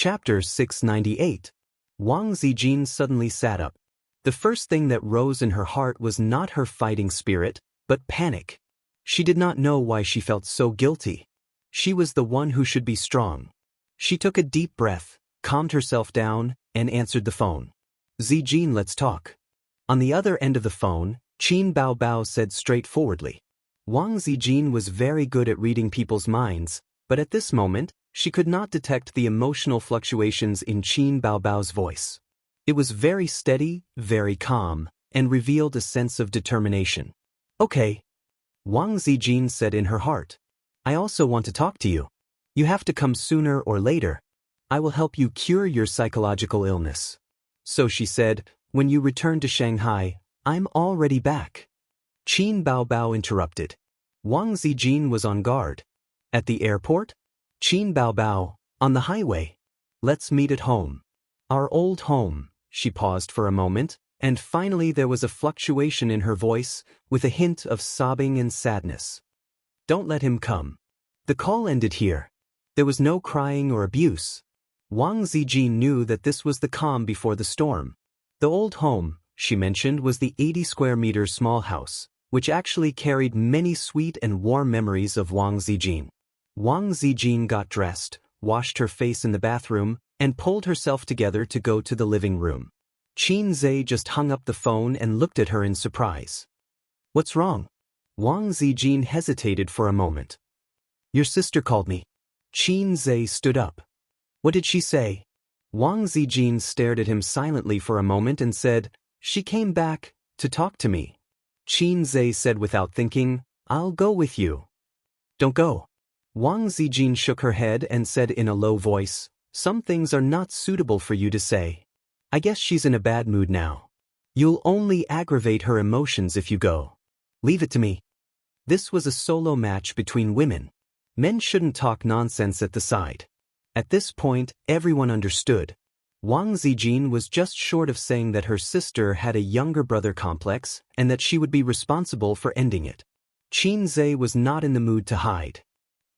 Chapter 698. Wang Zijin suddenly sat up. The first thing that rose in her heart was not her fighting spirit, but panic. She did not know why she felt so guilty. She was the one who should be strong. She took a deep breath, calmed herself down, and answered the phone. Zijin, let's talk. On the other end of the phone, Qin Baobao said straightforwardly. Wang Zijin was very good at reading people's minds, but at this moment, she could not detect the emotional fluctuations in Qin Baobao's voice. It was very steady, very calm, and revealed a sense of determination. Okay. Wang Zijin said in her heart. I also want to talk to you. You have to come sooner or later. I will help you cure your psychological illness. So she said, when you return to Shanghai, I'm already back. Qin Baobao interrupted. Wang Zijin was on guard. At the airport? Qin Baobao, on the highway. Let's meet at home. Our old home. She paused for a moment, and finally there was a fluctuation in her voice, with a hint of sobbing and sadness. Don't let him come. The call ended here. There was no crying or abuse. Wang Zijin knew that this was the calm before the storm. The old home, she mentioned, was the 80-square-meter small house, which actually carried many sweet and warm memories of Wang Zijin. Wang Zijin got dressed, washed her face in the bathroom, and pulled herself together to go to the living room. Qin Zhe just hung up the phone and looked at her in surprise. What's wrong? Wang Zijin hesitated for a moment. Your sister called me. Qin Zhe stood up. What did she say? Wang Zijin stared at him silently for a moment and said, She came back to talk to me. Qin Zhe said without thinking, I'll go with you. Don't go. Wang Zijin shook her head and said in a low voice, Some things are not suitable for you to say. I guess she's in a bad mood now. You'll only aggravate her emotions if you go. Leave it to me. This was a solo match between women. Men shouldn't talk nonsense at the side. At this point, everyone understood. Wang Zijin was just short of saying that her sister had a younger brother complex and that she would be responsible for ending it. Qin Zhe was not in the mood to hide.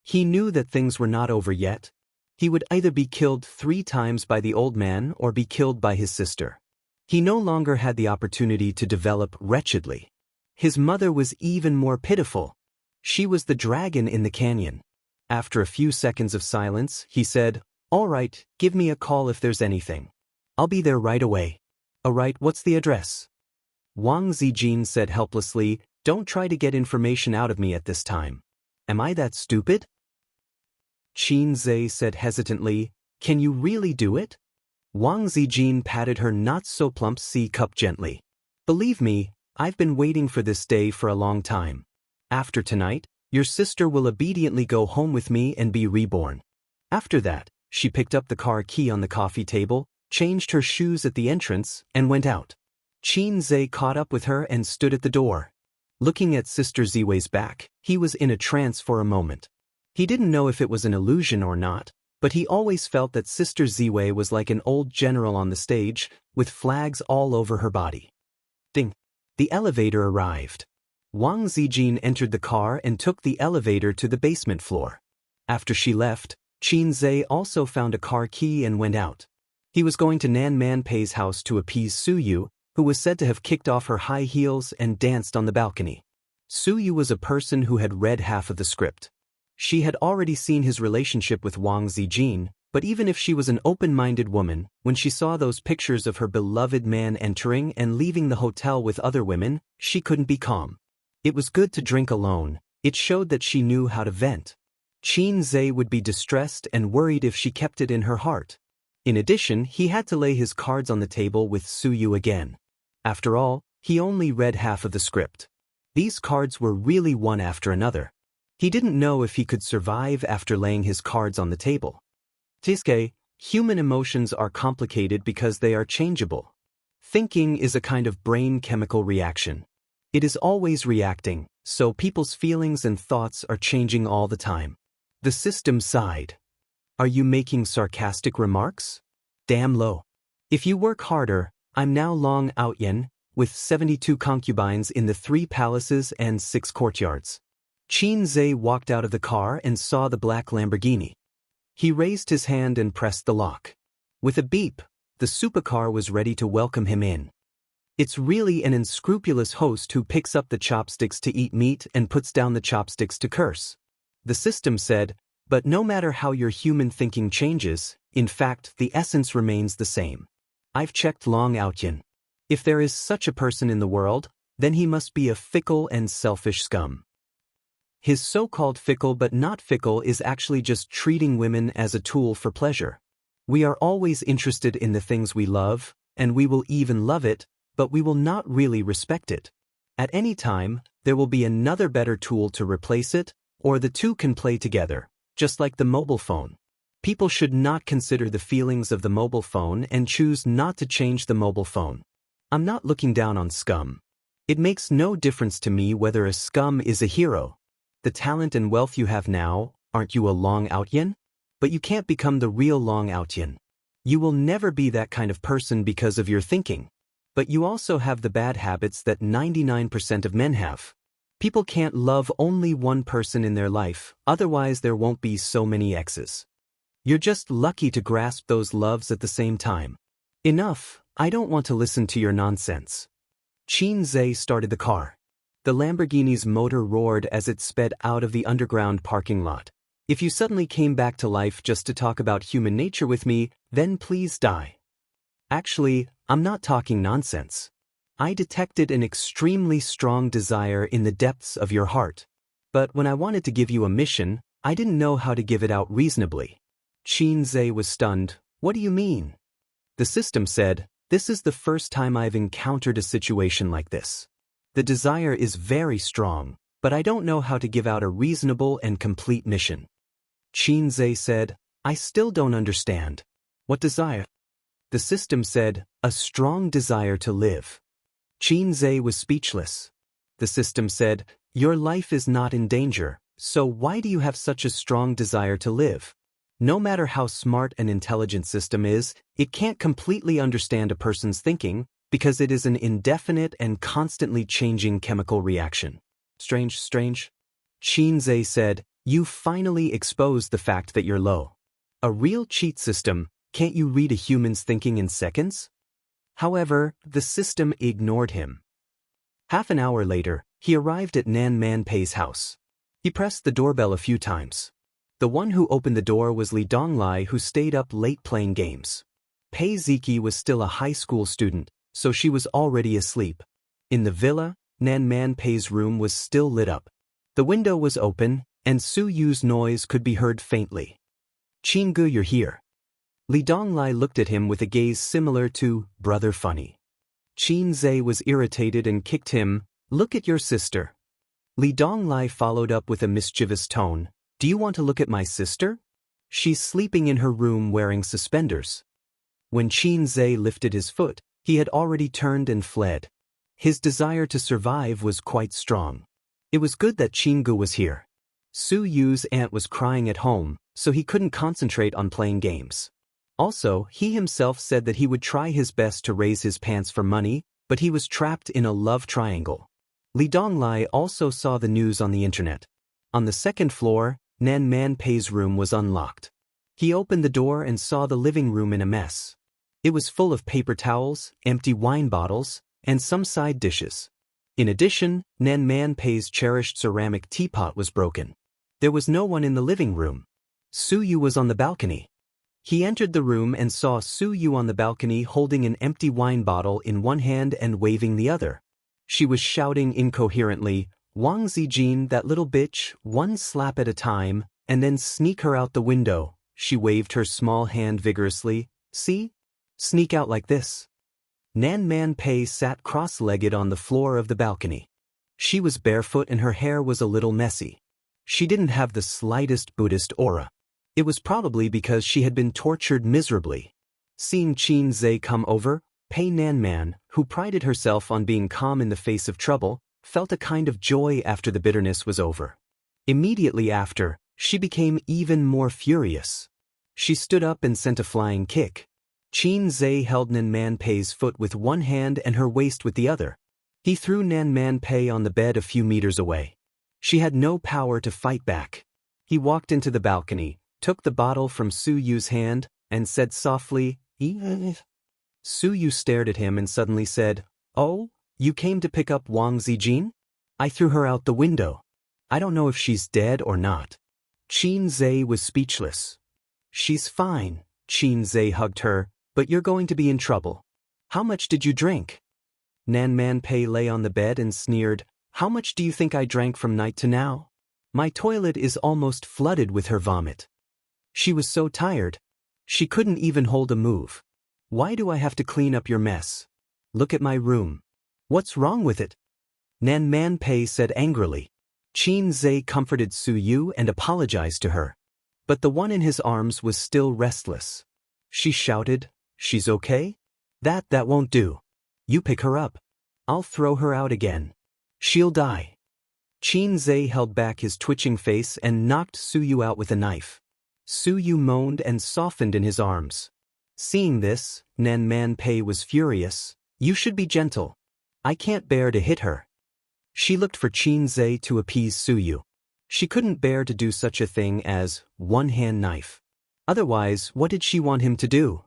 He knew that things were not over yet. He would either be killed 3 times by the old man or be killed by his sister. He no longer had the opportunity to develop wretchedly. His mother was even more pitiful. She was the dragon in the canyon. After a few seconds of silence, he said, All right, give me a call if there's anything. I'll be there right away. All right, what's the address? Wang Zijin said helplessly, Don't try to get information out of me at this time. Am I that stupid? Qin Zhe said hesitantly, Can you really do it? Wang Zijin patted her not-so-plump C-cup gently. Believe me, I've been waiting for this day for a long time. After tonight, your sister will obediently go home with me and be reborn. After that, she picked up the car key on the coffee table, changed her shoes at the entrance, and went out. Qin Zhe caught up with her and stood at the door. Looking at Sister Ziwei's back, he was in a trance for a moment. He didn't know if it was an illusion or not, but he always felt that Sister Ziwei was like an old general on the stage, with flags all over her body. Ding! The elevator arrived. Wang Zijin entered the car and took the elevator to the basement floor. After she left, Qin Zhe also found a car key and went out. He was going to Nan Manpei's house to appease Suyu, who was said to have kicked off her high heels and danced on the balcony. Suyu was a person who had read half of the script. She had already seen his relationship with Wang Zijin, but even if she was an open-minded woman, when she saw those pictures of her beloved man entering and leaving the hotel with other women, she couldn't be calm. It was good to drink alone. It showed that she knew how to vent. Qin Zhe would be distressed and worried if she kept it in her heart. In addition, he had to lay his cards on the table with Suyu again. After all, he only read half of the script. These cards were really one after another. He didn't know if he could survive after laying his cards on the table. Tiske, human emotions are complicated because they are changeable. Thinking is a kind of brain chemical reaction. It is always reacting, so people's feelings and thoughts are changing all the time. The system sighed. Are you making sarcastic remarks? Damn low. If you work harder, I'm now Long Outyen, with 72 concubines in the 3 palaces and 6 courtyards. Qin Zhe walked out of the car and saw the black Lamborghini. He raised his hand and pressed the lock. With a beep, the supercar was ready to welcome him in. It's really an unscrupulous host who picks up the chopsticks to eat meat and puts down the chopsticks to curse. The system said, but no matter how your human thinking changes, in fact, the essence remains the same. I've checked Long Outyan. If there is such a person in the world, then he must be a fickle and selfish scum. His so-called fickle but not fickle is actually just treating women as a tool for pleasure. We are always interested in the things we love, and we will even love it, but we will not really respect it. At any time, there will be another better tool to replace it, or the two can play together, just like the mobile phone. People should not consider the feelings of the mobile phone and choose not to change the mobile phone. I'm not looking down on scum. It makes no difference to me whether a scum is a hero. The talent and wealth you have now, aren't you a Long Outyan? But you can't become the real Long Outyan. You will never be that kind of person because of your thinking. But you also have the bad habits that 99% of men have. People can't love only one person in their life, otherwise there won't be so many exes. You're just lucky to grasp those loves at the same time. Enough, I don't want to listen to your nonsense. Xianxia started the car. The Lamborghini's motor roared as it sped out of the underground parking lot. If you suddenly came back to life just to talk about human nature with me, then please die. Actually, I'm not talking nonsense. I detected an extremely strong desire in the depths of your heart. But when I wanted to give you a mission, I didn't know how to give it out reasonably. Xianxia was stunned. What do you mean? The system said, this is the first time I've encountered a situation like this. The desire is very strong, but I don't know how to give out a reasonable and complete mission. Xianxia said, I still don't understand. What desire? The system said, a strong desire to live. Xianxia was speechless. The system said, your life is not in danger, so why do you have such a strong desire to live? No matter how smart an intelligent system is, it can't completely understand a person's thinking, because it is an indefinite and constantly changing chemical reaction. Strange. Xianxia said, you finally exposed the fact that you're low. A real cheat system, can't you read a human's thinking in seconds? However, the system ignored him. Half an hour later, he arrived at Nan Manpei's house. He pressed the doorbell a few times. The one who opened the door was Li Donglai, who stayed up late playing games. Pei Ziki was still a high school student, so she was already asleep. In the villa, Nan Manpei's room was still lit up. The window was open, and Su Yu's noise could be heard faintly. Qinggu, you're here. Li Donglai looked at him with a gaze similar to brother funny. Xianxia was irritated and kicked him. Look at your sister. Li Donglai followed up with a mischievous tone. Do you want to look at my sister? She's sleeping in her room wearing suspenders. When Xianxia lifted his foot, he had already turned and fled. His desire to survive was quite strong. It was good that Qinggu was here. Su Yu's aunt was crying at home, so he couldn't concentrate on playing games. Also, he himself said that he would try his best to raise his pants for money, but he was trapped in a love triangle. Li Donglai also saw the news on the internet. On the second floor, Nan Manpei's room was unlocked. He opened the door and saw the living room in a mess. It was full of paper towels, empty wine bottles, and some side dishes. In addition, Nan Manpei's cherished ceramic teapot was broken. There was no one in the living room. Su Yu was on the balcony. He entered the room and saw Su Yu on the balcony holding an empty wine bottle in one hand and waving the other. She was shouting incoherently, Wang Zijin, that little bitch, one slap at a time, and then sneak her out the window. She waved her small hand vigorously. See? Sneak out like this. Nan Manpei sat cross-legged on the floor of the balcony. She was barefoot and her hair was a little messy. She didn't have the slightest Buddhist aura. It was probably because she had been tortured miserably. Seeing Xianxia come over, Pei Nanman, who prided herself on being calm in the face of trouble, felt a kind of joy after the bitterness was over. Immediately after, she became even more furious. She stood up and sent a flying kick. Xianxia held Nan Manpei's foot with one hand and her waist with the other. He threw Nan Manpei on the bed a few meters away. She had no power to fight back. He walked into the balcony, took the bottle from Su Yu's hand, and said softly, "Eat." Su Yu stared at him and suddenly said, "Oh, you came to pick up Wang Zijin? I threw her out the window. I don't know if she's dead or not." Qin Zhe was speechless. "She's fine," Qin Zhe hugged her, "but you're going to be in trouble. How much did you drink?" Nan Man Pei lay on the bed and sneered, "How much do you think I drank from night to now? My toilet is almost flooded with her vomit." She was so tired. She couldn't even hold a move. "Why do I have to clean up your mess? Look at my room. What's wrong with it?" Nan Man Pei said angrily. Qin Zhe comforted Su Yu and apologized to her. But the one in his arms was still restless. She shouted, "She's okay? That won't do. You pick her up. I'll throw her out again. She'll die." Qin Zhe held back his twitching face and knocked Su Yu out with a knife. Su Yu moaned and softened in his arms. Seeing this, Nan Man Pei was furious. "You should be gentle. I can't bear to hit her." She looked for Qin Zhe to appease Su Yu. She couldn't bear to do such a thing as one-hand knife. Otherwise, what did she want him to do?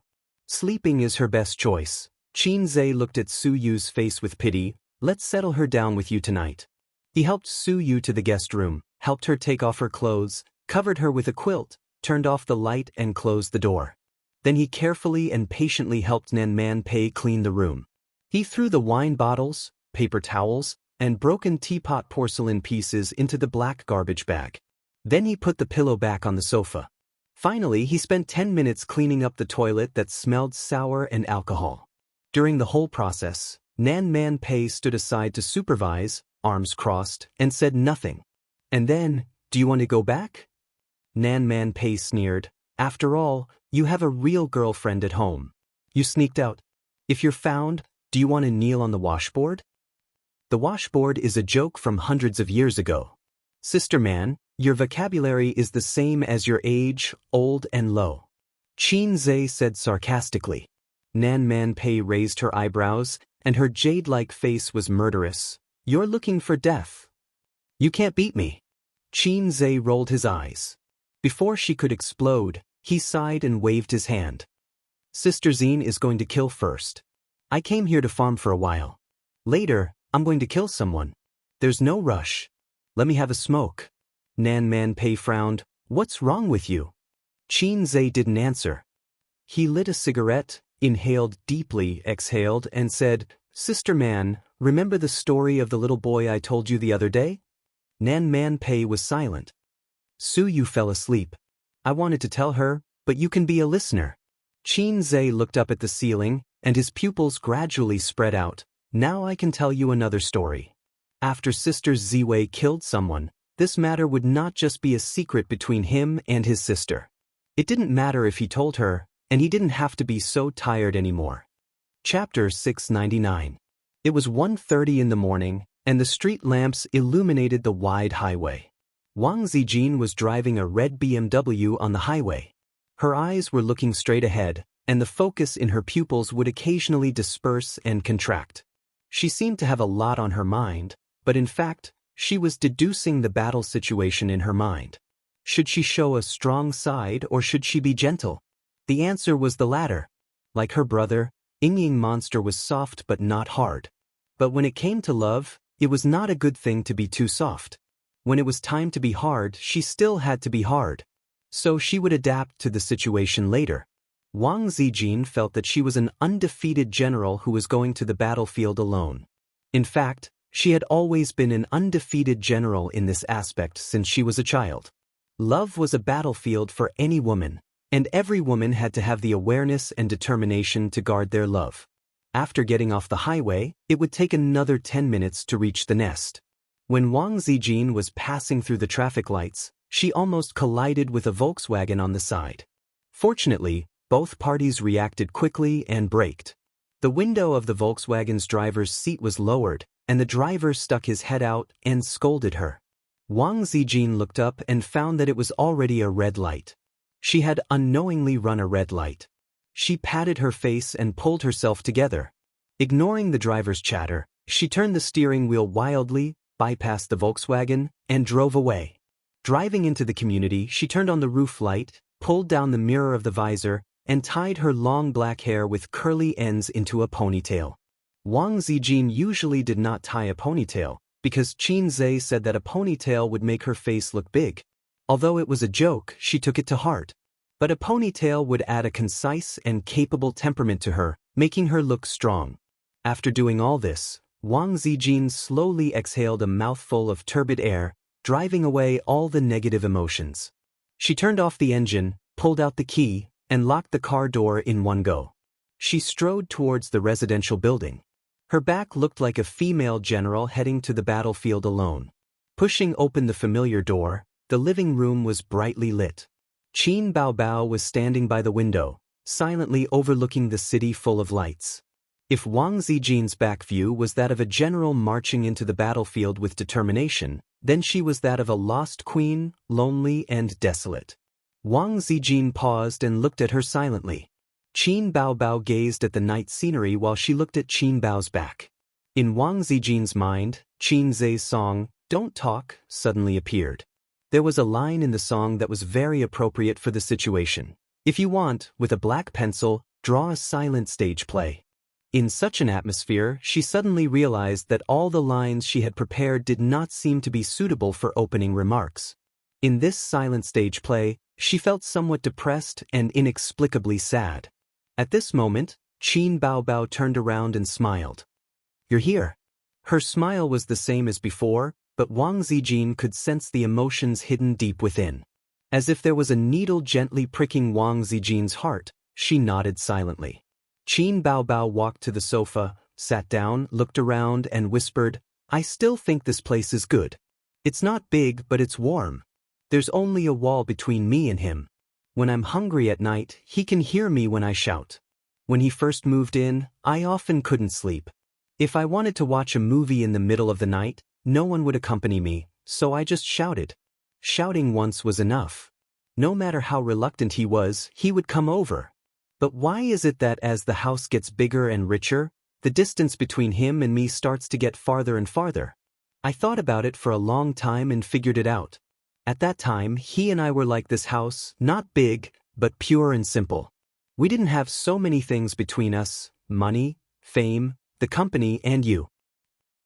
Sleeping is her best choice. Qin Zhe looked at Su Yu's face with pity. "Let's settle her down with you tonight." He helped Su Yu to the guest room, helped her take off her clothes, covered her with a quilt, turned off the light and closed the door. Then he carefully and patiently helped Nan Man Pei clean the room. He threw the wine bottles, paper towels, and broken teapot porcelain pieces into the black garbage bag. Then he put the pillow back on the sofa. Finally, he spent 10 minutes cleaning up the toilet that smelled sour and alcohol. During the whole process, Nan Man Pei stood aside to supervise, arms crossed, and said nothing. And then, "Do you want to go back?" Nan Man Pei sneered. "After all, you have a real girlfriend at home. You sneaked out. If you're found, do you want to kneel on the washboard?" The washboard is a joke from hundreds of years ago. "Sister man, your vocabulary is the same as your age, old and low," Qin Zhe said sarcastically. Nan Man Pei raised her eyebrows, and her jade-like face was murderous. "You're looking for death. You can't beat me." Qin Zhe rolled his eyes. Before she could explode, he sighed and waved his hand. "Sister Zine is going to kill first. I came here to farm for a while. Later, I'm going to kill someone. There's no rush. Let me have a smoke." Nan Man Pei frowned. "What's wrong with you?" Qin Zhe didn't answer. He lit a cigarette, inhaled deeply, exhaled, and said, "Sister man, remember the story of the little boy I told you the other day?" Nan Man Pei was silent. Su Yu fell asleep. "I wanted to tell her, but you can be a listener." Qin Zhe looked up at the ceiling, and his pupils gradually spread out. "Now I can tell you another story. After Sister Ziwei killed someone, this matter would not just be a secret between him and his sister. It didn't matter if he told her, and he didn't have to be so tired anymore." Chapter 699. It was 1:30 in the morning, and the street lamps illuminated the wide highway. Wang Zijin was driving a red BMW on the highway. Her eyes were looking straight ahead, and the focus in her pupils would occasionally disperse and contract. She seemed to have a lot on her mind, but in fact, she was deducing the battle situation in her mind. Should she show a strong side or should she be gentle? The answer was the latter. Like her brother, Ying Monster was soft but not hard. But when it came to love, it was not a good thing to be too soft. When it was time to be hard, she still had to be hard. So she would adapt to the situation later. Wang Zijin felt that she was an undefeated general who was going to the battlefield alone. In fact, she had always been an undefeated general in this aspect since she was a child. Love was a battlefield for any woman, and every woman had to have the awareness and determination to guard their love. After getting off the highway, it would take another 10 minutes to reach the nest. When Wang Zijin was passing through the traffic lights, she almost collided with a Volkswagen on the side. Fortunately, both parties reacted quickly and braked. The window of the Volkswagen's driver's seat was lowered, and the driver stuck his head out and scolded her. Wang Zijin looked up and found that it was already a red light. She had unknowingly run a red light. She patted her face and pulled herself together. Ignoring the driver's chatter, she turned the steering wheel wildly, bypassed the Volkswagen, and drove away. Driving into the community, she turned on the roof light, pulled down the mirror of the visor, and tied her long black hair with curly ends into a ponytail. Wang Zijin usually did not tie a ponytail, because Qin Zhe said that a ponytail would make her face look big. Although it was a joke, she took it to heart. But a ponytail would add a concise and capable temperament to her, making her look strong. After doing all this, Wang Zijin slowly exhaled a mouthful of turbid air, driving away all the negative emotions. She turned off the engine, pulled out the key, and locked the car door in one go. She strode towards the residential building. Her back looked like a female general heading to the battlefield alone. Pushing open the familiar door, the living room was brightly lit. Qin Baobao was standing by the window, silently overlooking the city full of lights. If Wang Zijin's back view was that of a general marching into the battlefield with determination, then she was that of a lost queen, lonely and desolate. Wang Zijin paused and looked at her silently. Qin Baobao gazed at the night scenery while she looked at Qin Bao's back. In Wang Zijin's mind, Qin Zhe's song, "Don't Talk," suddenly appeared. There was a line in the song that was very appropriate for the situation. If you want, with a black pencil, draw a silent stage play. In such an atmosphere, she suddenly realized that all the lines she had prepared did not seem to be suitable for opening remarks. In this silent stage play, she felt somewhat depressed and inexplicably sad. At this moment, Qin Baobao turned around and smiled. "You're here." Her smile was the same as before, but Wang Zijin could sense the emotions hidden deep within. As if there was a needle gently pricking Wang Zijin's heart, she nodded silently. Qin Baobao walked to the sofa, sat down, looked around, and whispered, "I still think this place is good. It's not big, but it's warm. There's only a wall between me and him. When I'm hungry at night, he can hear me when I shout. When he first moved in, I often couldn't sleep. If I wanted to watch a movie in the middle of the night, no one would accompany me, so I just shouted. Shouting once was enough. No matter how reluctant he was, he would come over. But why is it that as the house gets bigger and richer, the distance between him and me starts to get farther and farther? I thought about it for a long time and figured it out. At that time, he and I were like this house, not big, but pure and simple. We didn't have so many things between us: money, fame, the company, and you.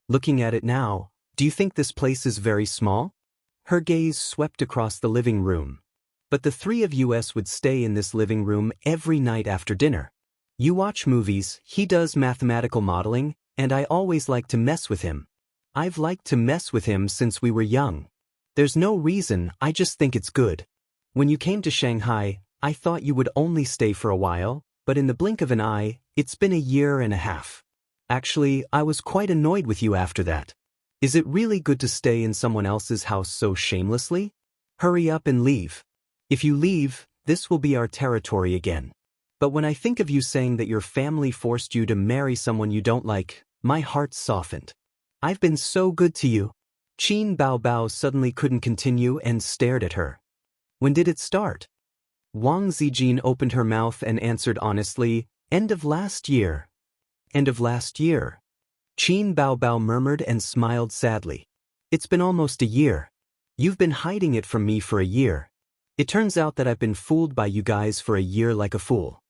Looking at it now, do you think this place is very small?" Her gaze swept across the living room. "But the three of us would stay in this living room every night after dinner. You watch movies, he does mathematical modeling, and I always like to mess with him. I've liked to mess with him since we were young. There's no reason, I just think it's good. When you came to Shanghai, I thought you would only stay for a while, but in the blink of an eye, it's been a year and a half. Actually, I was quite annoyed with you after that. Is it really good to stay in someone else's house so shamelessly? Hurry up and leave. If you leave, this will be our territory again. But when I think of you saying that your family forced you to marry someone you don't like, my heart softened. I've been so good to you." Qin Baobao suddenly couldn't continue and stared at her. "When did it start?" Wang Zijin opened her mouth and answered honestly, "End of last year." "End of last year?" Qin Baobao murmured and smiled sadly. "It's been almost a year. You've been hiding it from me for a year. It turns out that I've been fooled by you guys for a year like a fool."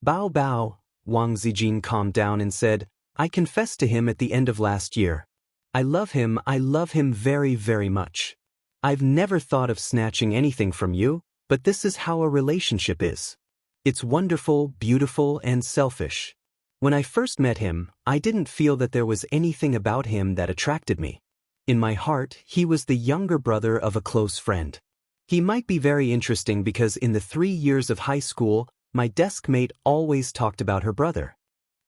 "Bao," Wang Zijin calmed down and said, "I confessed to him at the end of last year. I love him very, very much. I've never thought of snatching anything from you, but this is how a relationship is. It's wonderful, beautiful, and selfish. When I first met him, I didn't feel that there was anything about him that attracted me. In my heart, he was the younger brother of a close friend. He might be very interesting because in the 3 years of high school, my desk mate always talked about her brother.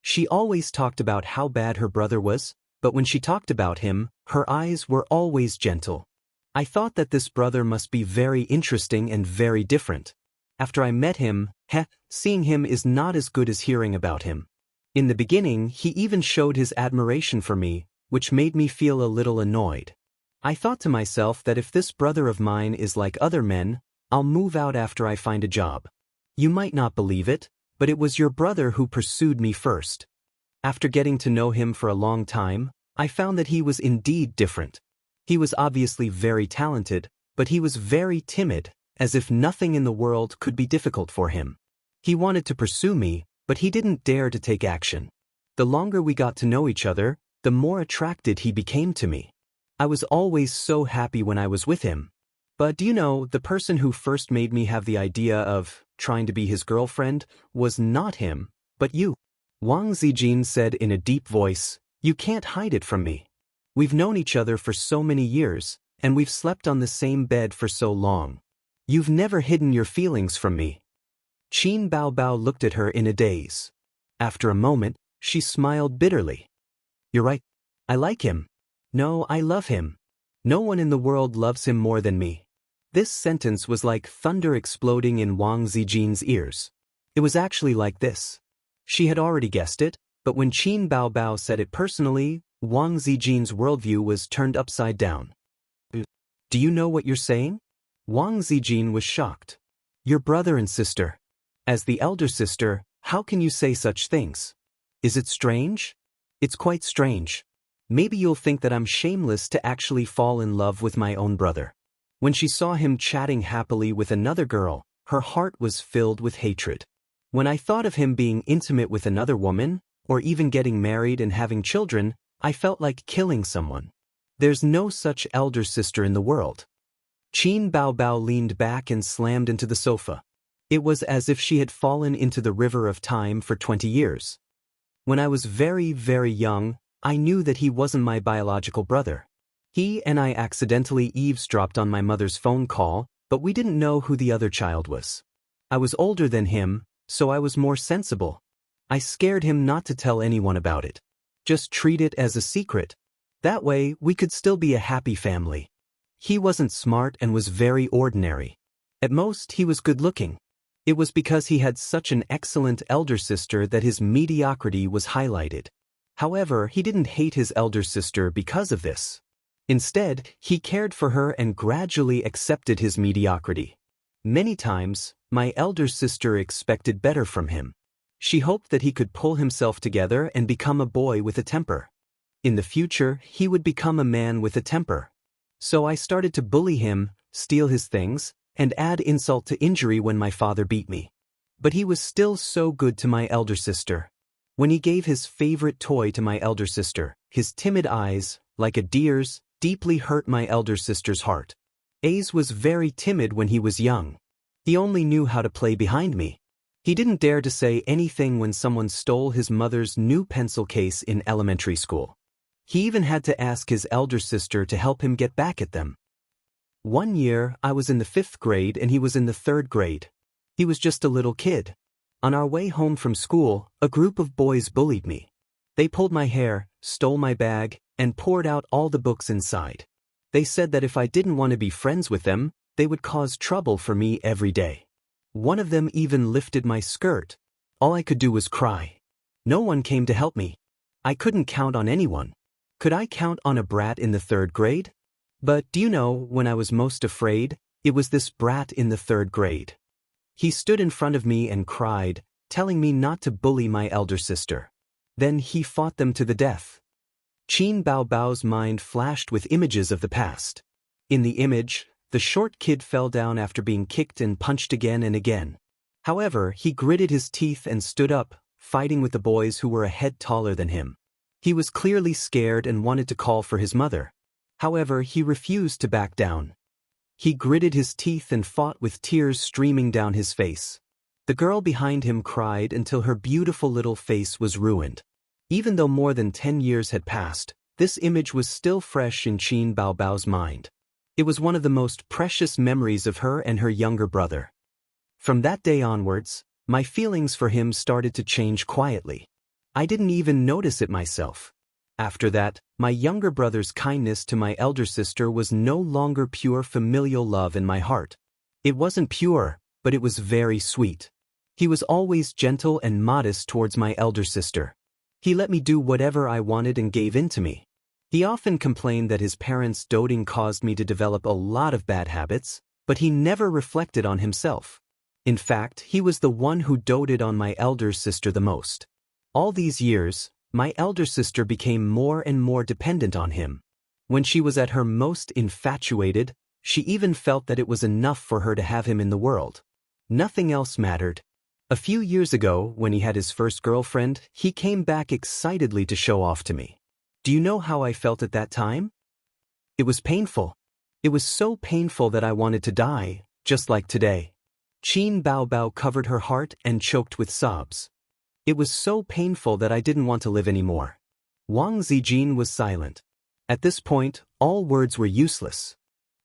She always talked about how bad her brother was, but when she talked about him, her eyes were always gentle. I thought that this brother must be very interesting and very different. After I met him, seeing him is not as good as hearing about him. In the beginning, he even showed his admiration for me, which made me feel a little annoyed. I thought to myself that if this brother of mine is like other men, I'll move out after I find a job. You might not believe it, but it was your brother who pursued me first. After getting to know him for a long time, I found that he was indeed different. He was obviously very talented, but he was very timid, as if nothing in the world could be difficult for him. He wanted to pursue me, but he didn't dare to take action. The longer we got to know each other, the more attracted he became to me. I was always so happy when I was with him. But do you know, the person who first made me have the idea of trying to be his girlfriend was not him, but you. Wang Zijin said in a deep voice, "You can't hide it from me. We've known each other for so many years, and we've slept on the same bed for so long. You've never hidden your feelings from me." Qin Baobao looked at her in a daze. After a moment, she smiled bitterly. "You're right. I like him. No, I love him. No one in the world loves him more than me." This sentence was like thunder exploding in Wang Zijin's ears. It was actually like this. She had already guessed it, but when Qin Baobao said it personally, Wang Zijin's worldview was turned upside down. "Do you know what you're saying?" Wang Zijin was shocked. "Your brother and sister. As the elder sister, how can you say such things? Is it strange?" "It's quite strange. Maybe you'll think that I'm shameless to actually fall in love with my own brother." When she saw him chatting happily with another girl, her heart was filled with hatred. When I thought of him being intimate with another woman, or even getting married and having children, I felt like killing someone. There's no such elder sister in the world. Qin Baobao leaned back and slammed into the sofa. It was as if she had fallen into the river of time for 20 years. When I was very, very young, I knew that he wasn't my biological brother. He and I accidentally eavesdropped on my mother's phone call, but we didn't know who the other child was. I was older than him, so I was more sensible. I scared him not to tell anyone about it. Just treat it as a secret. That way, we could still be a happy family. He wasn't smart and was very ordinary. At most, he was good-looking. It was because he had such an excellent elder sister that his mediocrity was highlighted. However, he didn't hate his elder sister because of this. Instead, he cared for her and gradually accepted his mediocrity. Many times, my elder sister expected better from him. She hoped that he could pull himself together and become a boy with a temper. In the future, he would become a man with a temper. So I started to bully him, steal his things, and add insult to injury when my father beat me. But he was still so good to my elder sister. When he gave his favorite toy to my elder sister, his timid eyes, like a deer's, deeply hurt my elder sister's heart. Ace was very timid when he was young. He only knew how to play behind me. He didn't dare to say anything when someone stole his mother's new pencil case in elementary school. He even had to ask his elder sister to help him get back at them. One year, I was in the 5th grade and he was in the 3rd grade. He was just a little kid. On our way home from school, a group of boys bullied me. They pulled my hair, stole my bag, and poured out all the books inside. They said that if I didn't want to be friends with them, they would cause trouble for me every day. One of them even lifted my skirt. All I could do was cry. No one came to help me. I couldn't count on anyone. Could I count on a brat in the 3rd grade? But do you know, when I was most afraid, it was this brat in the 3rd grade. He stood in front of me and cried, telling me not to bully my elder sister. Then he fought them to the death. Qin Baobao's mind flashed with images of the past. In the image, the short kid fell down after being kicked and punched again and again. However, he gritted his teeth and stood up, fighting with the boys who were a head taller than him. He was clearly scared and wanted to call for his mother. However, he refused to back down. He gritted his teeth and fought with tears streaming down his face. The girl behind him cried until her beautiful little face was ruined. Even though more than 10 years had passed, this image was still fresh in Qin Baobao's mind. It was one of the most precious memories of her and her younger brother. From that day onwards, my feelings for him started to change quietly. I didn't even notice it myself. After that, my younger brother's kindness to my elder sister was no longer pure familial love in my heart. It wasn't pure, but it was very sweet. He was always gentle and modest towards my elder sister. He let me do whatever I wanted and gave in to me. He often complained that his parents' doting caused me to develop a lot of bad habits, but he never reflected on himself. In fact, he was the one who doted on my elder sister the most. All these years, my elder sister became more and more dependent on him. When she was at her most infatuated, She even felt that it was enough for her to have him in the world. Nothing else mattered. A few years ago, when he had his first girlfriend, he came back excitedly to show off to me. Do you know how I felt at that time? It was painful. It was so painful that I wanted to die, just like today. Qin Baobao covered her heart and choked with sobs. It was so painful that I didn't want to live anymore. Wang Zijin was silent. At this point, all words were useless.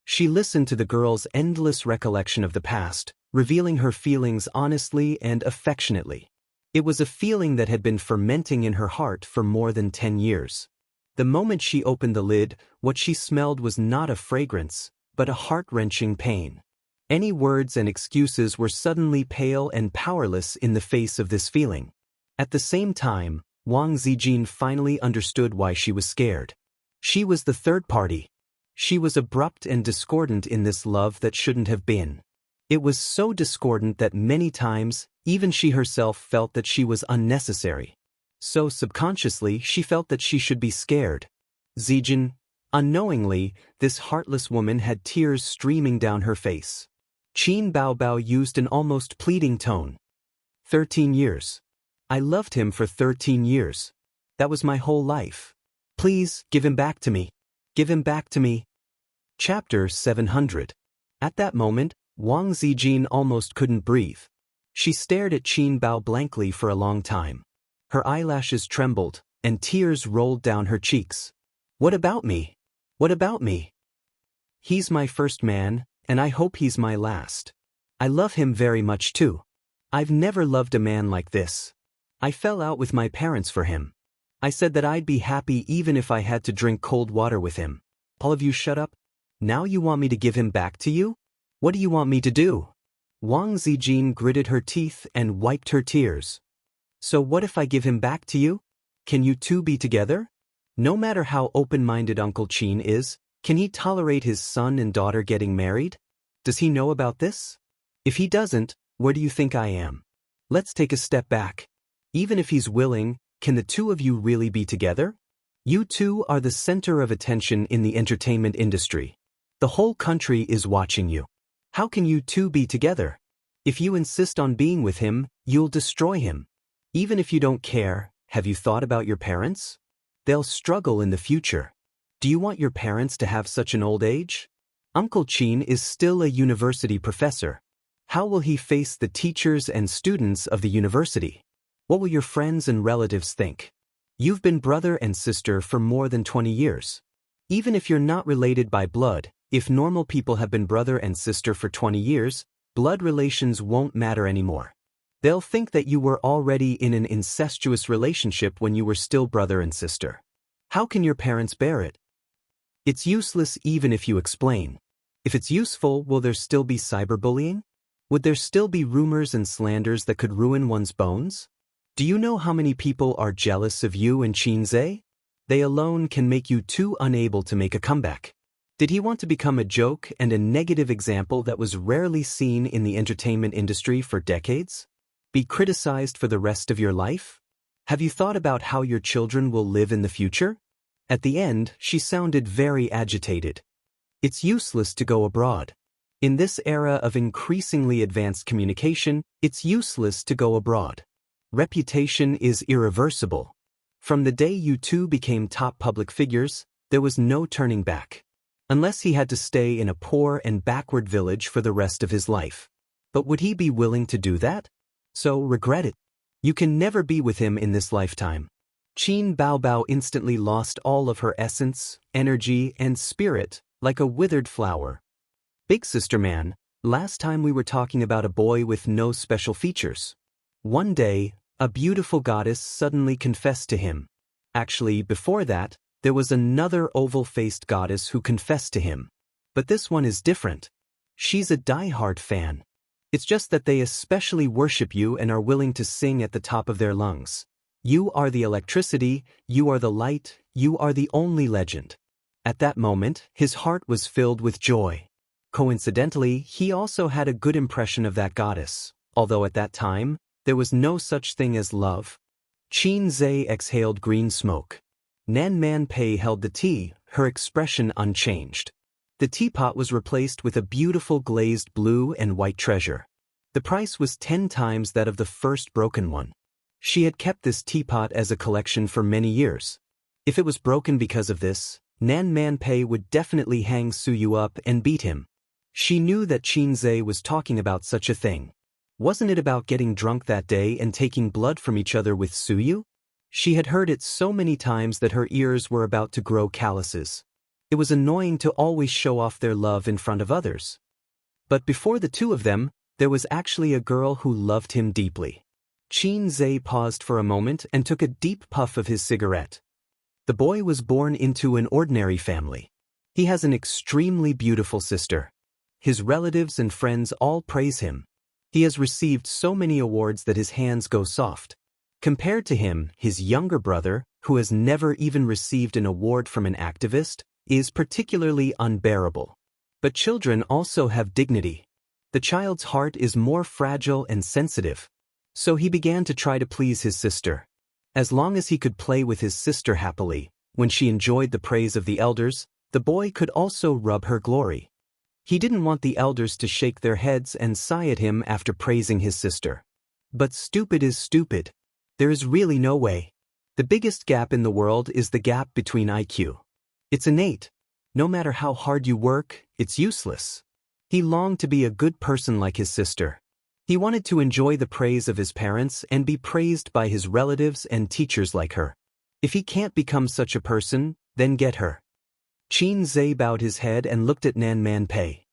She listened to the girl's endless recollection of the past, revealing her feelings honestly and affectionately. It was a feeling that had been fermenting in her heart for more than 10 years. The moment she opened the lid, what she smelled was not a fragrance, but a heart-wrenching pain. Any words and excuses were suddenly pale and powerless in the face of this feeling. At the same time, Wang Zijin finally understood why she was scared. She was the third party. She was abrupt and discordant in this love that shouldn't have been. It was so discordant that many times, even she herself felt that she was unnecessary. So subconsciously, she felt that she should be scared. Zijin, unknowingly, this heartless woman had tears streaming down her face. Qin Baobao used an almost pleading tone. 13 years. I loved him for 13 years. That was my whole life. Please, give him back to me. Give him back to me. Chapter 700. At that moment, Wang Zijin almost couldn't breathe. She stared at Qin Bao blankly for a long time. Her eyelashes trembled, and tears rolled down her cheeks. What about me? What about me? He's my first man, and I hope he's my last. I love him very much too. I've never loved a man like this. I fell out with my parents for him. I said that I'd be happy even if I had to drink cold water with him. All of you shut up. Now you want me to give him back to you? What do you want me to do? Wang Zijin gritted her teeth and wiped her tears. So what if I give him back to you? Can you two be together? No matter how open-minded Uncle Qin is, can he tolerate his son and daughter getting married? Does he know about this? If he doesn't, where do you think I am? Let's take a step back. Even if he's willing, can the two of you really be together? You two are the center of attention in the entertainment industry. The whole country is watching you. How can you two be together? If you insist on being with him, you'll destroy him. Even if you don't care, have you thought about your parents? They'll struggle in the future. Do you want your parents to have such an old age? Uncle Qin is still a university professor. How will he face the teachers and students of the university? What will your friends and relatives think? You've been brother and sister for more than 20 years. Even if you're not related by blood, if normal people have been brother and sister for 20 years, blood relations won't matter anymore. They'll think that you were already in an incestuous relationship when you were still brother and sister. How can your parents bear it? It's useless even if you explain. If it's useful, will there still be cyberbullying? Would there still be rumors and slanders that could ruin one's bones? Do you know how many people are jealous of you and Qinze? They alone can make you too unable to make a comeback. Did he want to become a joke and a negative example that was rarely seen in the entertainment industry for decades? Be criticized for the rest of your life? Have you thought about how your children will live in the future? At the end, she sounded very agitated. It's useless to go abroad. In this era of increasingly advanced communication, it's useless to go abroad. Reputation is irreversible. From the day you two became top public figures, there was no turning back. Unless he had to stay in a poor and backward village for the rest of his life. But would he be willing to do that? So regret it. You can never be with him in this lifetime. Qin Baobao instantly lost all of her essence, energy, and spirit, like a withered flower. Big sister man, last time we were talking about a boy with no special features. One day, a beautiful goddess suddenly confessed to him. Actually, before that, there was another oval-faced goddess who confessed to him. But this one is different. She's a die-hard fan. It's just that they especially worship you and are willing to sing at the top of their lungs. You are the electricity, you are the light, you are the only legend. At that moment, his heart was filled with joy. Coincidentally, he also had a good impression of that goddess, although at that time, there was no such thing as love. Qinze exhaled green smoke. Nan Man Pei held the tea, her expression unchanged. The teapot was replaced with a beautiful glazed blue and white treasure. The price was 10 times that of the first broken one. She had kept this teapot as a collection for many years. If it was broken because of this, Nan Man Pei would definitely hang Suyu up and beat him. She knew that Xianxia was talking about such a thing. Wasn't it about getting drunk that day and taking blood from each other with Suyu? She had heard it so many times that her ears were about to grow calluses. It was annoying to always show off their love in front of others. But before the two of them, there was actually a girl who loved him deeply. Xianxia paused for a moment and took a deep puff of his cigarette. The boy was born into an ordinary family. He has an extremely beautiful sister. His relatives and friends all praise him. He has received so many awards that his hands go soft. Compared to him, his younger brother, who has never even received an award from an activist, is particularly unbearable. But children also have dignity. The child's heart is more fragile and sensitive. So he began to try to please his sister. As long as he could play with his sister happily, when she enjoyed the praise of the elders, the boy could also rub her glory. He didn't want the elders to shake their heads and sigh at him after praising his sister. But stupid is stupid. There is really no way. The biggest gap in the world is the gap between IQ. It's innate. No matter how hard you work, it's useless. He longed to be a good person like his sister. He wanted to enjoy the praise of his parents and be praised by his relatives and teachers like her. If he can't become such a person, then get her. Xianxia bowed his head and looked at Nan Man Pei.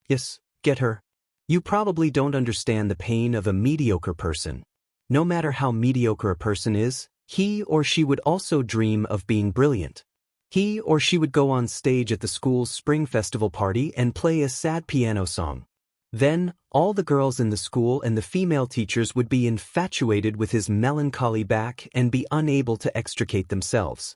Yes, get her. You probably don't understand the pain of a mediocre person. No matter how mediocre a person is, he or she would also dream of being brilliant. He or she would go on stage at the school's spring festival party and play a sad piano song. Then, all the girls in the school and the female teachers would be infatuated with his melancholy back and be unable to extricate themselves.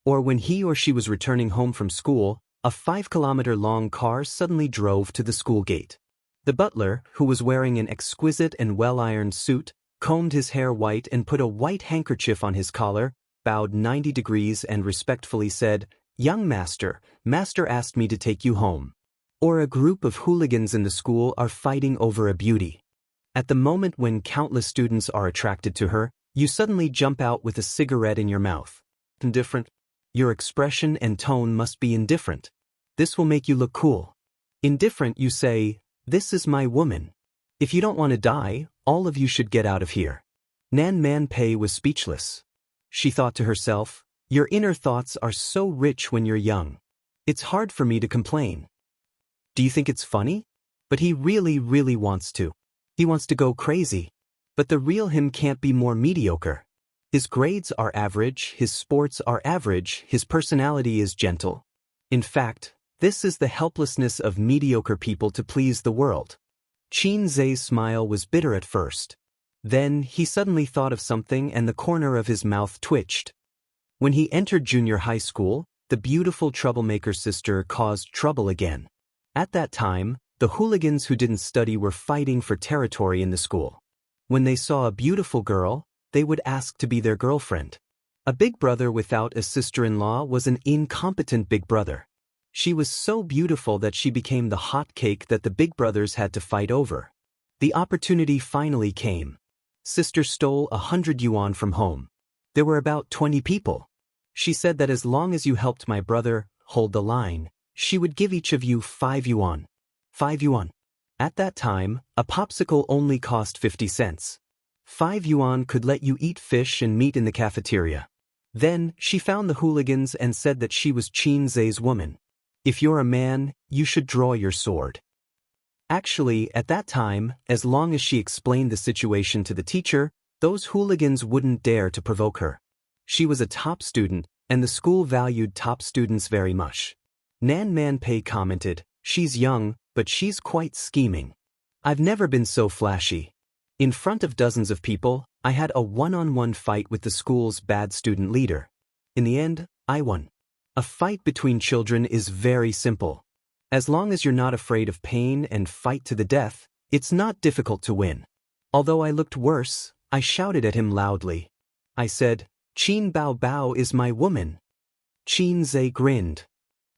Or when he or she was returning home from school, a 5-kilometer-long car suddenly drove to the school gate. The butler, who was wearing an exquisite and well-ironed suit, combed his hair white and put a white handkerchief on his collar, bowed 90 degrees and respectfully said, "Young master, master asked me to take you home." Or a group of hooligans in the school are fighting over a beauty. At the moment when countless students are attracted to her, you suddenly jump out with a cigarette in your mouth. Indifferent? Your expression and tone must be indifferent. This will make you look cool. Indifferent, you say, "This is my woman. If you don't want to die, all of you should get out of here." Nan Man Pei was speechless. She thought to herself, "Your inner thoughts are so rich when you're young. It's hard for me to complain." Do you think it's funny? But he really wants to. He wants to go crazy. But the real him can't be more mediocre. His grades are average, his sports are average, his personality is gentle. In fact, this is the helplessness of mediocre people to please the world. Xianxia's smile was bitter at first. Then, he suddenly thought of something and the corner of his mouth twitched. When he entered junior high school, the beautiful troublemaker sister caused trouble again. At that time, the hooligans who didn't study were fighting for territory in the school. When they saw a beautiful girl, they would ask to be their girlfriend. A big brother without a sister-in-law was an incompetent big brother. She was so beautiful that she became the hot cake that the big brothers had to fight over. The opportunity finally came. Sister stole 100 yuan from home. There were about 20 people. She said that as long as you helped my brother hold the line, she would give each of you 5 yuan. 5 yuan. At that time, a popsicle only cost 50 cents. 5 yuan could let you eat fish and meat in the cafeteria. Then, she found the hooligans and said that she was Xianxia's woman. If you're a man, you should draw your sword. Actually, at that time, as long as she explained the situation to the teacher, those hooligans wouldn't dare to provoke her. She was a top student, and the school valued top students very much. Nan Man Pei commented, "She's young, but she's quite scheming. I've never been so flashy." In front of dozens of people, I had a one-on-one fight with the school's bad student leader. In the end, I won. A fight between children is very simple. As long as you're not afraid of pain and fight to the death, it's not difficult to win. Although I looked worse, I shouted at him loudly. I said, "Qin Bao Bao is my woman." Xianxia grinned.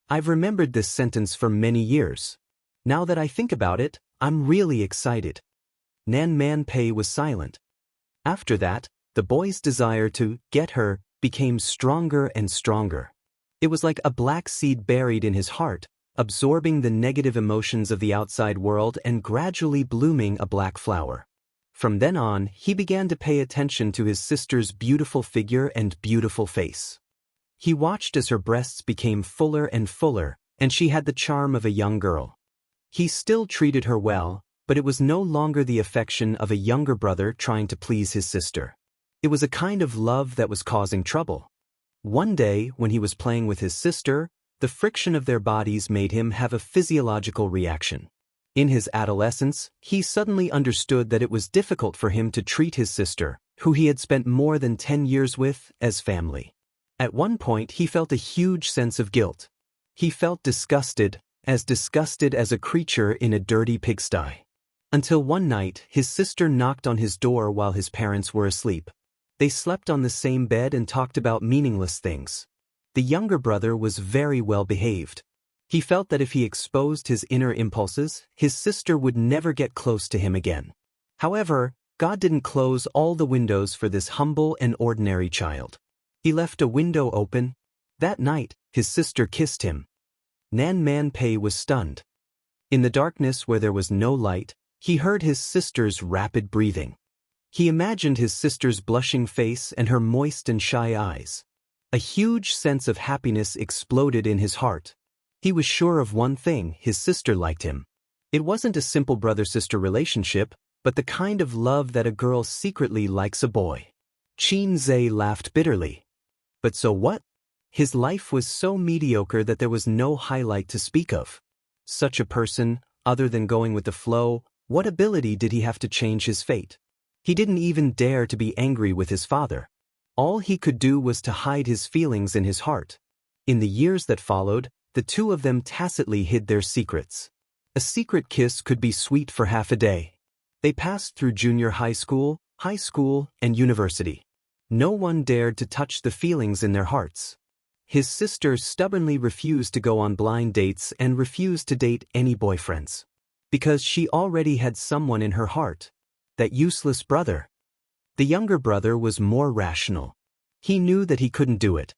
I've remembered this sentence for many years. Now that I think about it, I'm really excited. Nan Man Pei was silent. After that, the boy's desire to get her became stronger and stronger. It was like a black seed buried in his heart, absorbing the negative emotions of the outside world and gradually blooming a black flower. From then on, he began to pay attention to his sister's beautiful figure and beautiful face. He watched as her breasts became fuller and fuller, and she had the charm of a young girl. He still treated her well, but it was no longer the affection of a younger brother trying to please his sister. It was a kind of love that was causing trouble. One day, when he was playing with his sister, the friction of their bodies made him have a physiological reaction. In his adolescence, he suddenly understood that it was difficult for him to treat his sister, who he had spent more than 10 years with, as family. At one point, he felt a huge sense of guilt. He felt disgusted as a creature in a dirty pigsty. Until one night, his sister knocked on his door while his parents were asleep. They slept on the same bed and talked about meaningless things. The younger brother was very well behaved. He felt that if he exposed his inner impulses, his sister would never get close to him again. However, God didn't close all the windows for this humble and ordinary child. He left a window open. That night, his sister kissed him. Nan Man Pei was stunned. In the darkness where there was no light, he heard his sister's rapid breathing. He imagined his sister's blushing face and her moist and shy eyes. A huge sense of happiness exploded in his heart. He was sure of one thing: his sister liked him. It wasn't a simple brother-sister relationship, but the kind of love that a girl secretly likes a boy. Xianxia laughed bitterly. But so what? His life was so mediocre that there was no highlight to speak of. Such a person, other than going with the flow, what ability did he have to change his fate? He didn't even dare to be angry with his father. All he could do was to hide his feelings in his heart. In the years that followed, the two of them tacitly hid their secrets. A secret kiss could be sweet for half a day. They passed through junior high school, and university. No one dared to touch the feelings in their hearts. His sister stubbornly refused to go on blind dates and refused to date any boyfriends. Because she already had someone in her heart. That useless brother. The younger brother was more rational. He knew that he couldn't do it.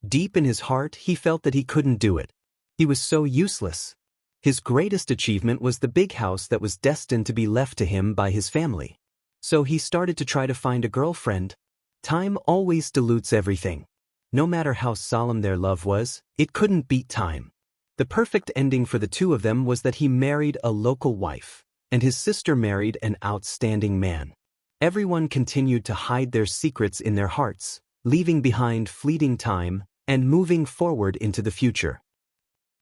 Deep in his heart, he felt that he couldn't do it. He was so useless. His greatest achievement was the big house that was destined to be left to him by his family. So he started to try to find a girlfriend. Time always dilutes everything. No matter how solemn their love was, it couldn't beat time. The perfect ending for the two of them was that he married a local wife, and his sister married an outstanding man. Everyone continued to hide their secrets in their hearts, leaving behind fleeting time and moving forward into the future.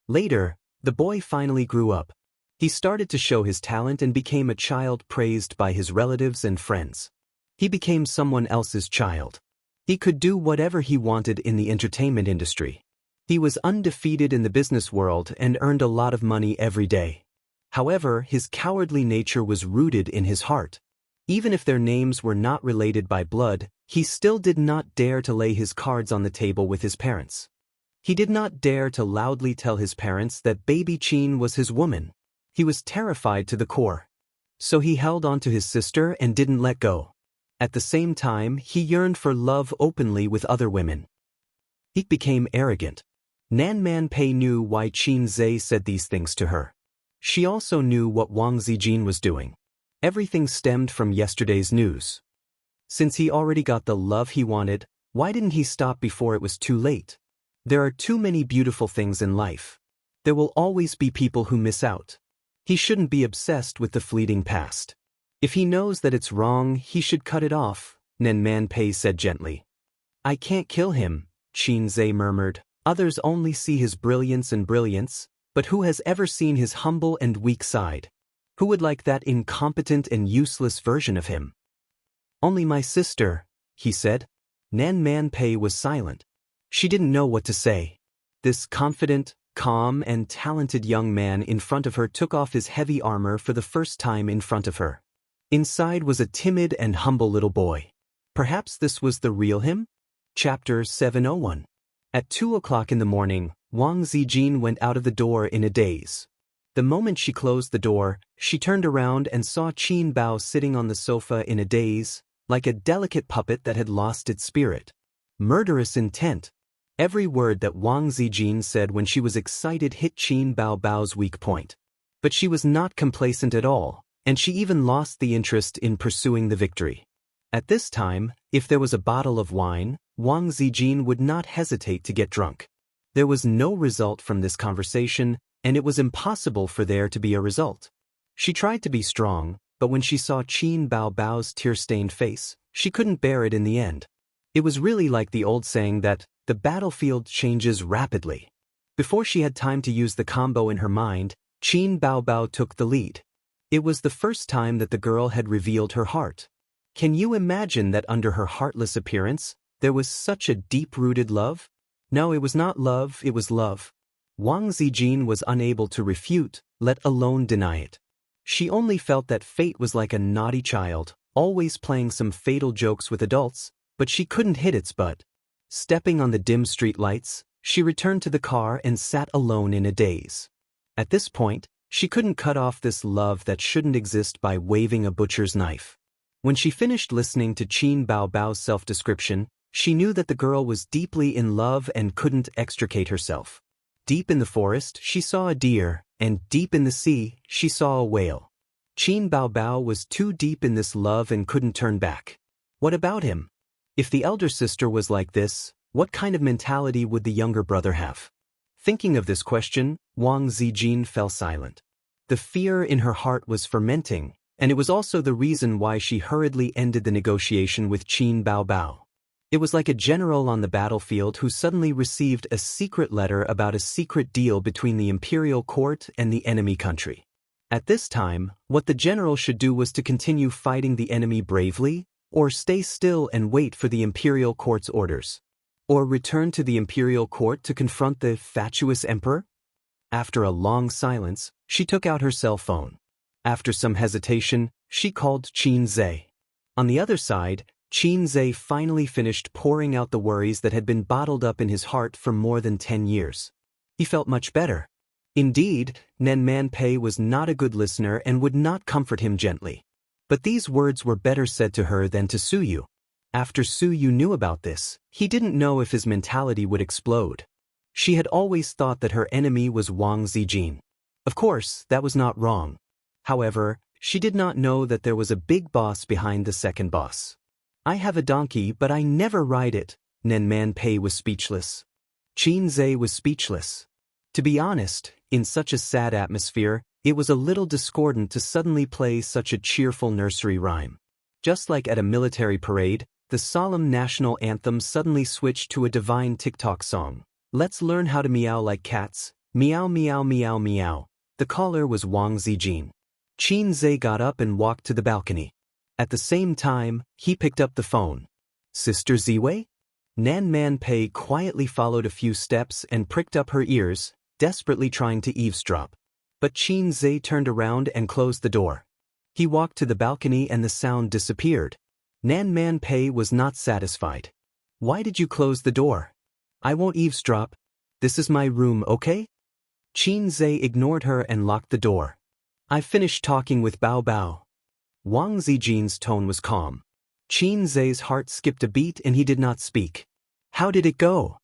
Later, the boy finally grew up. He started to show his talent and became a child praised by his relatives and friends. He became someone else's child. He could do whatever he wanted in the entertainment industry. He was undefeated in the business world and earned a lot of money every day. However, his cowardly nature was rooted in his heart. Even if their names were not related by blood, he still did not dare to lay his cards on the table with his parents. He did not dare to loudly tell his parents that baby Qin was his woman. He was terrified to the core. So he held on to his sister and didn't let go. At the same time, he yearned for love openly with other women. He became arrogant. Nan Man Pei knew why Xianxia said these things to her. She also knew what Wang Zijin was doing. Everything stemmed from yesterday's news. Since he already got the love he wanted, why didn't he stop before it was too late? There are too many beautiful things in life. There will always be people who miss out. He shouldn't be obsessed with the fleeting past. If he knows that it's wrong, he should cut it off, Nan Man Pei said gently. I can't kill him, Xianxia murmured. Others only see his brilliance, but who has ever seen his humble and weak side? Who would like that incompetent and useless version of him? Only my sister, he said. Nan Man Pei was silent. She didn't know what to say. This confident, calm, and talented young man in front of her took off his heavy armor for the first time in front of her. Inside was a timid and humble little boy. Perhaps this was the real him? Chapter 701. At 2 o'clock in the morning, Wang Zijin went out of the door in a daze. The moment she closed the door, she turned around and saw Qin Bao sitting on the sofa in a daze, like a delicate puppet that had lost its spirit. Murderous intent. Every word that Wang Zijin said when she was excited hit Qin Bao's weak point. But she was not complacent at all, and she even lost the interest in pursuing the victory. At this time, if there was a bottle of wine, Wang Zijin would not hesitate to get drunk. There was no result from this conversation, and it was impossible for there to be a result. She tried to be strong, but when she saw Qin Bao's tear-stained face, she couldn't bear it in the end. It was really like the old saying that, the battlefield changes rapidly. Before she had time to use the combo in her mind, Qin Bao took the lead. It was the first time that the girl had revealed her heart. Can you imagine that under her heartless appearance, there was such a deep-rooted love? No, it was not love, it was love. Wang Zijin was unable to refute, let alone deny it. She only felt that fate was like a naughty child, always playing some fatal jokes with adults, but she couldn't hit its butt. Stepping on the dim street lights, she returned to the car and sat alone in a daze. At this point, she couldn't cut off this love that shouldn't exist by waving a butcher's knife. When she finished listening to Qin Bao's self-description, she knew that the girl was deeply in love and couldn't extricate herself. Deep in the forest, she saw a deer, and deep in the sea, she saw a whale. Qin Bao was too deep in this love and couldn't turn back. What about him? If the elder sister was like this, what kind of mentality would the younger brother have? Thinking of this question, Wang Zijin fell silent. The fear in her heart was fermenting, and it was also the reason why she hurriedly ended the negotiation with Qin Bao. It was like a general on the battlefield who suddenly received a secret letter about a secret deal between the imperial court and the enemy country. At this time, what the general should do was to continue fighting the enemy bravely, or stay still and wait for the imperial court's orders, or return to the imperial court to confront the fatuous emperor? After a long silence, she took out her cell phone. After some hesitation, she called Qin Zhe. On the other side, Qin Zhe finally finished pouring out the worries that had been bottled up in his heart for more than 10 years. He felt much better. Indeed, Nen Man Pei was not a good listener and would not comfort him gently. But these words were better said to her than to Su Yu. After Su Yu knew about this, he didn't know if his mentality would explode. She had always thought that her enemy was Wang Zijin. Of course, that was not wrong. However, she did not know that there was a big boss behind the second boss. I have a donkey, but I never ride it. Nen Man Pei was speechless. Qin Zhe was speechless. To be honest, in such a sad atmosphere, it was a little discordant to suddenly play such a cheerful nursery rhyme. Just like at a military parade, the solemn national anthem suddenly switched to a divine TikTok song. Let's learn how to meow like cats. Meow meow meow meow. The caller was Wang Zijin. Qin Zhe got up and walked to the balcony. At the same time, he picked up the phone. Sister Ziwei? Nan Man Pei quietly followed a few steps and pricked up her ears, desperately trying to eavesdrop. But Qin Zhe turned around and closed the door. He walked to the balcony and the sound disappeared. Nan Man Pei was not satisfied. Why did you close the door? I won't eavesdrop. This is my room, okay? Qin Zhe ignored her and locked the door. I finished talking with Bao. Wang Zijin's tone was calm. Qin Zhe's heart skipped a beat and he did not speak. How did it go?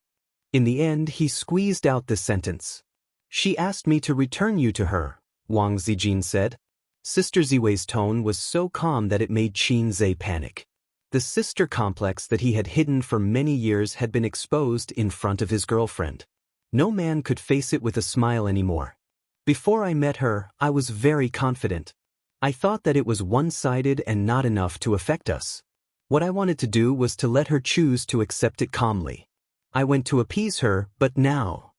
In the end, he squeezed out this sentence. She asked me to return you to her, Wang Zijin said. Sister Ziwei's tone was so calm that it made Qin Zhe panic. The sister complex that he had hidden for many years had been exposed in front of his girlfriend. No man could face it with a smile anymore. Before I met her, I was very confident. I thought that it was one-sided and not enough to affect us. What I wanted to do was to let her choose to accept it calmly. I went to appease her, but now...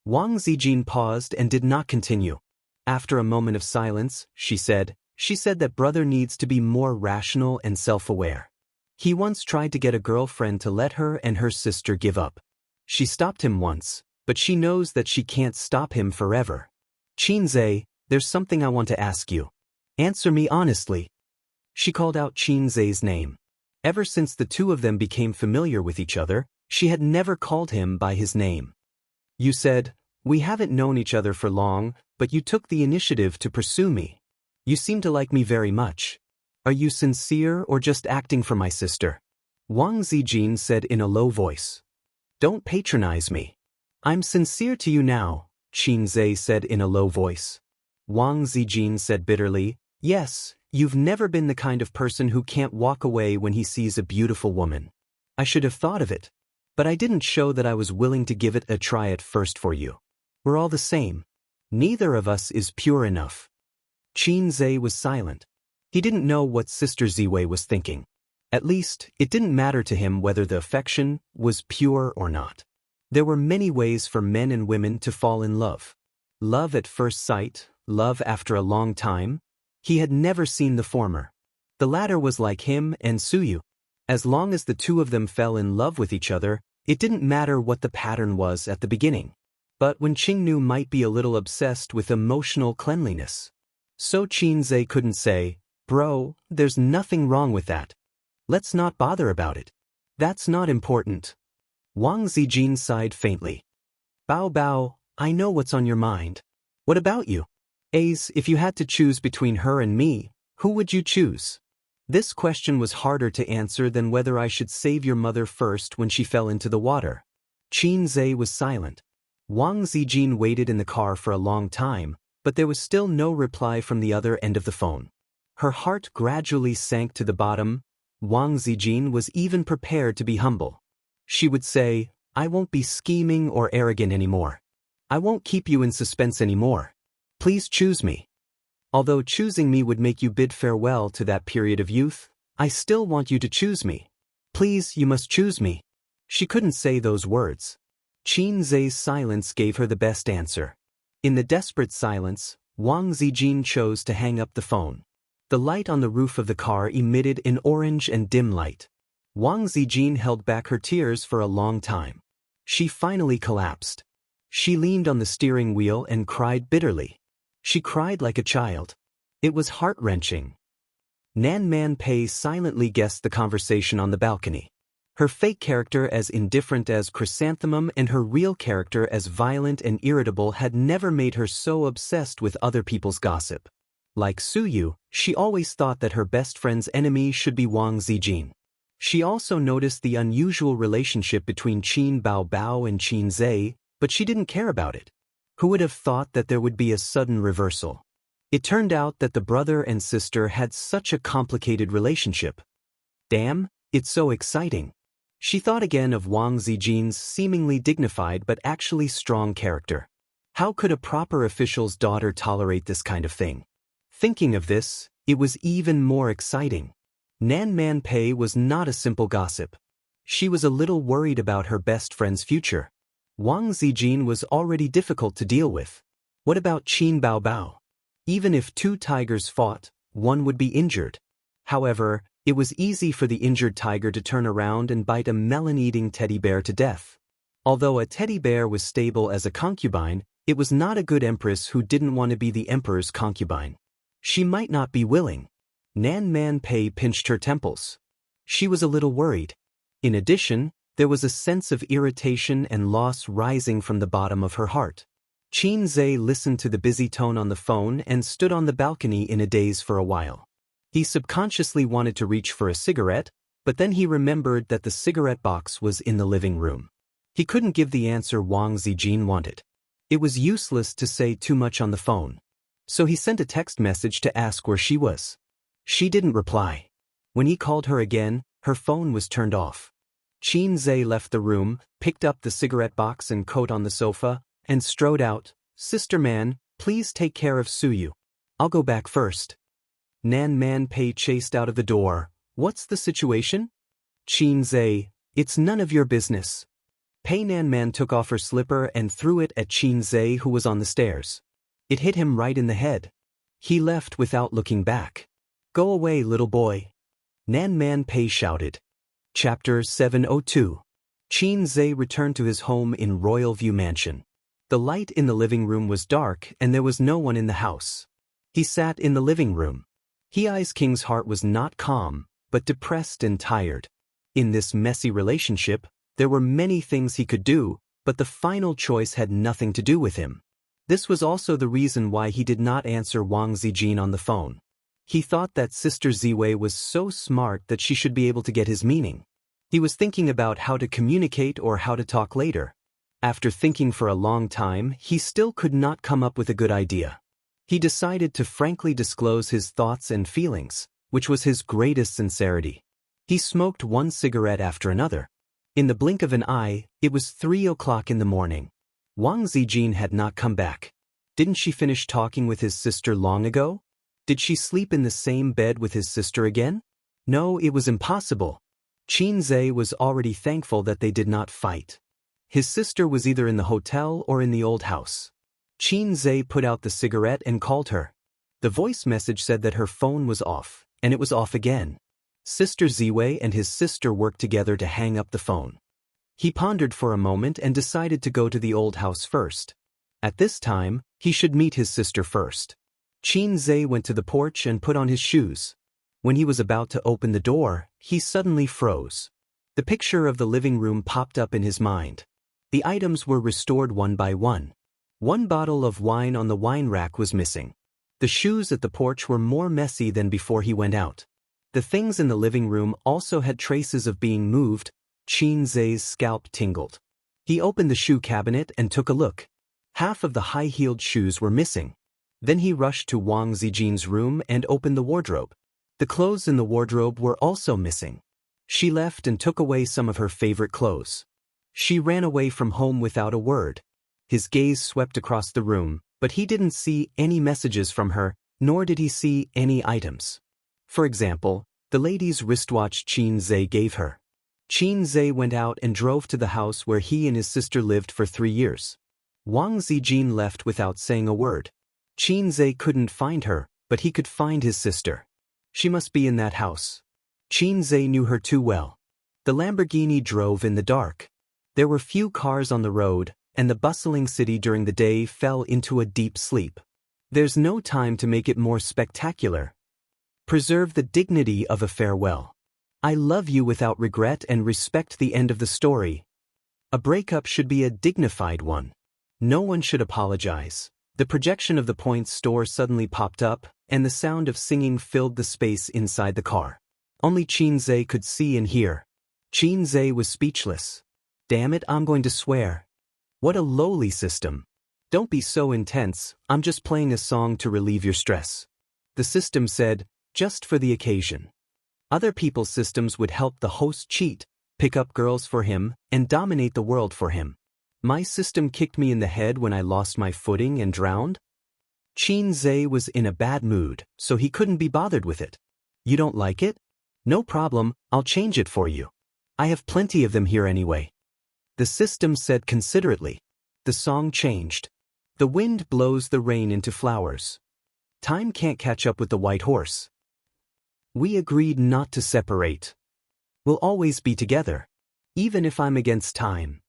Wang Zijin paused and did not continue. After a moment of silence, she said that brother needs to be more rational and self-aware. He once tried to get a girlfriend to let her and her sister give up. She stopped him once, but she knows that she can't stop him forever. Qin Zhe, there's something I want to ask you. Answer me honestly. She called out Qin Zhe's name. Ever since the two of them became familiar with each other, she had never called him by his name. You said, "We haven't known each other for long, but you took the initiative to pursue me. You seem to like me very much. Are you sincere or just acting for my sister?" Wang Zijin said in a low voice. "Don't patronize me. I'm sincere to you now," Qin Zhe said in a low voice. Wang Zijin said bitterly, "Yes, you've never been the kind of person who can't walk away when he sees a beautiful woman. I should have thought of it. But I didn't show that I was willing to give it a try at first for you. We're all the same. Neither of us is pure enough." Qin Zhe was silent. He didn't know what Sister Ziwei was thinking. At least, it didn't matter to him whether the affection was pure or not. There were many ways for men and women to fall in love. Love at first sight, love after a long time. He had never seen the former. The latter was like him and Suyu. As long as the two of them fell in love with each other, it didn't matter what the pattern was at the beginning. But when Qingnu might be a little obsessed with emotional cleanliness. So Qin Zhe couldn't say, "Bro, there's nothing wrong with that. Let's not bother about it. That's not important." Wang Zijin sighed faintly. "Bao Bao, I know what's on your mind. What about you? If you had to choose between her and me, who would you choose?" This question was harder to answer than whether I should save your mother first when she fell into the water. Qin Zhe was silent. Wang Zijin waited in the car for a long time, but there was still no reply from the other end of the phone. Her heart gradually sank to the bottom. Wang Zijin was even prepared to be humble. She would say, "I won't be scheming or arrogant anymore. I won't keep you in suspense anymore. Please choose me. Although choosing me would make you bid farewell to that period of youth, I still want you to choose me. Please, you must choose me." She couldn't say those words. Qin Zhe's silence gave her the best answer. In the desperate silence, Wang Zijin chose to hang up the phone. The light on the roof of the car emitted an orange and dim light. Wang Zijin held back her tears for a long time. She finally collapsed. She leaned on the steering wheel and cried bitterly. She cried like a child. It was heart-wrenching. Nan Man Pei silently guessed the conversation on the balcony. Her fake character as indifferent as Chrysanthemum and her real character as violent and irritable had never made her so obsessed with other people's gossip. Like Suyu, she always thought that her best friend's enemy should be Wang Zijin. She also noticed the unusual relationship between Qin Bao Bao and Qin Zhe, but she didn't care about it. Who would have thought that there would be a sudden reversal? It turned out that the brother and sister had such a complicated relationship. Damn, it's so exciting. She thought again of Wang Zijin's seemingly dignified but actually strong character. How could a proper official's daughter tolerate this kind of thing? Thinking of this, it was even more exciting. Nan Man Pei was not a simple gossip. She was a little worried about her best friend's future. Wang Zijin was already difficult to deal with. What about Qin Bao Bao? Even if two tigers fought, one would be injured. However, it was easy for the injured tiger to turn around and bite a melon-eating teddy bear to death. Although a teddy bear was stable as a concubine, it was not a good empress who didn't want to be the emperor's concubine. She might not be willing. Nan Man Pei pinched her temples. She was a little worried. In addition, there was a sense of irritation and loss rising from the bottom of her heart. Qin Zhe listened to the busy tone on the phone and stood on the balcony in a daze for a while. He subconsciously wanted to reach for a cigarette, but then he remembered that the cigarette box was in the living room. He couldn't give the answer Wang Zijin wanted. It was useless to say too much on the phone. So he sent a text message to ask where she was. She didn't reply. When he called her again, her phone was turned off. Qin Zhe left the room, picked up the cigarette box and coat on the sofa, and strode out. "Sister Man, please take care of Suyu. I'll go back first." Nan Man Pei chased out of the door. "What's the situation?" Qin Zhe, "It's none of your business." Pei Nan Man took off her slipper and threw it at Qin Zhe, who was on the stairs. It hit him right in the head. He left without looking back. "Go away, little boy," Nan Man Pei shouted. Chapter 702. Qin Zhe returned to his home in Royal View Mansion. The light in the living room was dark and there was no one in the house. He sat in the living room. Hei's king's heart was not calm, but depressed and tired. In this messy relationship, there were many things he could do, but the final choice had nothing to do with him. This was also the reason why he did not answer Wang Zijin on the phone. He thought that Sister Ziwei was so smart that she should be able to get his meaning. He was thinking about how to communicate or how to talk later. After thinking for a long time, he still could not come up with a good idea. He decided to frankly disclose his thoughts and feelings, which was his greatest sincerity. He smoked one cigarette after another. In the blink of an eye, it was 3 o'clock in the morning. Wang Zijin had not come back. Didn't she finish talking with his sister long ago? Did she sleep in the same bed with his sister again? No, it was impossible. Qinzhe was already thankful that they did not fight. His sister was either in the hotel or in the old house. Qinzhe put out the cigarette and called her. The voice message said that her phone was off, and it was off again. Sister Ziwei and his sister worked together to hang up the phone. He pondered for a moment and decided to go to the old house first. At this time, he should meet his sister first. Qinzhe went to the porch and put on his shoes. When he was about to open the door, he suddenly froze. The picture of the living room popped up in his mind. The items were restored one by one. One bottle of wine on the wine rack was missing. The shoes at the porch were more messy than before he went out. The things in the living room also had traces of being moved. Qinzhe's scalp tingled. He opened the shoe cabinet and took a look. Half of the high-heeled shoes were missing. Then he rushed to Wang Zijin's room and opened the wardrobe. The clothes in the wardrobe were also missing. She left and took away some of her favorite clothes. She ran away from home without a word. His gaze swept across the room, but he didn't see any messages from her, nor did he see any items. For example, the lady's wristwatch Qinzhe gave her. Qinzhe went out and drove to the house where he and his sister lived for 3 years. Wang Zijin left without saying a word. Qinzhe couldn't find her, but he could find his sister. She must be in that house. Qinzhe knew her too well. The Lamborghini drove in the dark. There were few cars on the road, and the bustling city during the day fell into a deep sleep. There's no time to make it more spectacular. Preserve the dignity of a farewell. I love you without regret and respect the end of the story. A breakup should be a dignified one. No one should apologize. The projection of the points store suddenly popped up, and the sound of singing filled the space inside the car. Only Qinzhe could see and hear. Qinzhe was speechless. Damn it, I'm going to swear. What a lowly system. Don't be so intense, I'm just playing a song to relieve your stress. The system said, just for the occasion. Other people's systems would help the host cheat, pick up girls for him, and dominate the world for him. My system kicked me in the head when I lost my footing and drowned? Qinzhe was in a bad mood, so he couldn't be bothered with it. You don't like it? No problem, I'll change it for you. I have plenty of them here anyway. The system said considerately. The song changed. The wind blows the rain into flowers. Time can't catch up with the white horse. We agreed not to separate. We'll always be together. Even if I'm against time.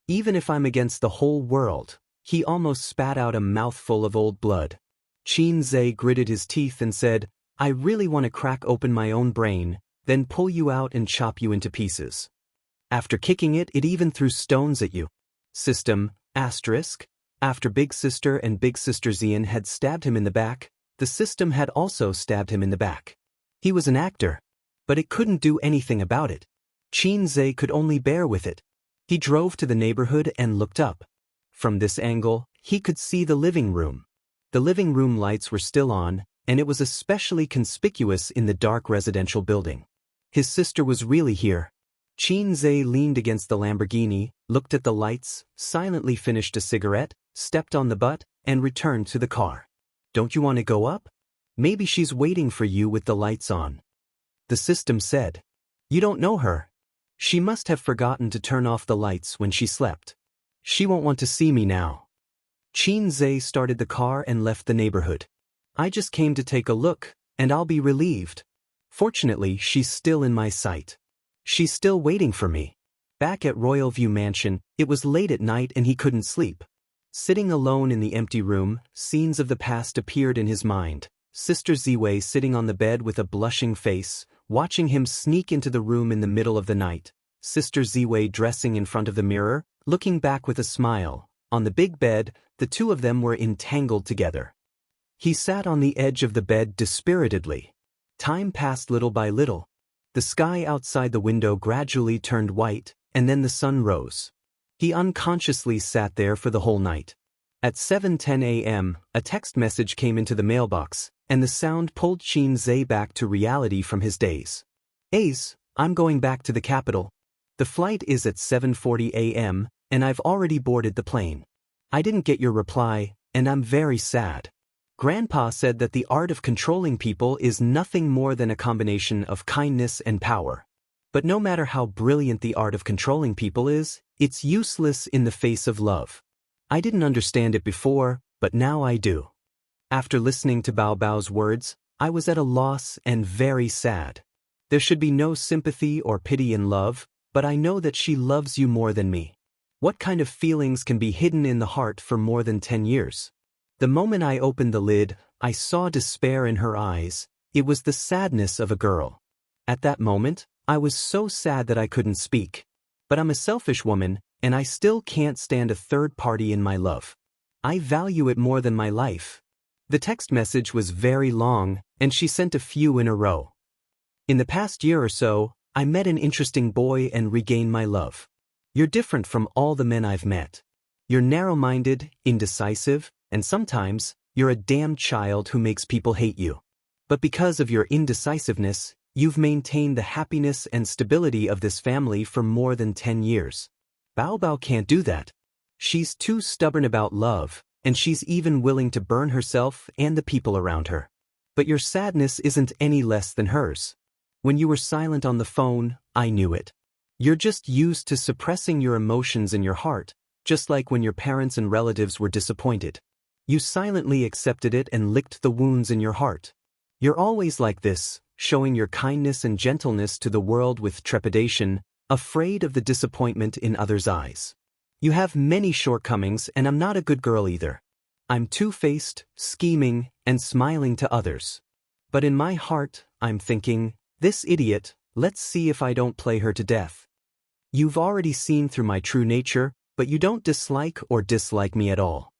Even if I'm against the whole world. He almost spat out a mouthful of old blood. Qinzhe gritted his teeth and said, I really want to crack open my own brain, then pull you out and chop you into pieces. After kicking it, it even threw stones at you. System, asterisk. After Big Sister and Big Sister Xian had stabbed him in the back, the system had also stabbed him in the back. He was an actor, but it couldn't do anything about it. Qinzhe could only bear with it. He drove to the neighborhood and looked up. From this angle, he could see the living room. The living room lights were still on, and it was especially conspicuous in the dark residential building. His sister was really here. Qinzhe leaned against the Lamborghini, looked at the lights, silently finished a cigarette, stepped on the butt, and returned to the car. Don't you want to go up? Maybe she's waiting for you with the lights on. The system said. You don't know her. She must have forgotten to turn off the lights when she slept. She won't want to see me now. Qinzhe started the car and left the neighborhood. I just came to take a look, and I'll be relieved. Fortunately, she's still in my sight. She's still waiting for me. Back at Royal View Mansion, it was late at night and he couldn't sleep. Sitting alone in the empty room, scenes of the past appeared in his mind. Sister Ziwei sitting on the bed with a blushing face, watching him sneak into the room in the middle of the night. Sister Ziwei dressing in front of the mirror, looking back with a smile. On the big bed, the two of them were entangled together. He sat on the edge of the bed dispiritedly. Time passed little by little. The sky outside the window gradually turned white, and then the sun rose. He unconsciously sat there for the whole night. At 7:10 a.m., a text message came into the mailbox, and the sound pulled Xianxia back to reality from his daze. Ace, I'm going back to the capital. The flight is at 7:40 a.m., and I've already boarded the plane. I didn't get your reply, and I'm very sad. Grandpa said that the art of controlling people is nothing more than a combination of kindness and power. But no matter how brilliant the art of controlling people is, it's useless in the face of love. I didn't understand it before, but now I do. After listening to Bao Bao's words, I was at a loss and very sad. There should be no sympathy or pity in love, but I know that she loves you more than me. What kind of feelings can be hidden in the heart for more than 10 years? The moment I opened the lid, I saw despair in her eyes. It was the sadness of a girl. At that moment, I was so sad that I couldn't speak. But I'm a selfish woman, and I still can't stand a third party in my love. I value it more than my life. The text message was very long, and she sent a few in a row. In the past year or so, I met an interesting boy and regained my love. You're different from all the men I've met. You're narrow-minded, indecisive, and sometimes, you're a damn child who makes people hate you. But because of your indecisiveness, you've maintained the happiness and stability of this family for more than 10 years. Bao Bao can't do that. She's too stubborn about love, and she's even willing to burn herself and the people around her. But your sadness isn't any less than hers. When you were silent on the phone, I knew it. You're just used to suppressing your emotions in your heart, just like when your parents and relatives were disappointed. You silently accepted it and licked the wounds in your heart. You're always like this, showing your kindness and gentleness to the world with trepidation, afraid of the disappointment in others' eyes. You have many shortcomings, and I'm not a good girl either. I'm two-faced, scheming, and smiling to others. But in my heart, I'm thinking, this idiot, let's see if I don't play her to death. You've already seen through my true nature, but you don't dislike me at all.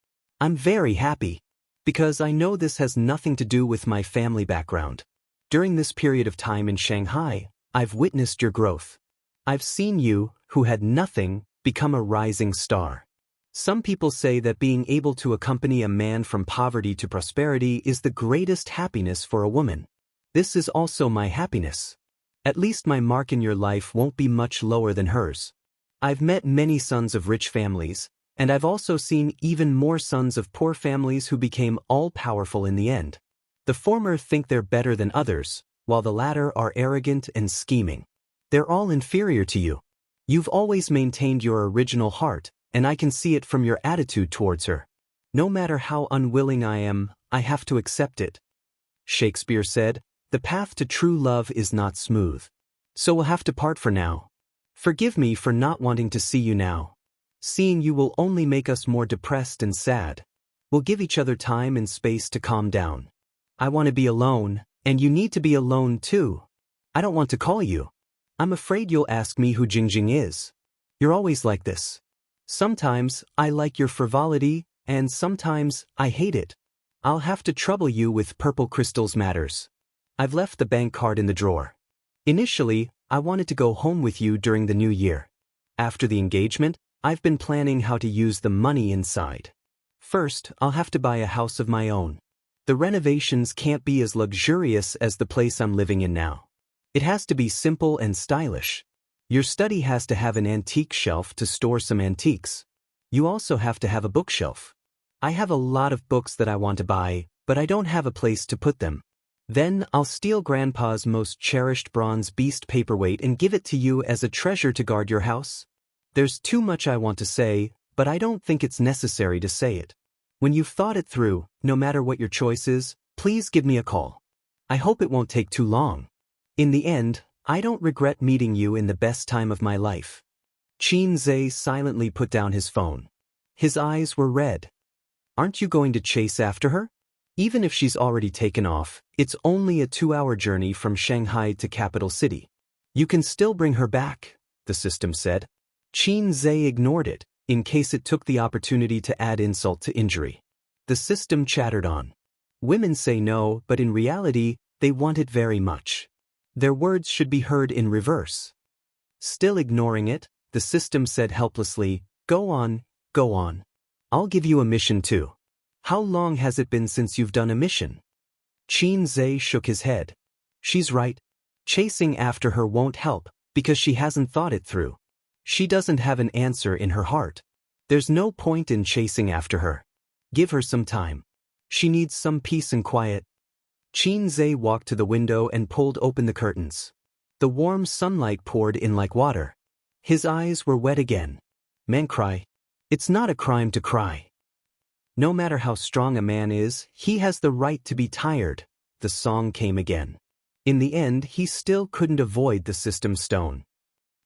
I'm very happy, because I know this has nothing to do with my family background. During this period of time in Shanghai, I've witnessed your growth. I've seen you, who had nothing, become a rising star. Some people say that being able to accompany a man from poverty to prosperity is the greatest happiness for a woman. This is also my happiness. At least my mark in your life won't be much lower than hers. I've met many sons of rich families, and I've also seen even more sons of poor families who became all-powerful in the end. The former think they're better than others, while the latter are arrogant and scheming. They're all inferior to you. You've always maintained your original heart, and I can see it from your attitude towards her. No matter how unwilling I am, I have to accept it. Shakespeare said, "The path to true love is not smooth. So we'll have to part for now. Forgive me for not wanting to see you now. Seeing you will only make us more depressed and sad. We'll give each other time and space to calm down. I want to be alone, and you need to be alone too. I don't want to call you. I'm afraid you'll ask me who Jingjing is. You're always like this. Sometimes I like your frivolity, and sometimes I hate it. I'll have to trouble you with purple crystals matters. I've left the bank card in the drawer. Initially, I wanted to go home with you during the new year. After the engagement, I've been planning how to use the money inside. First, I'll have to buy a house of my own. The renovations can't be as luxurious as the place I'm living in now. It has to be simple and stylish. Your study has to have an antique shelf to store some antiques. You also have to have a bookshelf. I have a lot of books that I want to buy, but I don't have a place to put them. Then I'll steal Grandpa's most cherished bronze beast paperweight and give it to you as a treasure to guard your house. There's too much I want to say, but I don't think it's necessary to say it. When you've thought it through, no matter what your choice is, please give me a call. I hope it won't take too long. In the end, I don't regret meeting you in the best time of my life." Xianxia silently put down his phone. His eyes were red. "Aren't you going to chase after her? Even if she's already taken off, it's only a 2-hour journey from Shanghai to capital city. You can still bring her back," the system said. Xianxia ignored it. in case it took the opportunity to add insult to injury. The system chattered on. Women say no, but in reality, they want it very much. Their words should be heard in reverse. Still ignoring it, the system said helplessly, "Go on, go on. I'll give you a mission too. How long has it been since you've done a mission?" Qin Zhe shook his head. She's right. Chasing after her won't help, because she hasn't thought it through. She doesn't have an answer in her heart. There's no point in chasing after her. Give her some time. She needs some peace and quiet. Qin Zhe walked to the window and pulled open the curtains. The warm sunlight poured in like water. His eyes were wet again. Men cry. It's not a crime to cry. No matter how strong a man is, he has the right to be tired. The song came again. In the end, he still couldn't avoid the system stone.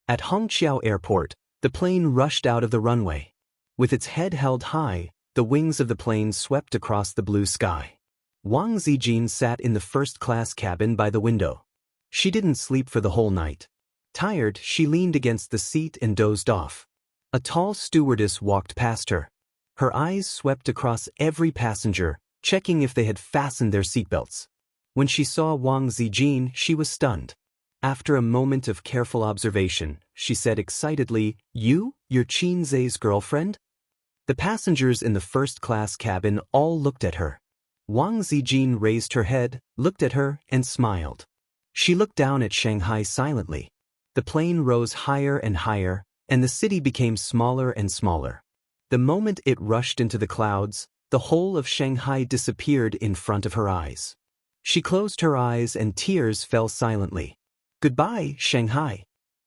At Hongqiao Airport, the plane rushed out of the runway. With its head held high, the wings of the plane swept across the blue sky. Wang Zijin sat in the first-class cabin by the window. She didn't sleep for the whole night. Tired, she leaned against the seat and dozed off. A tall stewardess walked past her. Her eyes swept across every passenger, checking if they had fastened their seatbelts. When she saw Wang Zijin, she was stunned. After a moment of careful observation, she said excitedly, "You're Qin Zhe's girlfriend?" The passengers in the first-class cabin all looked at her. Wang Zijin raised her head, looked at her, and smiled. She looked down at Shanghai silently. The plane rose higher and higher, and the city became smaller and smaller. The moment it rushed into the clouds, the whole of Shanghai disappeared in front of her eyes. She closed her eyes and tears fell silently. Goodbye, Shanghai.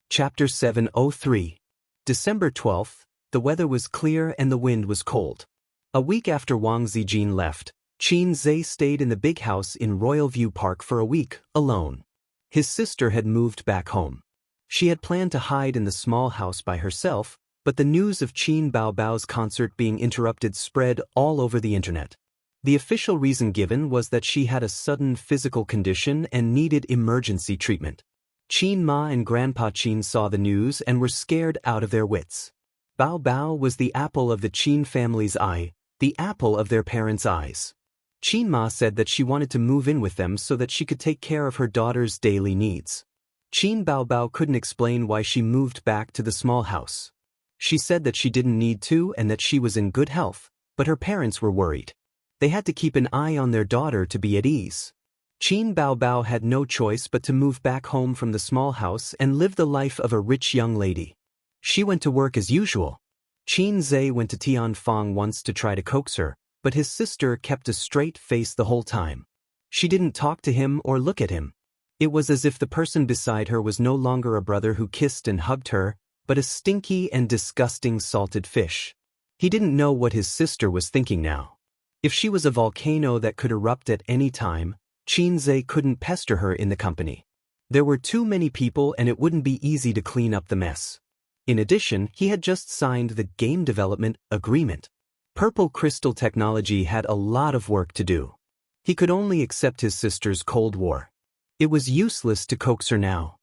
Chapter 703. December 12th, the weather was clear and the wind was cold. A week after Wang Zijin left, Qin Zhe stayed in the big house in Royal View Park for a week, alone. His sister had moved back home. She had planned to hide in the small house by herself, but the news of Qin Baobao's concert being interrupted spread all over the internet. The official reason given was that she had a sudden physical condition and needed emergency treatment. Qin Ma and Grandpa Qin saw the news and were scared out of their wits. Bao Bao was the apple of the Qin family's eye, the apple of their parents' eyes. Qin Ma said that she wanted to move in with them so that she could take care of her daughter's daily needs. Qin Baobao couldn't explain why she moved back to the small house. She said that she didn't need to and that she was in good health, but her parents were worried. They had to keep an eye on their daughter to be at ease. Qin Baobao had no choice but to move back home from the small house and live the life of a rich young lady. She went to work as usual. Qin Zhe went to Tianfang once to try to coax her, but his sister kept a straight face the whole time. She didn't talk to him or look at him. It was as if the person beside her was no longer a brother who kissed and hugged her, but a stinky and disgusting salted fish. He didn't know what his sister was thinking now. If she was a volcano that could erupt at any time, Qin Zhe couldn't pester her in the company. There were too many people and it wouldn't be easy to clean up the mess. In addition, he had just signed the game development agreement. Purple Crystal Technology had a lot of work to do. He could only accept his sister's Cold War. It was useless to coax her now.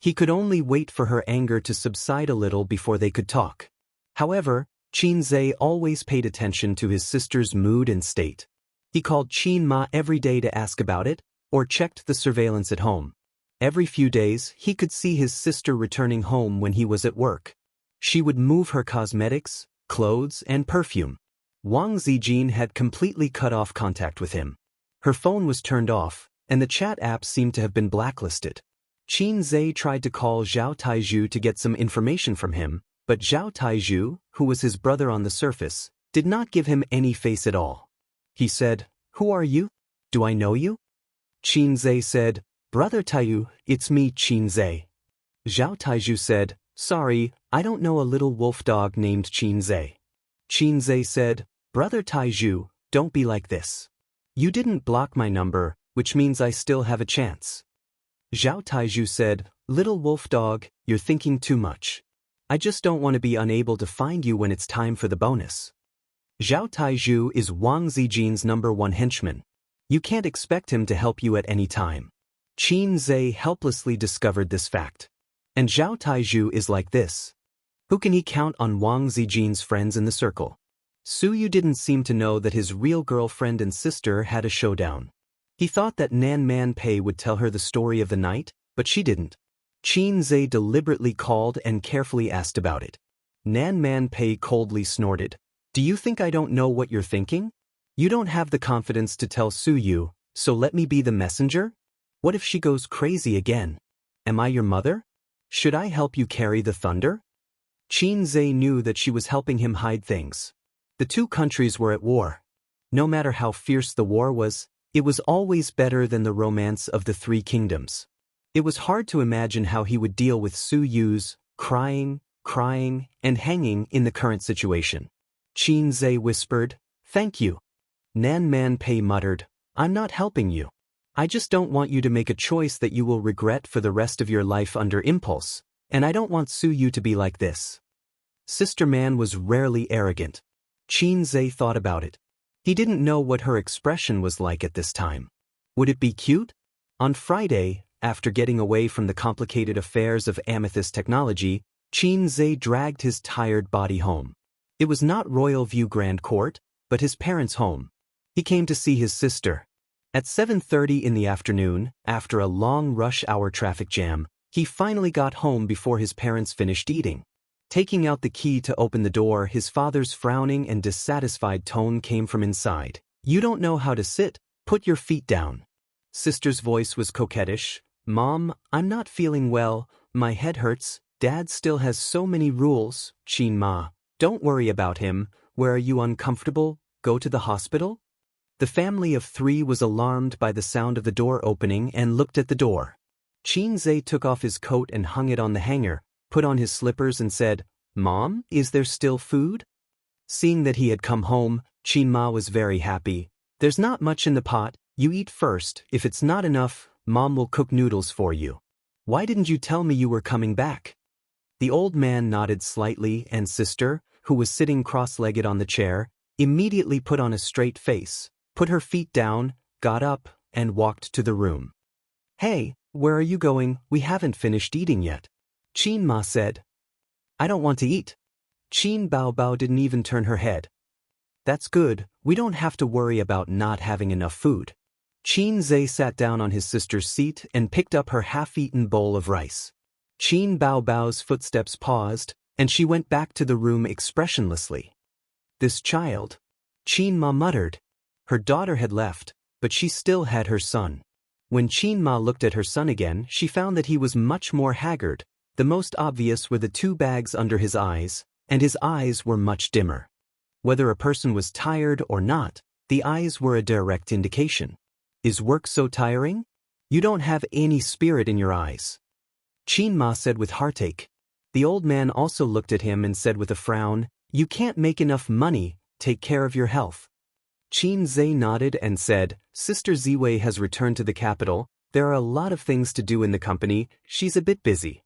He could only wait for her anger to subside a little before they could talk. However, Qin Zhe always paid attention to his sister's mood and state. He called Qin Ma every day to ask about it, or checked the surveillance at home. Every few days, he could see his sister returning home when he was at work. She would move her cosmetics, clothes, and perfume. Wang Zijin had completely cut off contact with him. Her phone was turned off, and the chat app seemed to have been blacklisted. Qin Zhe tried to call Zhao Taizhu to get some information from him, but Zhao Taizhu, who was his brother on the surface, did not give him any face at all. He said, "Who are you? Do I know you?" Qin Zhe said, "Brother Taiyu, it's me, Qin Zhe." Zhao Taizhu said, "Sorry, I don't know a little wolf dog named Qin Zhe." Qin Zhe said, "Brother Taizhu, don't be like this. You didn't block my number, which means I still have a chance." Zhao Taizhu said, "Little wolf dog, you're thinking too much. I just don't want to be unable to find you when it's time for the bonus." Zhao Taizhu is Wang Zijin's #1 henchman. You can't expect him to help you at any time. Qin Zhe helplessly discovered this fact. And Zhao Taizhu is like this. Who can he count on Wang Zijin's friends in the circle? Su Yu didn't seem to know that his real girlfriend and sister had a showdown. He thought that Nan Man Pei would tell her the story of the night, but she didn't. Qin Zhe deliberately called and carefully asked about it. Nan Man Pei coldly snorted. Do you think I don't know what you're thinking? You don't have the confidence to tell Su Yu, so let me be the messenger? What if she goes crazy again? Am I your mother? Should I help you carry the thunder? Qin Zhe knew that she was helping him hide things. The two countries were at war. No matter how fierce the war was, it was always better than the romance of the three kingdoms. It was hard to imagine how he would deal with Su Yu's crying, and hanging in the current situation. Qin Zhe whispered, "Thank you." Nan Man Pei muttered, "I'm not helping you. I just don't want you to make a choice that you will regret for the rest of your life under impulse, and I don't want Su Yu to be like this." Sister Man was rarely arrogant. Qin Zhe thought about it. He didn't know what her expression was like at this time. Would it be cute? On Friday, after getting away from the complicated affairs of Amethyst technology, Qin Zhe dragged his tired body home. It was not Royal View Grand Court, but his parents' home. He came to see his sister. At 7:30 in the afternoon, after a long rush hour traffic jam, he finally got home before his parents finished eating. Taking out the key to open the door, his father's frowning and dissatisfied tone came from inside. "You don't know how to sit, put your feet down." Sister's voice was coquettish. "Mom, I'm not feeling well, my head hurts, Dad still has so many rules." "Qin Ma, don't worry about him, where are you uncomfortable, go to the hospital?" The family of three was alarmed by the sound of the door opening and looked at the door. Qin Zhe took off his coat and hung it on the hanger, put on his slippers and said, "Mom, is there still food?" Seeing that he had come home, Qin Ma was very happy. "There's not much in the pot, you eat first, if it's not enough, Mom will cook noodles for you. Why didn't you tell me you were coming back?" The old man nodded slightly and sister, who was sitting cross-legged on the chair, immediately put on a straight face, put her feet down, got up, and walked to the room. "Hey, where are you going? We haven't finished eating yet." Qin Ma said. "I don't want to eat." Qin Bao didn't even turn her head. "That's good, we don't have to worry about not having enough food." Qin Zhe sat down on his sister's seat and picked up her half-eaten bowl of rice. Qin Bao's footsteps paused, and she went back to the room expressionlessly. "This child," Qin Ma muttered. Her daughter had left, but she still had her son. When Qin Ma looked at her son again, she found that he was much more haggard. The most obvious were the 2 bags under his eyes, and his eyes were much dimmer. Whether a person was tired or not, the eyes were a direct indication. "Is work so tiring? You don't have any spirit in your eyes," Qin Ma said with heartache. The old man also looked at him and said with a frown, "You can't make enough money, take care of your health." Qin Zhe nodded and said, "Sister Ziwei has returned to the capital, there are a lot of things to do in the company, she's a bit busy."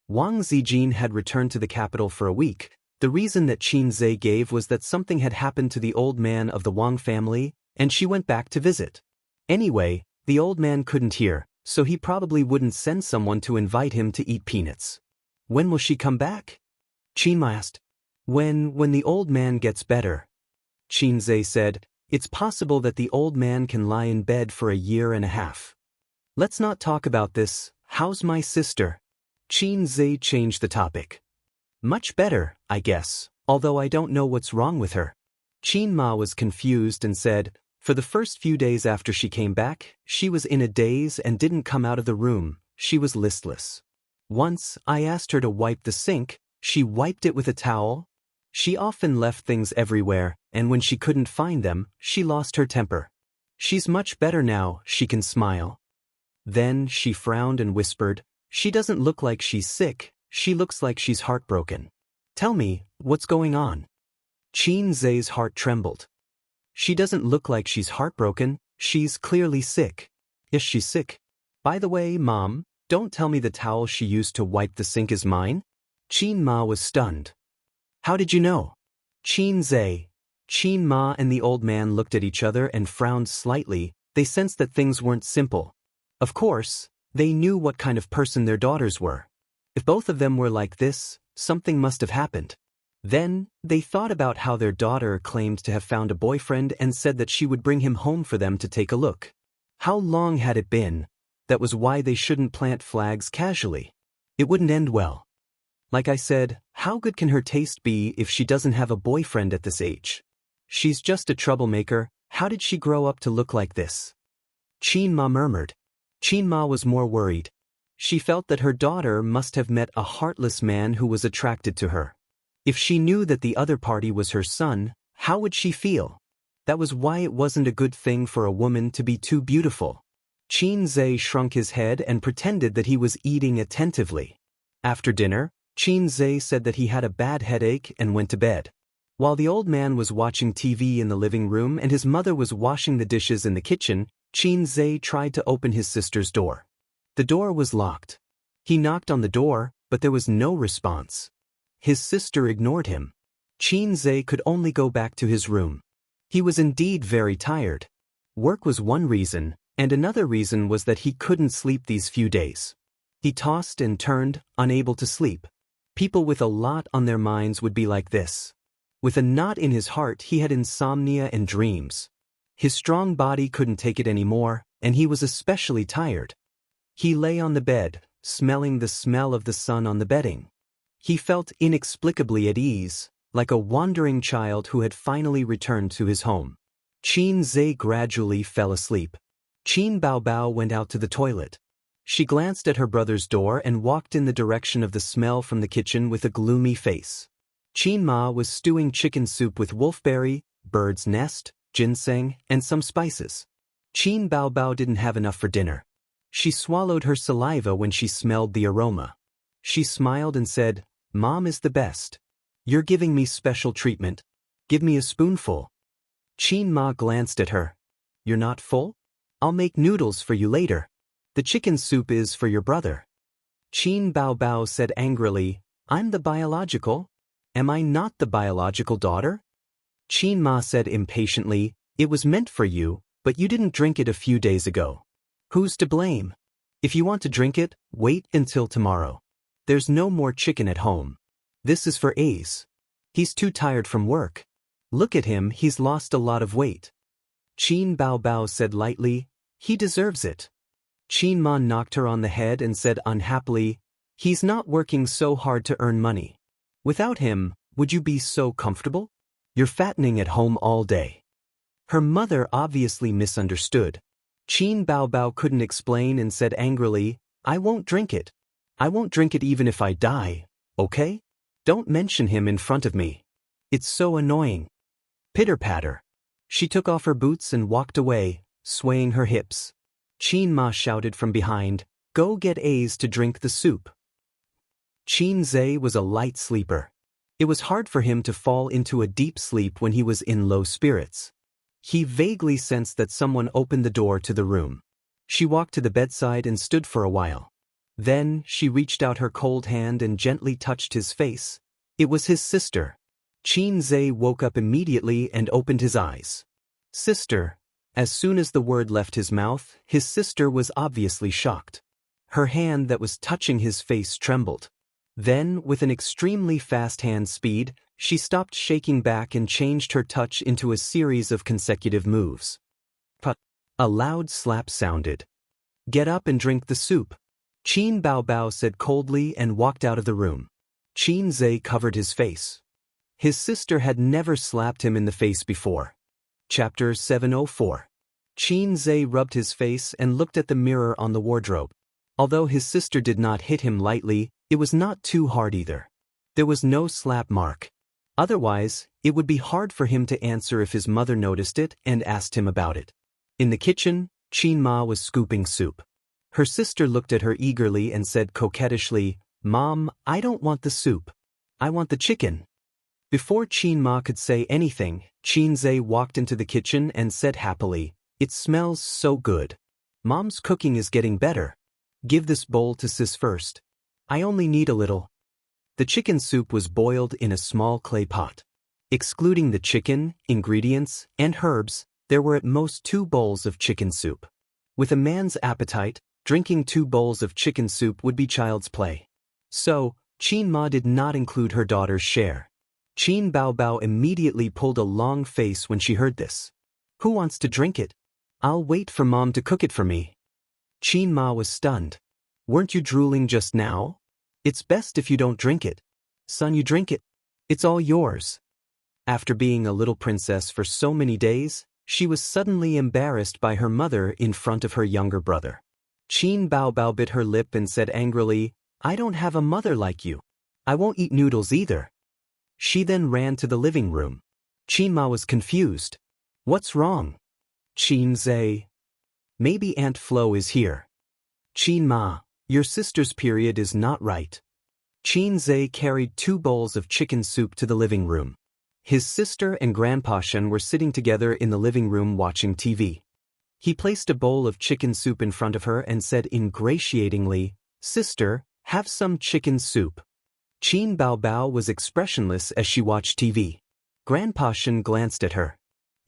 Wang Zijin had returned to the capital for a week. The reason that Qin Zhe gave was that something had happened to the old man of the Wang family, and she went back to visit. Anyway, the old man couldn't hear, so he probably wouldn't send someone to invite him to eat peanuts. "When will she come back?" Qin Ma asked. When the old man gets better." Qin Zhe said, "It's possible that the old man can lie in bed for a year and a half. Let's not talk about this, how's my sister?" Qin Zhe changed the topic. "Much better, I guess, although I don't know what's wrong with her." Qin Ma was confused and said, "For the first few days after she came back, she was in a daze and didn't come out of the room, she was listless. Once, I asked her to wipe the sink, she wiped it with a towel. She often left things everywhere, and when she couldn't find them, she lost her temper. She's much better now, she can smile." Then she frowned and whispered, "She doesn't look like she's sick, she looks like she's heartbroken. Tell me, what's going on?" Qin Zhe's heart trembled. "She doesn't look like she's heartbroken, she's clearly sick." "Yes, she's sick. By the way, Mom, don't tell me the towel she used to wipe the sink is mine?" Qin Ma was stunned. "How did you know?" Qin Zhe. Qin Ma and the old man looked at each other and frowned slightly. They sensed that things weren't simple. Of course, they knew what kind of person their daughters were. If both of them were like this, something must have happened. Then, they thought about how their daughter claimed to have found a boyfriend and said that she would bring him home for them to take a look. How long had it been? That was why they shouldn't plant flags casually. It wouldn't end well. Like I said, how good can her taste be if she doesn't have a boyfriend at this age? She's just a troublemaker. How did she grow up to look like this? Qianma murmured. Qianma was more worried. She felt that her daughter must have met a heartless man who was attracted to her. If she knew that the other party was her son, how would she feel? That was why it wasn't a good thing for a woman to be too beautiful. Qianxia shrunk his head and pretended that he was eating attentively. After dinner, Qianxia said that he had a bad headache and went to bed. While the old man was watching TV in the living room and his mother was washing the dishes in the kitchen, Qianxia tried to open his sister's door. The door was locked. He knocked on the door, but there was no response. His sister ignored him. Qianxia could only go back to his room. He was indeed very tired. Work was one reason, and another reason was that he couldn't sleep these few days. He tossed and turned, unable to sleep. People with a lot on their minds would be like this. With a knot in his heart, he had insomnia and dreams. His strong body couldn't take it anymore, and he was especially tired. He lay on the bed, smelling the smell of the sun on the bedding. He felt inexplicably at ease, like a wandering child who had finally returned to his home. Qianxia gradually fell asleep. Qin Baobao went out to the toilet. She glanced at her brother's door and walked in the direction of the smell from the kitchen with a gloomy face. Qianma was stewing chicken soup with wolfberry, bird's nest, ginseng, and some spices. Qin Baobao didn't have enough for dinner. She swallowed her saliva when she smelled the aroma. She smiled and said, "Mom is the best. You're giving me special treatment. Give me a spoonful." Qianma glanced at her. "You're not full? I'll make noodles for you later. The chicken soup is for your brother." Qin Baobao said angrily, "I'm the biological? Am I not the biological daughter?" Qianma said impatiently, "It was meant for you, but you didn't drink it a few days ago. Who's to blame? If you want to drink it, wait until tomorrow. There's no more chicken at home. This is for Ace. He's too tired from work. Look at him, he's lost a lot of weight." Qin Baobao said lightly, "He deserves it." Qianma knocked her on the head and said unhappily, "He's not working so hard to earn money. Without him, would you be so comfortable? You're fattening at home all day." Her mother obviously misunderstood. Qin Baobao couldn't explain and said angrily, "I won't drink it. I won't drink it even if I die, okay? Don't mention him in front of me. It's so annoying." Pitter-patter. She took off her boots and walked away, swaying her hips. Qianma shouted from behind, "Go get Ace to drink the soup." Qianxia was a light sleeper. It was hard for him to fall into a deep sleep when he was in low spirits. He vaguely sensed that someone opened the door to the room. She walked to the bedside and stood for a while. Then, she reached out her cold hand and gently touched his face. It was his sister. Qianxia woke up immediately and opened his eyes. "Sister." As soon as the word left his mouth, his sister was obviously shocked. Her hand that was touching his face trembled. Then, with an extremely fast hand speed, she stopped shaking back and changed her touch into a series of consecutive moves. But a loud slap sounded. "Get up and drink the soup," Qin Baobao said coldly and walked out of the room. Qianxia covered his face. His sister had never slapped him in the face before. Chapter 704. Qianxia rubbed his face and looked at the mirror on the wardrobe. Although his sister did not hit him lightly, it was not too hard either. There was no slap mark. Otherwise, it would be hard for him to answer if his mother noticed it and asked him about it. In the kitchen, Qianma was scooping soup. Her sister looked at her eagerly and said coquettishly, "Mom, I don't want the soup. I want the chicken." Before Qianma could say anything, Qianxia walked into the kitchen and said happily, "It smells so good. Mom's cooking is getting better. Give this bowl to Sis first. I only need a little." The chicken soup was boiled in a small clay pot. Excluding the chicken, ingredients, and herbs, there were at most 2 bowls of chicken soup. With a man's appetite, drinking 2 bowls of chicken soup would be child's play. So, Qin Ma did not include her daughter's share. Qin Baobao immediately pulled a long face when she heard this. Who wants to drink it? I'll wait for Mom to cook it for me. Qin Ma was stunned. Weren't you drooling just now? It's best if you don't drink it. Son, you drink it. It's all yours. After being a little princess for so many days, she was suddenly embarrassed by her mother in front of her younger brother. Qin Baobao bit her lip and said angrily, I don't have a mother like you. I won't eat noodles either. She then ran to the living room. Qin Ma was confused. What's wrong? Qin Zhe. Maybe Aunt Flo is here. Qin Ma, your sister's period is not right. Qin Zhe carried 2 bowls of chicken soup to the living room. His sister and Grandpa Shen were sitting together in the living room watching TV. He placed a bowl of chicken soup in front of her and said ingratiatingly, Sister, have some chicken soup. Qin Baobao was expressionless as she watched TV. Grandpa Shen glanced at her.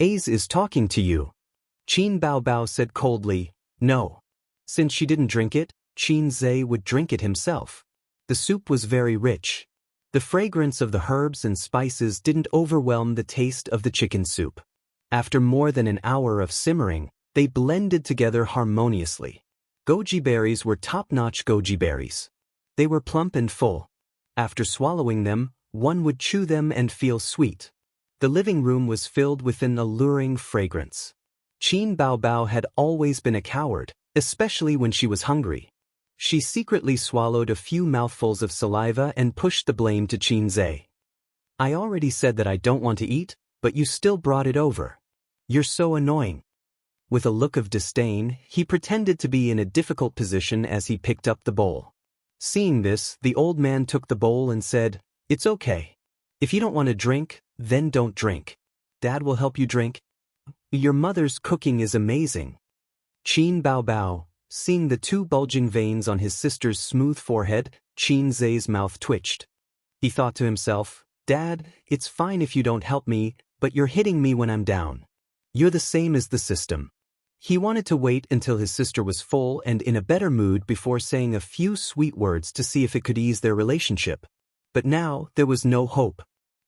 Ace is talking to you. Qin Baobao said coldly, No. Since she didn't drink it, Qin Zhe would drink it himself. The soup was very rich. The fragrance of the herbs and spices didn't overwhelm the taste of the chicken soup. After more than an hour of simmering, they blended together harmoniously. Goji berries were top-notch goji berries. They were plump and full. After swallowing them, one would chew them and feel sweet. The living room was filled with an alluring fragrance. Qin Baobao had always been a coward, especially when she was hungry. She secretly swallowed a few mouthfuls of saliva and pushed the blame to Qin Zhe. I already said that I don't want to eat, but you still brought it over. You're so annoying. With a look of disdain, he pretended to be in a difficult position as he picked up the bowl. Seeing this, the old man took the bowl and said, It's okay. If you don't want to drink, then don't drink. Dad will help you drink. Your mother's cooking is amazing. Qin Baobao, seeing the 2 bulging veins on his sister's smooth forehead, Qin Zhe's mouth twitched. He thought to himself, Dad, it's fine if you don't help me, but you're hitting me when I'm down. You're the same as the system. He wanted to wait until his sister was full and in a better mood before saying a few sweet words to see if it could ease their relationship. But now there was no hope.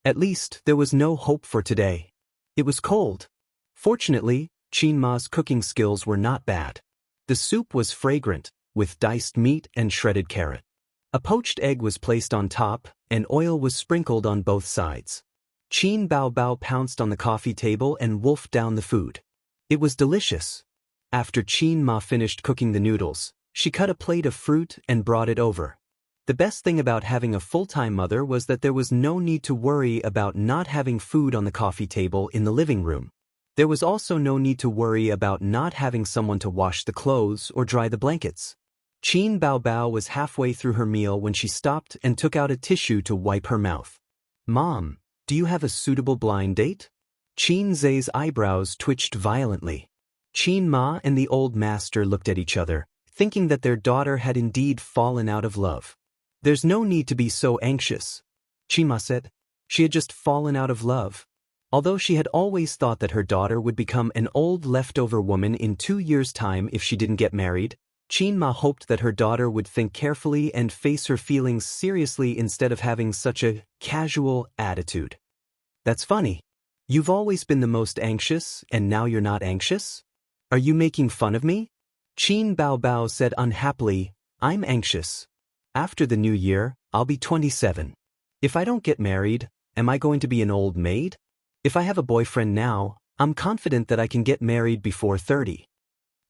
At least there was no hope for today. It was cold. Fortunately, Qin Ma's cooking skills were not bad. The soup was fragrant, with diced meat and shredded carrot. A poached egg was placed on top, and oil was sprinkled on both sides. Qin Baobao pounced on the coffee table and wolfed down the food. It was delicious. After Qin Ma finished cooking the noodles, she cut a plate of fruit and brought it over. The best thing about having a full-time mother was that there was no need to worry about not having food on the coffee table in the living room. There was also no need to worry about not having someone to wash the clothes or dry the blankets. Qin Baobao was halfway through her meal when she stopped and took out a tissue to wipe her mouth. Mom, do you have a suitable blind date? Qin Zhe's eyebrows twitched violently. Qin Ma and the old master looked at each other, thinking that their daughter had indeed fallen out of love. There's no need to be so anxious, Qin Ma said. She had just fallen out of love. Although she had always thought that her daughter would become an old leftover woman in 2 years' time if she didn't get married, Qin Ma hoped that her daughter would think carefully and face her feelings seriously instead of having such a casual attitude. That's funny. You've always been the most anxious, and now you're not anxious? Are you making fun of me? Qin Baobao said unhappily, I'm anxious. After the new year, I'll be 27. If I don't get married, am I going to be an old maid? If I have a boyfriend now, I'm confident that I can get married before 30.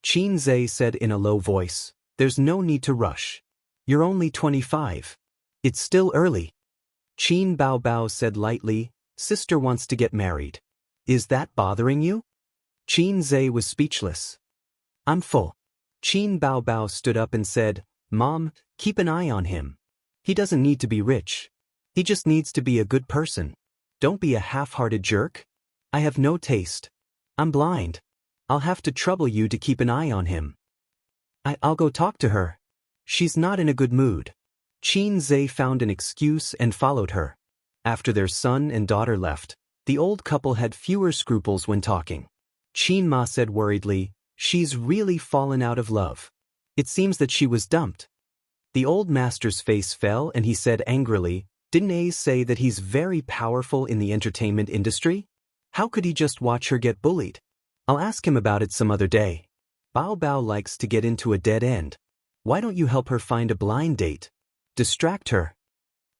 Qin Zhe said in a low voice, There's no need to rush. You're only 25. It's still early. Qin Baobao said lightly, Sister wants to get married. Is that bothering you? Qin Zhe was speechless. I'm full. Qin Baobao stood up and said, Mom, keep an eye on him. He doesn't need to be rich. He just needs to be a good person. Don't be a half-hearted jerk. I have no taste. I'm blind. I'll have to trouble you to keep an eye on him. I'll go talk to her. She's not in a good mood. Qin Zhe found an excuse and followed her. After their son and daughter left, the old couple had fewer scruples when talking. Qin Ma said worriedly, She's really fallen out of love. It seems that she was dumped. The old master's face fell and he said angrily, "Didn't Ace say that he's very powerful in the entertainment industry? How could he just watch her get bullied? I'll ask him about it some other day. Bao Bao likes to get into a dead end. Why don't you help her find a blind date? Distract her."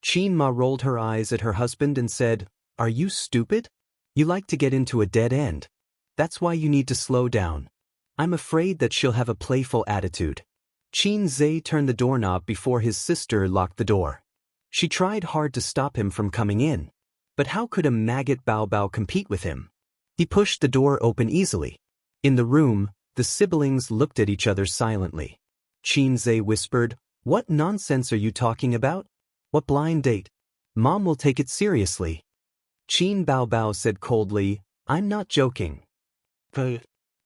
Qin Ma rolled her eyes at her husband and said, "Are you stupid? You like to get into a dead end. That's why you need to slow down. I'm afraid that she'll have a playful attitude." Qin Zhe turned the doorknob before his sister locked the door. She tried hard to stop him from coming in. But how could a maggot Bao Bao compete with him? He pushed the door open easily. In the room, the siblings looked at each other silently. Qin Zhe whispered, "What nonsense are you talking about? What blind date? Mom will take it seriously." Qin Bao Bao said coldly, "I'm not joking."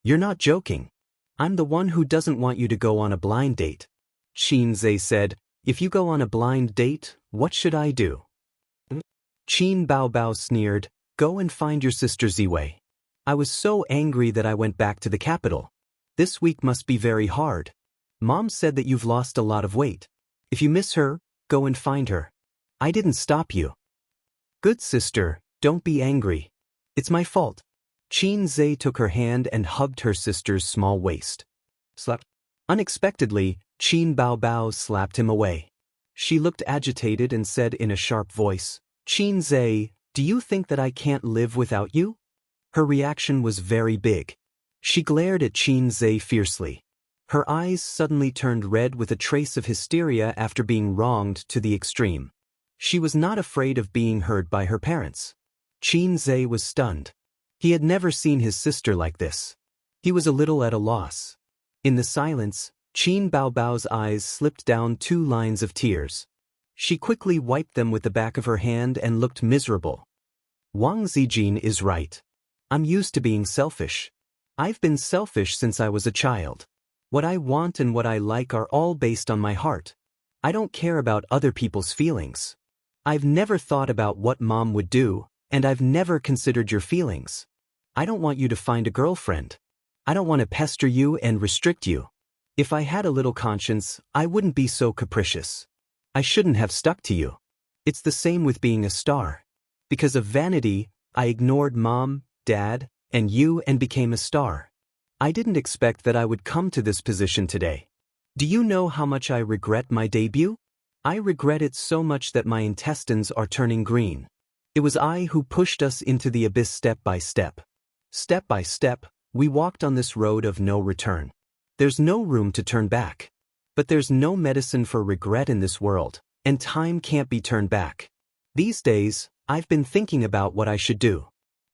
"You're not joking. I'm the one who doesn't want you to go on a blind date." Qin Zhe said, "If you go on a blind date, what should I do?" Qin Bao Bao sneered, "Go and find your sister Ziwei. I was so angry that I went back to the capital. This week must be very hard. Mom said that you've lost a lot of weight. If you miss her, go and find her. I didn't stop you." "Good sister, don't be angry. It's my fault." Qin Zhe took her hand and hugged her sister's small waist. Slap. Unexpectedly, Qin Bao Bao slapped him away. She looked agitated and said in a sharp voice, "Qin Zhe, do you think that I can't live without you?" Her reaction was very big. She glared at Qin Zhe fiercely. Her eyes suddenly turned red with a trace of hysteria after being wronged to the extreme. She was not afraid of being heard by her parents. Qin Zhe was stunned. He had never seen his sister like this. He was a little at a loss. In the silence, Qin Bao Bao's eyes slipped down 2 lines of tears. She quickly wiped them with the back of her hand and looked miserable. "Wang Zijin is right. I'm used to being selfish. I've been selfish since I was a child. What I want and what I like are all based on my heart. I don't care about other people's feelings. I've never thought about what Mom would do, and I've never considered your feelings. I don't want you to find a girlfriend. I don't want to pester you and restrict you. If I had a little conscience, I wouldn't be so capricious. I shouldn't have stuck to you. It's the same with being a star. Because of vanity, I ignored Mom, Dad, and you and became a star. I didn't expect that I would come to this position today. Do you know how much I regret my debut? I regret it so much that my intestines are turning green. It was I who pushed us into the abyss step by step. Step by step, we walked on this road of no return. There's no room to turn back. But there's no medicine for regret in this world, and time can't be turned back. These days, I've been thinking about what I should do.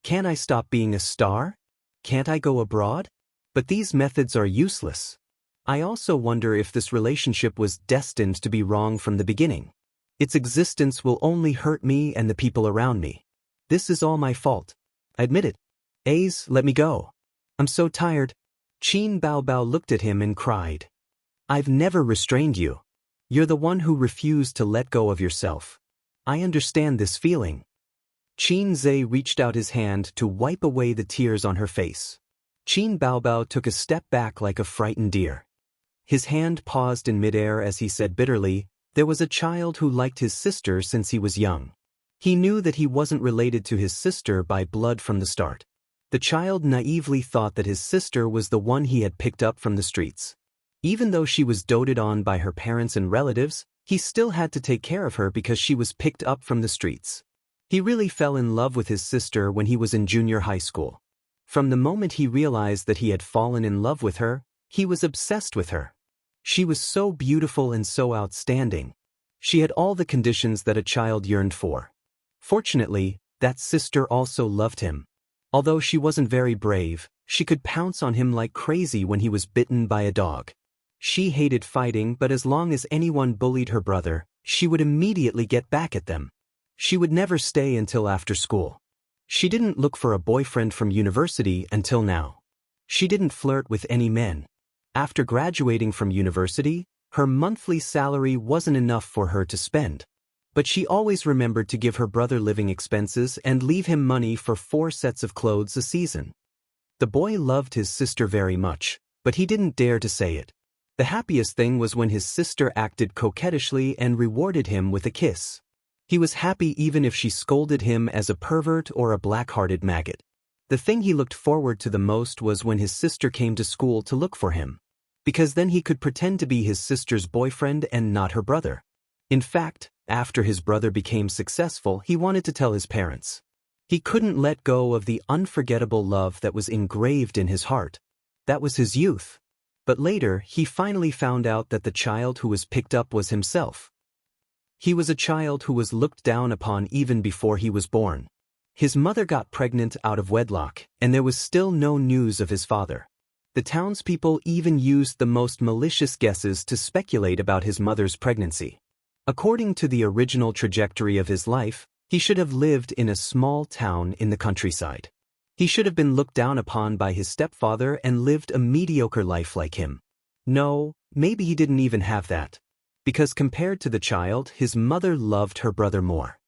Can't I stop being a star? Can't I go abroad? But these methods are useless. I also wonder if this relationship was destined to be wrong from the beginning. Its existence will only hurt me and the people around me. This is all my fault. I admit it. Ace, let me go. I'm so tired. Qin Bao Bao looked at him and cried. I've never restrained you. You're the one who refused to let go of yourself. I understand this feeling. Qin Zhe reached out his hand to wipe away the tears on her face. Qin Bao Bao took a step back like a frightened deer. His hand paused in midair as he said bitterly, there was a child who liked his sister since he was young. He knew that he wasn't related to his sister by blood from the start. The child naively thought that his sister was the one he had picked up from the streets. Even though she was doted on by her parents and relatives, he still had to take care of her because she was picked up from the streets. He really fell in love with his sister when he was in junior high school. From the moment he realized that he had fallen in love with her, he was obsessed with her. She was so beautiful and so outstanding. She had all the conditions that a child yearned for. Fortunately, that sister also loved him. Although she wasn't very brave, she could pounce on him like crazy when he was bitten by a dog. She hated fighting, but as long as anyone bullied her brother, she would immediately get back at them. She would never stay until after school. She didn't look for a boyfriend from university until now. She didn't flirt with any men. After graduating from university, her monthly salary wasn't enough for her to spend. But she always remembered to give her brother living expenses and leave him money for 4 sets of clothes a season. The boy loved his sister very much, but he didn't dare to say it. The happiest thing was when his sister acted coquettishly and rewarded him with a kiss. He was happy even if she scolded him as a pervert or a black-hearted maggot. The thing he looked forward to the most was when his sister came to school to look for him. Because then he could pretend to be his sister's boyfriend and not her brother. In fact, after his brother became successful, he wanted to tell his parents. He couldn't let go of the unforgettable love that was engraved in his heart. That was his youth. But later, he finally found out that the child who was picked up was himself. He was a child who was looked down upon even before he was born. His mother got pregnant out of wedlock, and there was still no news of his father. The townspeople even used the most malicious guesses to speculate about his mother's pregnancy. According to the original trajectory of his life, he should have lived in a small town in the countryside. He should have been looked down upon by his stepfather and lived a mediocre life like him. No, maybe he didn't even have that. Because compared to the child, his mother loved her brother more.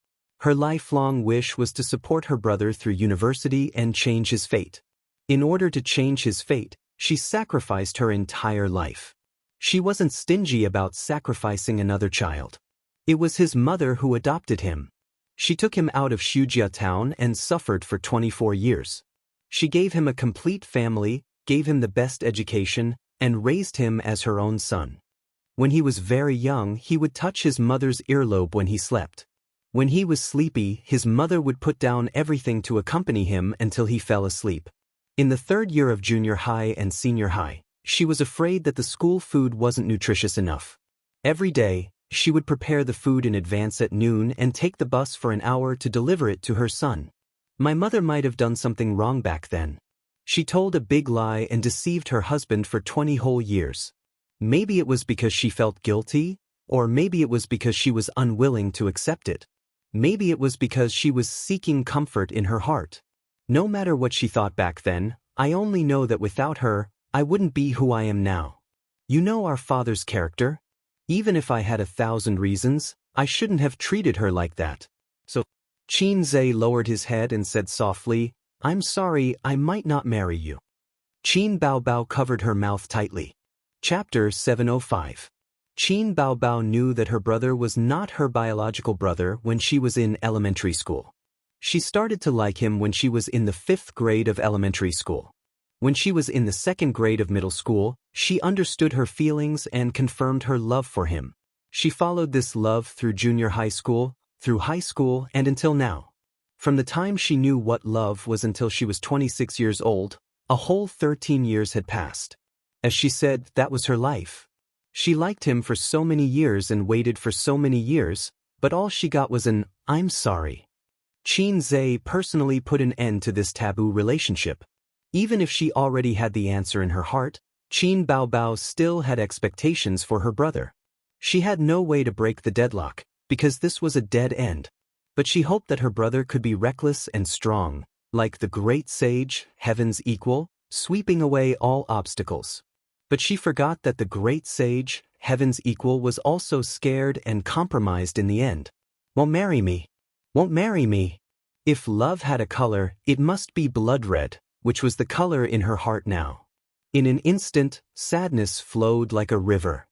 Her lifelong wish was to support her brother through university and change his fate. In order to change his fate, she sacrificed her entire life. She wasn't stingy about sacrificing another child. It was his mother who adopted him. She took him out of Wuxia town and suffered for 24 years. She gave him a complete family, gave him the best education, and raised him as her own son. When he was very young, he would touch his mother's earlobe when he slept. When he was sleepy, his mother would put down everything to accompany him until he fell asleep. In the third year of junior high and senior high, she was afraid that the school food wasn't nutritious enough. Every day, she would prepare the food in advance at noon and take the bus for an hour to deliver it to her son. My mother might have done something wrong back then. She told a big lie and deceived her husband for 20 whole years. Maybe it was because she felt guilty, or maybe it was because she was unwilling to accept it. Maybe it was because she was seeking comfort in her heart. No matter what she thought back then, I only know that without her, I wouldn't be who I am now. You know our father's character? Even if I had 1,000 reasons, I shouldn't have treated her like that. So, Xianxia lowered his head and said softly, "I'm sorry, I might not marry you." Qin Baobao covered her mouth tightly. Chapter 705. Qin Baobao knew that her brother was not her biological brother when she was in elementary school. She started to like him when she was in the 5th grade of elementary school. When she was in the 2nd grade of middle school, she understood her feelings and confirmed her love for him. She followed this love through junior high school, through high school, and until now. From the time she knew what love was until she was 26 years old, a whole 13 years had passed. As she said, that was her life. She liked him for so many years and waited for so many years, but all she got was an, "I'm sorry." Xianxia personally put an end to this taboo relationship. Even if she already had the answer in her heart, Qin Baobao still had expectations for her brother. She had no way to break the deadlock, because this was a dead end. But she hoped that her brother could be reckless and strong, like the great sage, heaven's equal, sweeping away all obstacles. But she forgot that the great sage, heaven's equal, was also scared and compromised in the end. "Won't marry me. Won't marry me." If love had a color, it must be blood red, which was the color in her heart now. In an instant, sadness flowed like a river.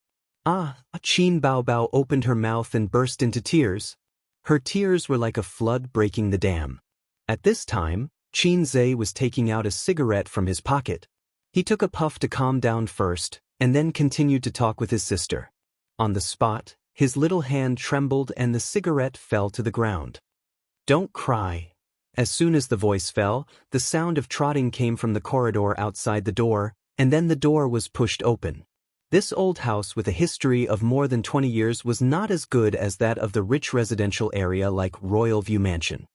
Qin Baobao opened her mouth and burst into tears. Her tears were like a flood breaking the dam. At this time, Xianxia was taking out a cigarette from his pocket. He took a puff to calm down first, and then continued to talk with his sister. On the spot, his little hand trembled and the cigarette fell to the ground. "Don't cry." As soon as the voice fell, the sound of trotting came from the corridor outside the door, and then the door was pushed open. This old house with a history of more than 20 years was not as good as that of the rich residential area like Royal View Mansion.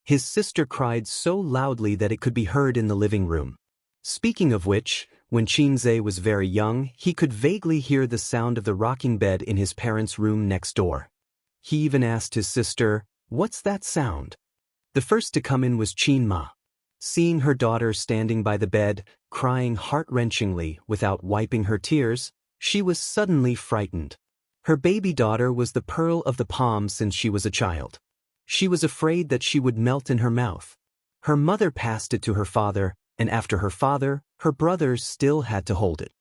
His sister cried so loudly that it could be heard in the living room. Speaking of which, when Xianxia was very young, he could vaguely hear the sound of the rocking bed in his parents' room next door. He even asked his sister, "What's that sound?" The first to come in was Qin Ma. Seeing her daughter standing by the bed, crying heart-wrenchingly without wiping her tears, she was suddenly frightened. Her baby daughter was the pearl of the palm since she was a child. She was afraid that she would melt in her mouth. Her mother passed it to her father, and after her father, her brothers still had to hold it.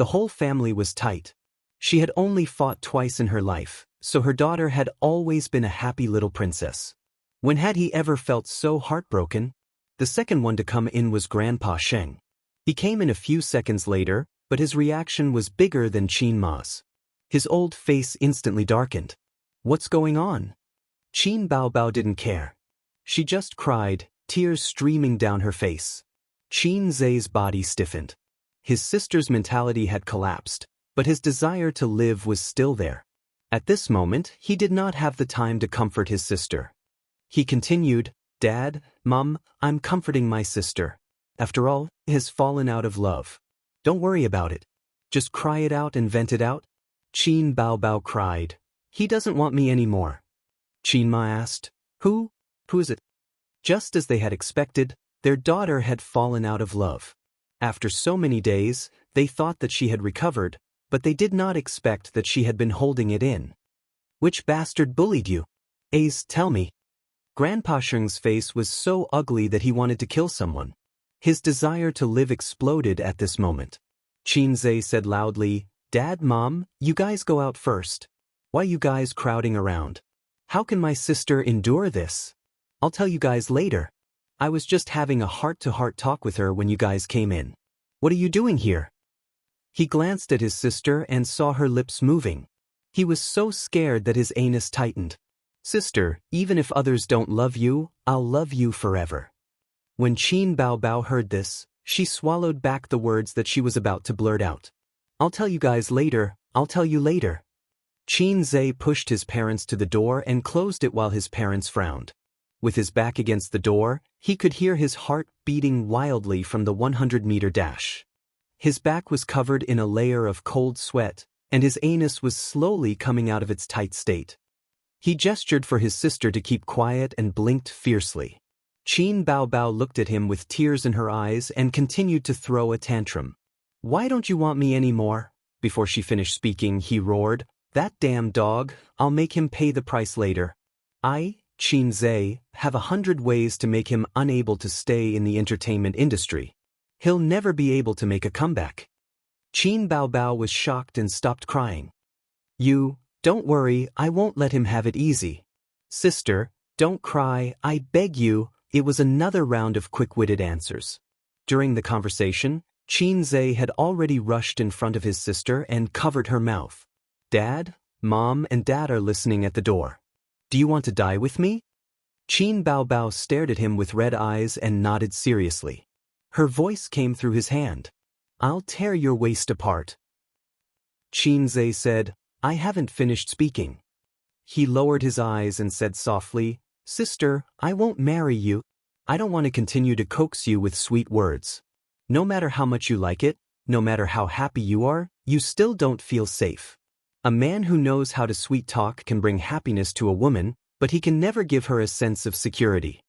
The whole family was tight. She had only fought twice in her life, so her daughter had always been a happy little princess. When had he ever felt so heartbroken? The second one to come in was Grandpa Sheng. He came in a few seconds later, but his reaction was bigger than Qin Ma's. His old face instantly darkened. What's going on? Qin Baobao didn't care. She just cried, tears streaming down her face. Qin Zhe's body stiffened. His sister's mentality had collapsed, but his desire to live was still there. At this moment, he did not have the time to comfort his sister. He continued, Dad, Mom, I'm comforting my sister. After all, he has fallen out of love. Don't worry about it. Just cry it out and vent it out. Qin Baobao cried. He doesn't want me anymore. Qin Ma asked, Who is it? Just as they had expected, their daughter had fallen out of love. After so many days, they thought that she had recovered, but they did not expect that she had been holding it in. Which bastard bullied you? Tell me. Grandpa Sheng's face was so ugly that he wanted to kill someone. His desire to live exploded at this moment. Qin Zhe said loudly, Dad, Mom, you guys go out first. Why you guys crowding around? How can my sister endure this? I'll tell you guys later. I was just having a heart-to-heart talk with her when you guys came in. What are you doing here? He glanced at his sister and saw her lips moving. He was so scared that his anus tightened. Sister, even if others don't love you, I'll love you forever. When Qin Baobao heard this, she swallowed back the words that she was about to blurt out. I'll tell you guys later, I'll tell you later. Qin Zhe pushed his parents to the door and closed it while his parents frowned. With his back against the door, he could hear his heart beating wildly from the 100-meter dash. His back was covered in a layer of cold sweat, and his anus was slowly coming out of its tight state. He gestured for his sister to keep quiet and blinked fiercely. Qin Baobao looked at him with tears in her eyes and continued to throw a tantrum. Why don't you want me anymore? Before she finished speaking, he roared, That damn dog, I'll make him pay the price later. Qin Zhe, have 100 ways to make him unable to stay in the entertainment industry. He'll never be able to make a comeback. Qin Baobao was shocked and stopped crying. Don't worry, I won't let him have it easy. Sister, don't cry, I beg you. It was another round of quick-witted answers. During the conversation, Qin Zhe had already rushed in front of his sister and covered her mouth. Dad, Mom, and Dad are listening at the door. Do you want to die with me? Qin Baobao stared at him with red eyes and nodded seriously. Her voice came through his hand. I'll tear your waist apart. Qin Zhe said, I haven't finished speaking. He lowered his eyes and said softly, Sister, I won't marry you. I don't want to continue to coax you with sweet words. No matter how much you like it, no matter how happy you are, you still don't feel safe. A man who knows how to sweet talk can bring happiness to a woman, but he can never give her a sense of security.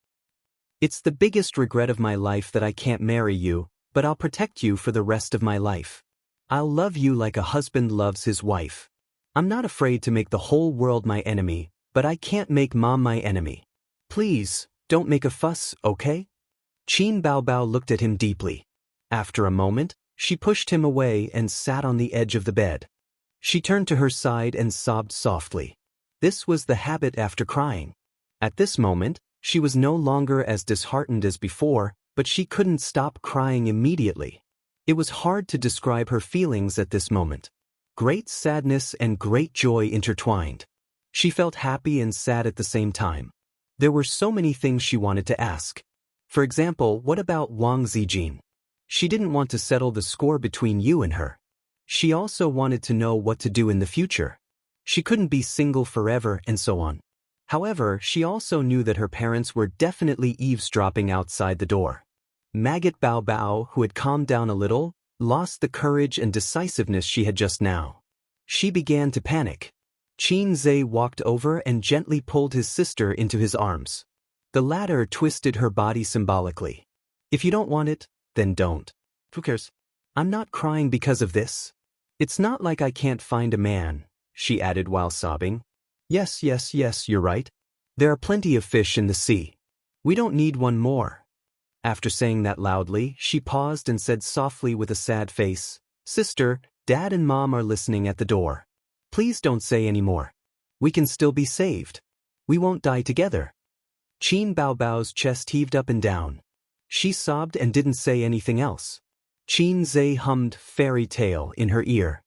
It's the biggest regret of my life that I can't marry you, but I'll protect you for the rest of my life. I'll love you like a husband loves his wife. I'm not afraid to make the whole world my enemy, but I can't make Mom my enemy. Please, don't make a fuss, okay? Qin Baobao looked at him deeply. After a moment, she pushed him away and sat on the edge of the bed. She turned to her side and sobbed softly. This was the habit after crying. At this moment, she was no longer as disheartened as before, but she couldn't stop crying immediately. It was hard to describe her feelings at this moment. Great sadness and great joy intertwined. She felt happy and sad at the same time. There were so many things she wanted to ask. For example, what about Wang Zijin? She didn't want to settle the score between you and her. She also wanted to know what to do in the future. She couldn't be single forever and so on. However, she also knew that her parents were definitely eavesdropping outside the door. Maggot Bao Bao, who had calmed down a little, lost the courage and decisiveness she had just now. She began to panic. Qin Zhe walked over and gently pulled his sister into his arms. The latter twisted her body symbolically. If you don't want it, then don't. Who cares? I'm not crying because of this. It's not like I can't find a man, she added while sobbing. Yes, you're right. There are plenty of fish in the sea. We don't need one more. After saying that loudly, she paused and said softly with a sad face, Sister, Dad and Mom are listening at the door. Please don't say any more. We can still be saved. We won't die together. Qin Baobao's chest heaved up and down. She sobbed and didn't say anything else. Qin Zhe hummed fairy tale in her ear.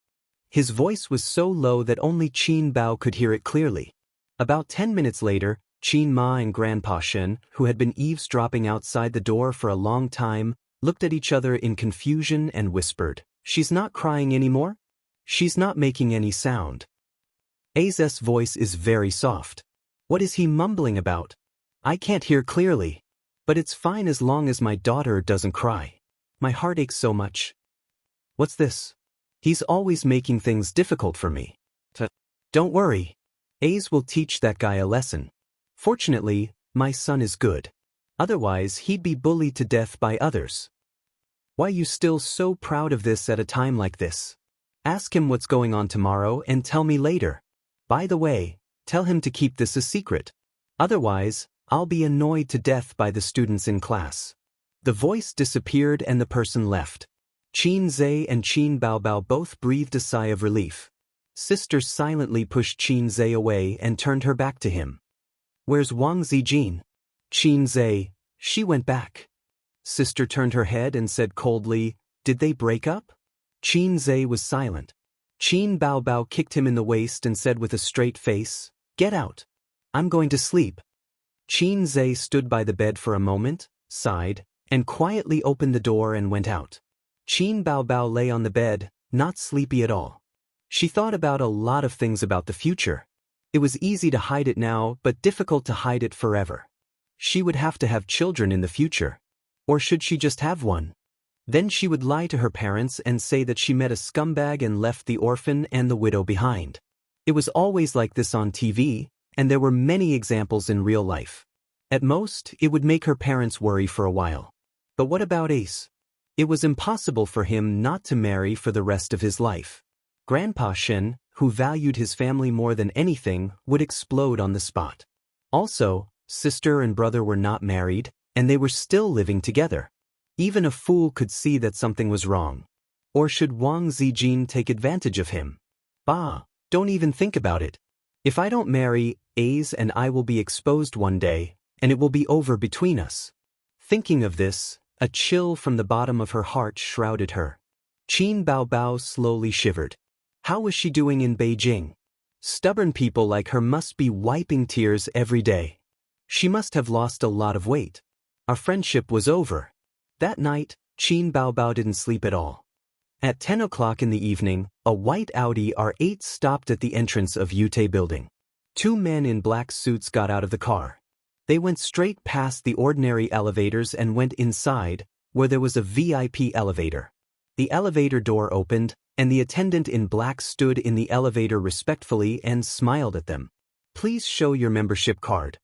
His voice was so low that only Qin Bao could hear it clearly. About 10 minutes later, Qin Ma and Grandpa Shen, who had been eavesdropping outside the door for a long time, looked at each other in confusion and whispered, "She's not crying anymore? She's not making any sound." A's voice is very soft. What is he mumbling about? I can't hear clearly. But it's fine as long as my daughter doesn't cry. My heart aches so much. What's this? He's always making things difficult for me. Don't worry. A's will teach that guy a lesson. Fortunately, my son is good. Otherwise, he'd be bullied to death by others. Why are you still so proud of this at a time like this? Ask him what's going on tomorrow and tell me later. By the way, tell him to keep this a secret. Otherwise, I'll be annoyed to death by the students in class. The voice disappeared and the person left. Qin Zhe and Qin Baobao both breathed a sigh of relief. Sister silently pushed Qin Zhe away and turned her back to him. Where's Wang Zijin? Qin Zhe, she went back. Sister turned her head and said coldly, Did they break up? Qin Zhe was silent. Qin Baobao kicked him in the waist and said with a straight face, Get out. I'm going to sleep. Qin Zhe stood by the bed for a moment, sighed, and quietly opened the door and went out. Qin Baobao lay on the bed, not sleepy at all. She thought about a lot of things about the future. It was easy to hide it now, but difficult to hide it forever. She would have to have children in the future. Or should she just have one? Then she would lie to her parents and say that she met a scumbag and left the orphan and the widow behind. It was always like this on TV, and there were many examples in real life. At most, it would make her parents worry for a while. But what about Ace? It was impossible for him not to marry for the rest of his life. Grandpa Shen, who valued his family more than anything, would explode on the spot. Also, sister and brother were not married, and they were still living together. Even a fool could see that something was wrong. Or should Wang Zijin take advantage of him? Bah, don't even think about it. If I don't marry, A's and I will be exposed one day, and it will be over between us. Thinking of this, a chill from the bottom of her heart shrouded her. Qin Baobao slowly shivered. How was she doing in Beijing? Stubborn people like her must be wiping tears every day. She must have lost a lot of weight. Our friendship was over. That night, Qin Baobao didn't sleep at all. At 10 o'clock in the evening, a white Audi R8 stopped at the entrance of Yute building. Two men in black suits got out of the car. They went straight past the ordinary elevators and went inside, where there was a VIP elevator. The elevator door opened, and the attendant in black stood in the elevator respectfully and smiled at them. Please show your membership card.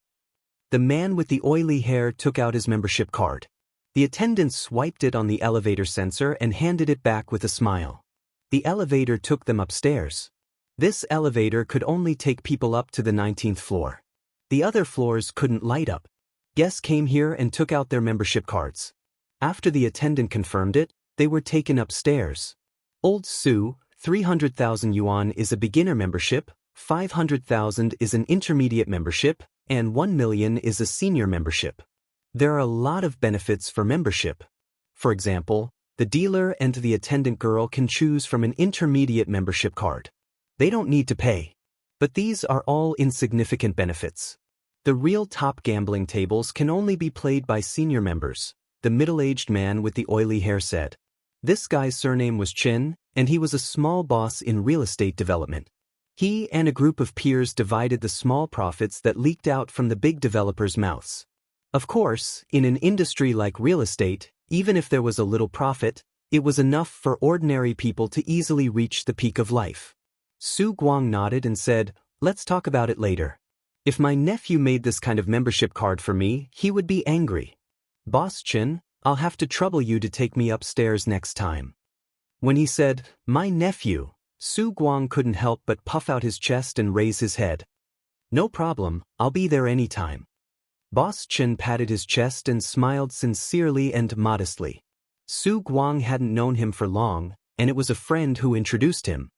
The man with the oily hair took out his membership card. The attendant swiped it on the elevator sensor and handed it back with a smile. The elevator took them upstairs. This elevator could only take people up to the 19th floor. The other floors couldn't light up. Guests came here and took out their membership cards. After the attendant confirmed it, they were taken upstairs. Old Su, 300,000 yuan is a beginner membership, 500,000 is an intermediate membership, and 1 million is a senior membership. There are a lot of benefits for membership. For example, the dealer and the attendant girl can choose from an intermediate membership card. They don't need to pay. But these are all insignificant benefits. The real top gambling tables can only be played by senior members, the middle-aged man with the oily hair said. This guy's surname was Chen, and he was a small boss in real estate development. He and a group of peers divided the small profits that leaked out from the big developers' mouths. Of course, in an industry like real estate, even if there was a little profit, it was enough for ordinary people to easily reach the peak of life. Su Guang nodded and said, Let's talk about it later. If my nephew made this kind of membership card for me, he would be angry. Boss Chen, I'll have to trouble you to take me upstairs next time. When he said, my nephew, Su Guang couldn't help but puff out his chest and raise his head. No problem, I'll be there anytime. Boss Chen patted his chest and smiled sincerely and modestly. Su Guang hadn't known him for long, and it was a friend who introduced him.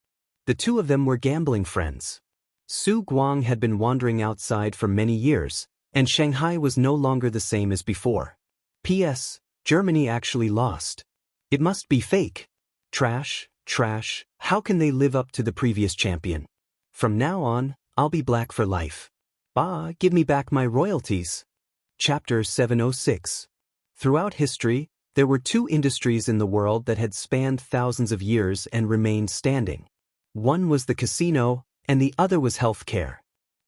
The two of them were gambling friends. Su Guang had been wandering outside for many years, and Shanghai was no longer the same as before. P.S. Germany actually lost. It must be fake. Trash, trash, how can they live up to the previous champion? From now on, I'll be black for life. Bah, give me back my royalties. Chapter 706. Throughout history, there were two industries in the world that had spanned thousands of years and remained standing. One was the casino, and the other was healthcare.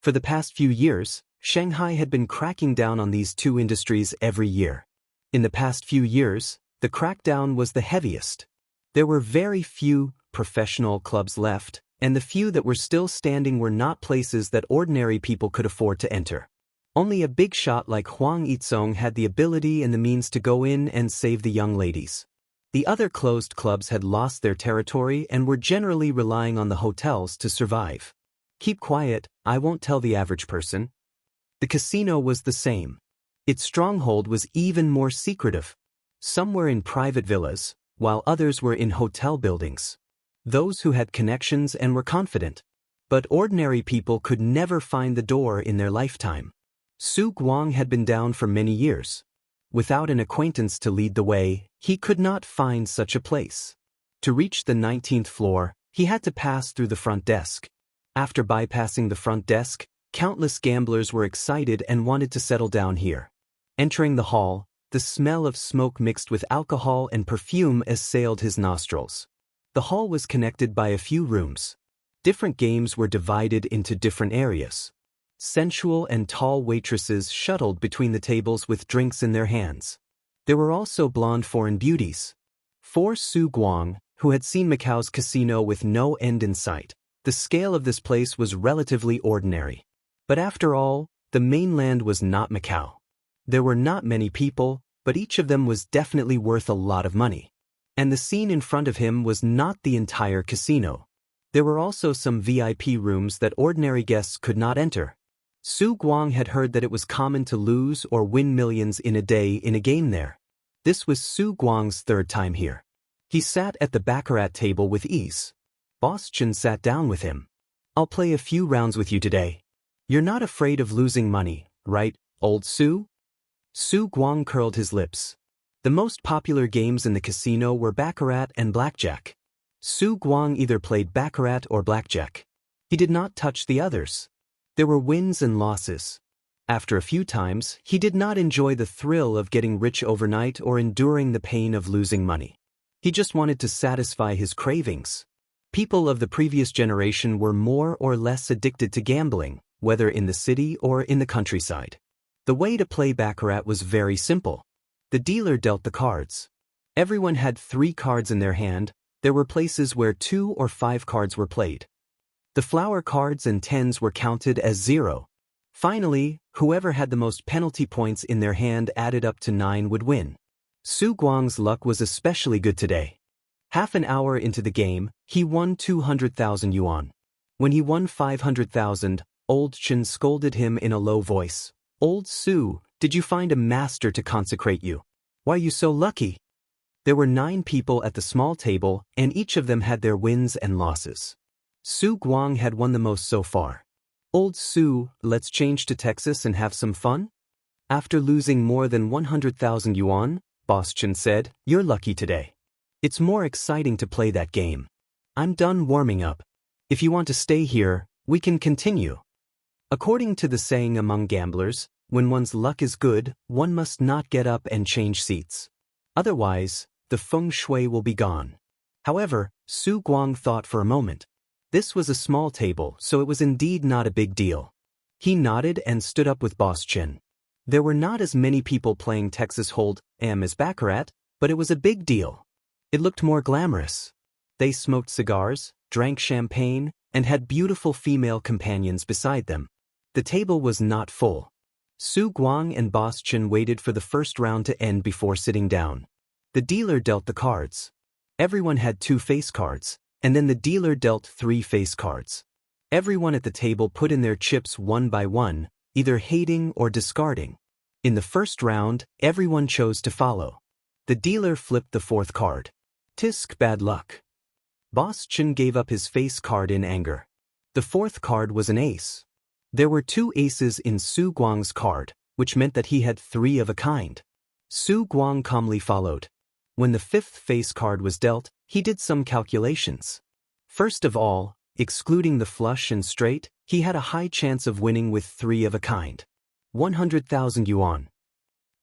For the past few years, Shanghai had been cracking down on these two industries every year. In the past few years, the crackdown was the heaviest. There were very few professional clubs left, and the few that were still standing were not places that ordinary people could afford to enter. Only a big shot like Huang Yizong had the ability and the means to go in and save the young ladies. The other closed clubs had lost their territory and were generally relying on the hotels to survive. Keep quiet, I won't tell the average person. The casino was the same. Its stronghold was even more secretive. Some were in private villas, while others were in hotel buildings. Those who had connections and were confident. But ordinary people could never find the door in their lifetime. Su Guang had been down for many years. Without an acquaintance to lead the way, he could not find such a place. To reach the 19th floor, he had to pass through the front desk. After bypassing the front desk, countless gamblers were excited and wanted to settle down here. Entering the hall, the smell of smoke mixed with alcohol and perfume assailed his nostrils. The hall was connected by a few rooms. Different games were divided into different areas. Sensual and tall waitresses shuttled between the tables with drinks in their hands. There were also blonde foreign beauties. For Su Guang, who had seen Macau's casino with no end in sight, the scale of this place was relatively ordinary. But after all, the mainland was not Macau. There were not many people, but each of them was definitely worth a lot of money. And the scene in front of him was not the entire casino. There were also some VIP rooms that ordinary guests could not enter. Su Guang had heard that it was common to lose or win millions in a day in a game there. This was Su Guang's third time here. He sat at the baccarat table with ease. Boss Chen sat down with him. I'll play a few rounds with you today. You're not afraid of losing money, right, old Su? Su Guang curled his lips. The most popular games in the casino were baccarat and blackjack. Su Guang either played baccarat or blackjack. He did not touch the others. There were wins and losses. After a few times, he did not enjoy the thrill of getting rich overnight or enduring the pain of losing money. He just wanted to satisfy his cravings. People of the previous generation were more or less addicted to gambling, whether in the city or in the countryside. The way to play baccarat was very simple. The dealer dealt the cards. Everyone had 3 cards in their hand. There were places where 2 or 5 cards were played. The flower cards and tens were counted as 0. Finally, whoever had the most penalty points in their hand added up to 9 would win. Su Guang's luck was especially good today. Half an hour into the game, he won 200,000 yuan. When he won 500,000, Old Chen scolded him in a low voice. Old Su, did you find a master to consecrate you? Why are you so lucky? There were 9 people at the small table, and each of them had their wins and losses. Su Guang had won the most so far. Old Su, let's change to Texas and have some fun? After losing more than 100,000 yuan, Boss Chen said, you're lucky today. It's more exciting to play that game. I'm done warming up. If you want to stay here, we can continue. According to the saying among gamblers, when one's luck is good, one must not get up and change seats. Otherwise, the feng shui will be gone. However, Su Guang thought for a moment. This was a small table, so it was indeed not a big deal. He nodded and stood up with Boss Chen. There were not as many people playing Texas Hold'em as baccarat, but it was a big deal. It looked more glamorous. They smoked cigars, drank champagne, and had beautiful female companions beside them. The table was not full. Su Guang and Boss Chen waited for the first round to end before sitting down. The dealer dealt the cards. Everyone had 2 face cards, and then the dealer dealt 3 face cards. Everyone at the table put in their chips one by one, either hating or discarding. In the first round, everyone chose to follow. The dealer flipped the 4th card. Tisk, bad luck. Boss Chen gave up his face card in anger. The fourth card was an ace. There were 2 aces in Su Guang's card, which meant that he had 3 of a kind. Su Guang calmly followed. When the 5th face card was dealt, he did some calculations. First of all, excluding the flush and straight, he had a high chance of winning with 3 of a kind. 100,000 yuan.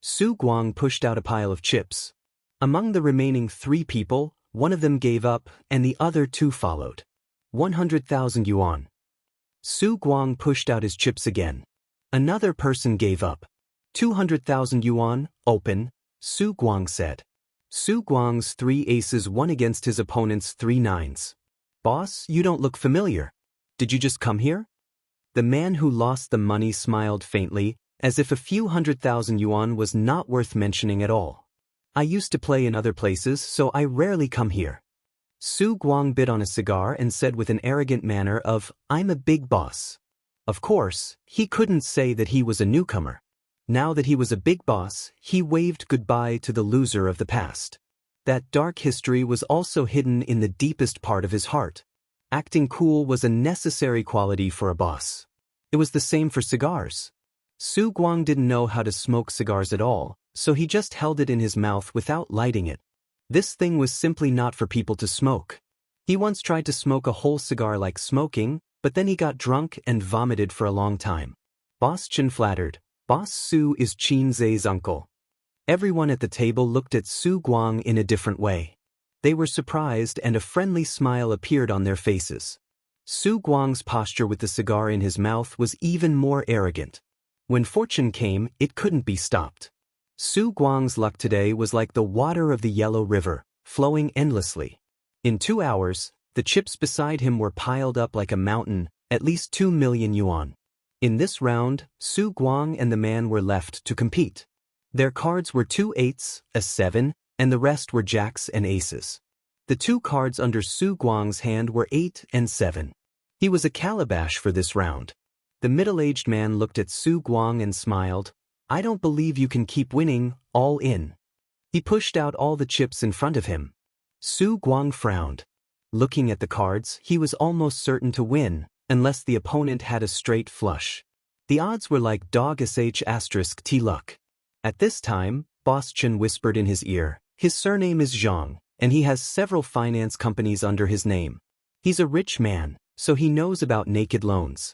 Su Guang pushed out a pile of chips. Among the remaining 3 people, one of them gave up, and the other 2 followed. 100,000 yuan. Su Guang pushed out his chips again. Another person gave up. 200,000 yuan, open, Su Guang said. Su Guang's 3 aces won against his opponent's 3 nines. Boss, you don't look familiar. Did you just come here? The man who lost the money smiled faintly, as if a few 100,000 yuan was not worth mentioning at all. I used to play in other places, so I rarely come here. Su Guang bit on a cigar and said with an arrogant manner of, I'm a big boss. Of course, he couldn't say that he was a newcomer. Now that he was a big boss, he waved goodbye to the loser of the past. That dark history was also hidden in the deepest part of his heart. Acting cool was a necessary quality for a boss. It was the same for cigars. Su Guang didn't know how to smoke cigars at all, so he just held it in his mouth without lighting it. This thing was simply not for people to smoke. He once tried to smoke a whole cigar like smoking, but then he got drunk and vomited for a long time. Boss Chen flattered, Boss Su is Qin Zhe's uncle. Everyone at the table looked at Su Guang in a different way. They were surprised and a friendly smile appeared on their faces. Su Guang's posture with the cigar in his mouth was even more arrogant. When fortune came, it couldn't be stopped. Su Guang's luck today was like the water of the Yellow River, flowing endlessly. In 2 hours, the chips beside him were piled up like a mountain, at least 2 million yuan. In this round, Su Guang and the man were left to compete. Their cards were 2 eights, a 7, and the rest were jacks and aces. The 2 cards under Su Guang's hand were 8 and 7. He was a calabash for this round. The middle-aged man looked at Su Guang and smiled. I don't believe you can keep winning, all in. He pushed out all the chips in front of him. Su Guang frowned. Looking at the cards, he was almost certain to win, unless the opponent had a straight flush. The odds were like dog sh*t luck. At this time, Boss Chen whispered in his ear, his surname is Zhang, and he has several finance companies under his name. He's a rich man, so he knows about naked loans.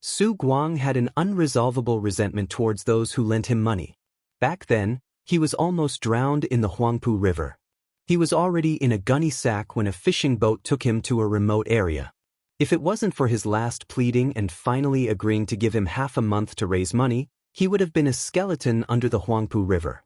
Su Guang had an unresolvable resentment towards those who lent him money. Back then, he was almost drowned in the Huangpu River. He was already in a gunny sack when a fishing boat took him to a remote area. If it wasn't for his last pleading and finally agreeing to give him half a month to raise money, he would have been a skeleton under the Huangpu River.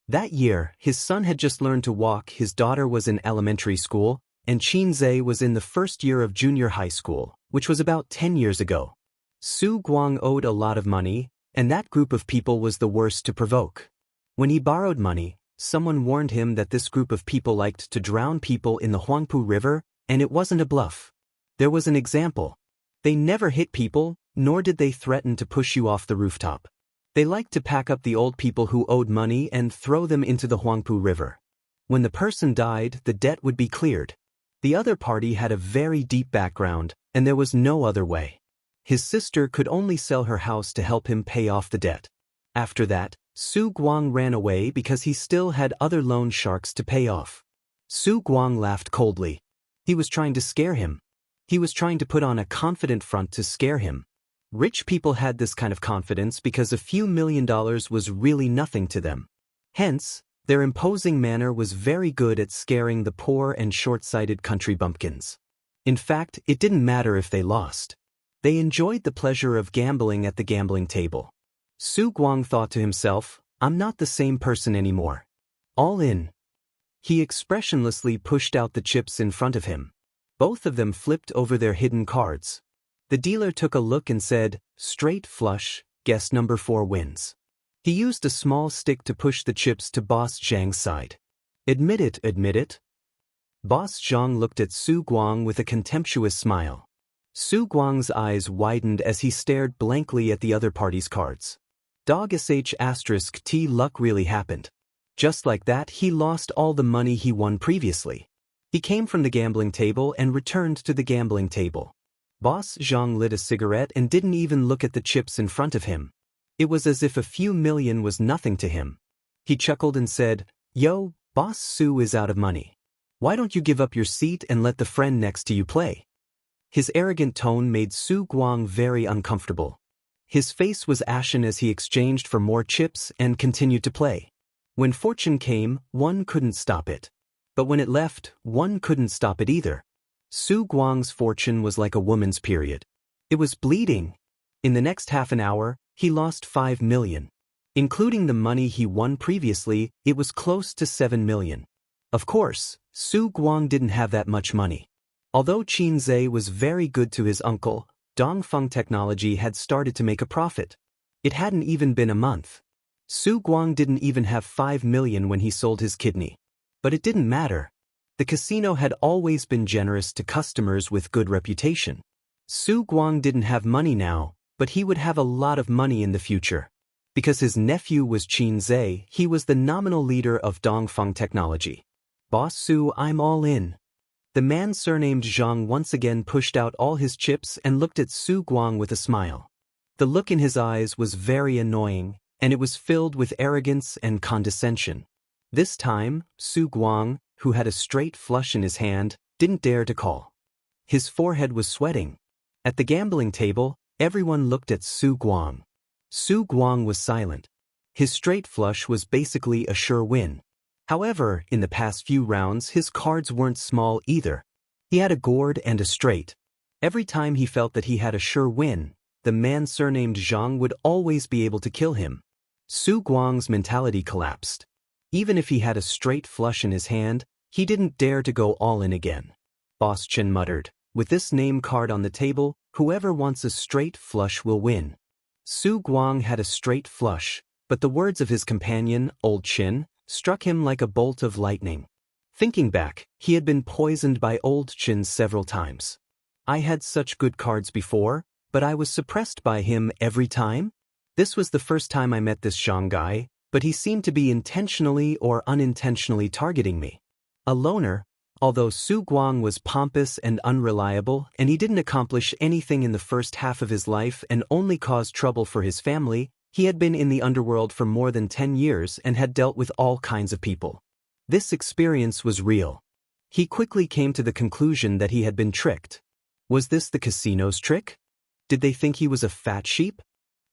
That year, his son had just learned to walk, his daughter was in elementary school, and Qin Zhe was in the first year of junior high school, which was about 10 years ago. Su Guang owed a lot of money, and that group of people was the worst to provoke. When he borrowed money, someone warned him that this group of people liked to drown people in the Huangpu River, and it wasn't a bluff. There was an example. They never hit people, nor did they threaten to push you off the rooftop. They liked to pack up the old people who owed money and throw them into the Huangpu River. When the person died, the debt would be cleared. The other party had a very deep background, and there was no other way. His sister could only sell her house to help him pay off the debt. After that, Su Guang ran away because he still had other loan sharks to pay off. Su Guang laughed coldly. He was trying to scare him. He was trying to put on a confident front to scare him. Rich people had this kind of confidence because a few $1 million was really nothing to them. Hence, their imposing manner was very good at scaring the poor and short-sighted country bumpkins. In fact, it didn't matter if they lost. They enjoyed the pleasure of gambling at the gambling table. Su Guang thought to himself, I'm not the same person anymore. All in. He expressionlessly pushed out the chips in front of him. Both of them flipped over their hidden cards. The dealer took a look and said, straight flush, guess number 4 wins. He used a small stick to push the chips to Boss Zhang's side. Admit it, admit it. Boss Zhang looked at Su Guang with a contemptuous smile. Su Guang's eyes widened as he stared blankly at the other party's cards. Dog sh*t luck really happened. Just like that, he lost all the money he won previously. He came from the gambling table and returned to the gambling table. Boss Zhang lit a cigarette and didn't even look at the chips in front of him. It was as if a few million was nothing to him. He chuckled and said, "Yo, Boss Su is out of money. Why don't you give up your seat and let the friend next to you play?" His arrogant tone made Su Guang very uncomfortable. His face was ashen as he exchanged for more chips and continued to play. When fortune came, one couldn't stop it. But when it left, one couldn't stop it either. Su Guang's fortune was like a woman's period. It was bleeding. In the next half an hour, he lost 5 million. Including the money he won previously, it was close to 7 million. Of course, Su Guang didn't have that much money. Although Qin Zhe was very good to his uncle, Dongfeng Technology had started to make a profit. It hadn't even been a month. Su Guang didn't even have 5 million when he sold his kidney. But it didn't matter. The casino had always been generous to customers with good reputation. Su Guang didn't have money now, but he would have a lot of money in the future. Because his nephew was Qin Zhe, he was the nominal leader of Dongfeng Technology. "Boss Su, I'm all in." The man surnamed Zhang once again pushed out all his chips and looked at Su Guang with a smile. The look in his eyes was very annoying, and it was filled with arrogance and condescension. This time, Su Guang, who had a straight flush in his hand, didn't dare to call. His forehead was sweating. At the gambling table, everyone looked at Su Guang. Su Guang was silent. His straight flush was basically a sure win. However, in the past few rounds, his cards weren't small either. He had a gourd and a straight. Every time he felt that he had a sure win, the man surnamed Zhang would always be able to kill him. Su Guang's mentality collapsed. Even if he had a straight flush in his hand, he didn't dare to go all in again. Boss Chen muttered, "With this name card on the table, whoever wants a straight flush will win." Su Guang had a straight flush, but the words of his companion, Old Chen, struck him like a bolt of lightning. Thinking back, he had been poisoned by Old Chen several times. "I had such good cards before, but I was suppressed by him every time? This was the first time I met this Zhang guy, but he seemed to be intentionally or unintentionally targeting me." A loner, although Su Guang was pompous and unreliable and he didn't accomplish anything in the first half of his life and only caused trouble for his family, he had been in the underworld for more than 10 years and had dealt with all kinds of people. This experience was real. He quickly came to the conclusion that he had been tricked. Was this the casino's trick? Did they think he was a fat sheep?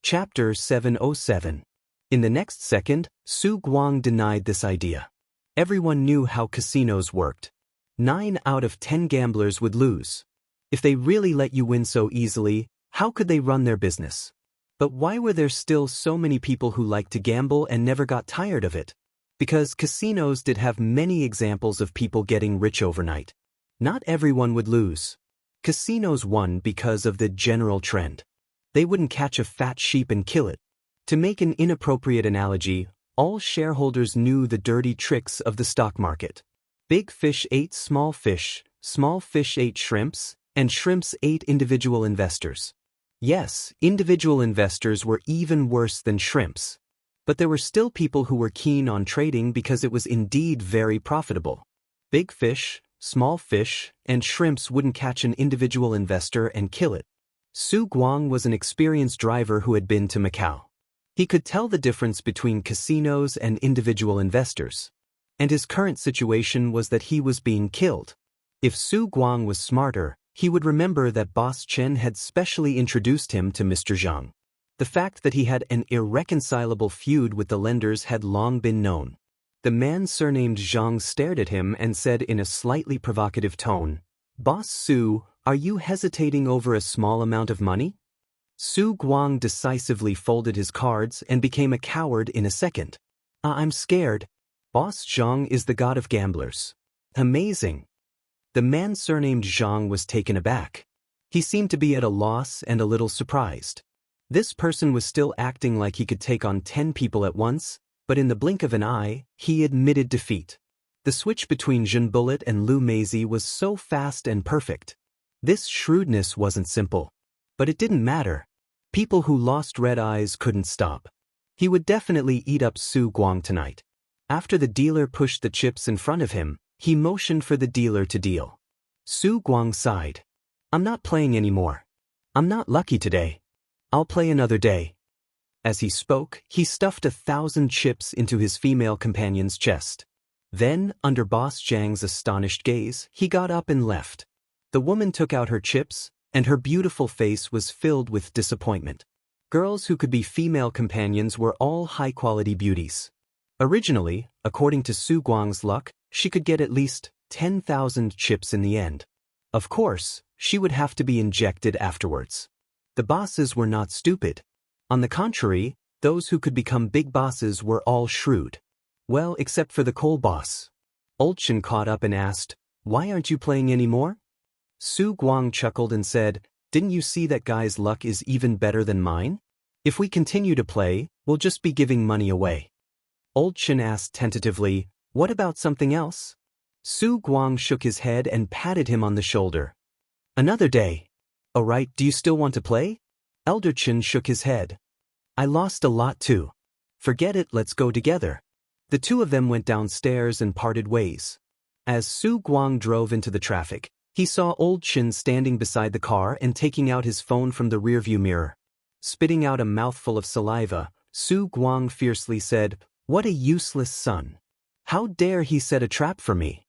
Chapter 707. In the next second, Su Guang denied this idea. Everyone knew how casinos worked. 9 out of 10 gamblers would lose. If they really let you win so easily, how could they run their business? But why were there still so many people who liked to gamble and never got tired of it? Because casinos did have many examples of people getting rich overnight. Not everyone would lose. Casinos won because of the general trend. They wouldn't catch a fat sheep and kill it. To make an inappropriate analogy, all shareholders knew the dirty tricks of the stock market. Big fish ate small fish ate shrimps, and shrimps ate individual investors. Yes, individual investors were even worse than shrimps. But there were still people who were keen on trading because it was indeed very profitable. Big fish, small fish, and shrimps wouldn't catch an individual investor and kill it. Su Guang was an experienced driver who had been to Macau. He could tell the difference between casinos and individual investors. And his current situation was that he was being killed. If Su Guang was smarter, he would remember that Boss Chen had specially introduced him to Mr. Zhang. The fact that he had an irreconcilable feud with the lenders had long been known. The man surnamed Zhang stared at him and said in a slightly provocative tone, "Boss Su, are you hesitating over a small amount of money?" Su Guang decisively folded his cards and became a coward in a second. "I'm scared. Boss Zhang is the god of gamblers." "Amazing." The man surnamed Zhang was taken aback. He seemed to be at a loss and a little surprised. This person was still acting like he could take on 10 people at once, but in the blink of an eye, he admitted defeat. The switch between Zhen Bullet and Lu Meizi was so fast and perfect. This shrewdness wasn't simple. But it didn't matter. People who lost red eyes couldn't stop. He would definitely eat up Su Guang tonight. After the dealer pushed the chips in front of him, He motioned for the dealer to deal. Su Guang sighed. I'm not playing anymore. I'm not lucky today. I'll play another day. As he spoke, he stuffed 1,000 chips into his female companion's chest. Then, under Boss Zhang's astonished gaze, he got up and left. The woman took out her chips, and her beautiful face was filled with disappointment. Girls who could be female companions were all high-quality beauties. Originally, according to Su Guang's luck, she could get at least 10,000 chips in the end. Of course, she would have to be injected afterwards. The bosses were not stupid. On the contrary, those who could become big bosses were all shrewd. Well, except for the coal boss. Old Chen caught up and asked, "Why aren't you playing anymore?" Su Guang chuckled and said, "Didn't you see that guy's luck is even better than mine? If we continue to play, we'll just be giving money away." Old Chen asked tentatively, "What about something else?" Su Guang shook his head and patted him on the shoulder. "Another day." "Oh right, do you still want to play?" Elder Chen shook his head. "I lost a lot too." "Forget it, let's go together." The two of them went downstairs and parted ways. As Su Guang drove into the traffic, he saw Old Chen standing beside the car and taking out his phone from the rearview mirror. Spitting out a mouthful of saliva, Su Guang fiercely said, "What a useless son. How dare he set a trap for me?"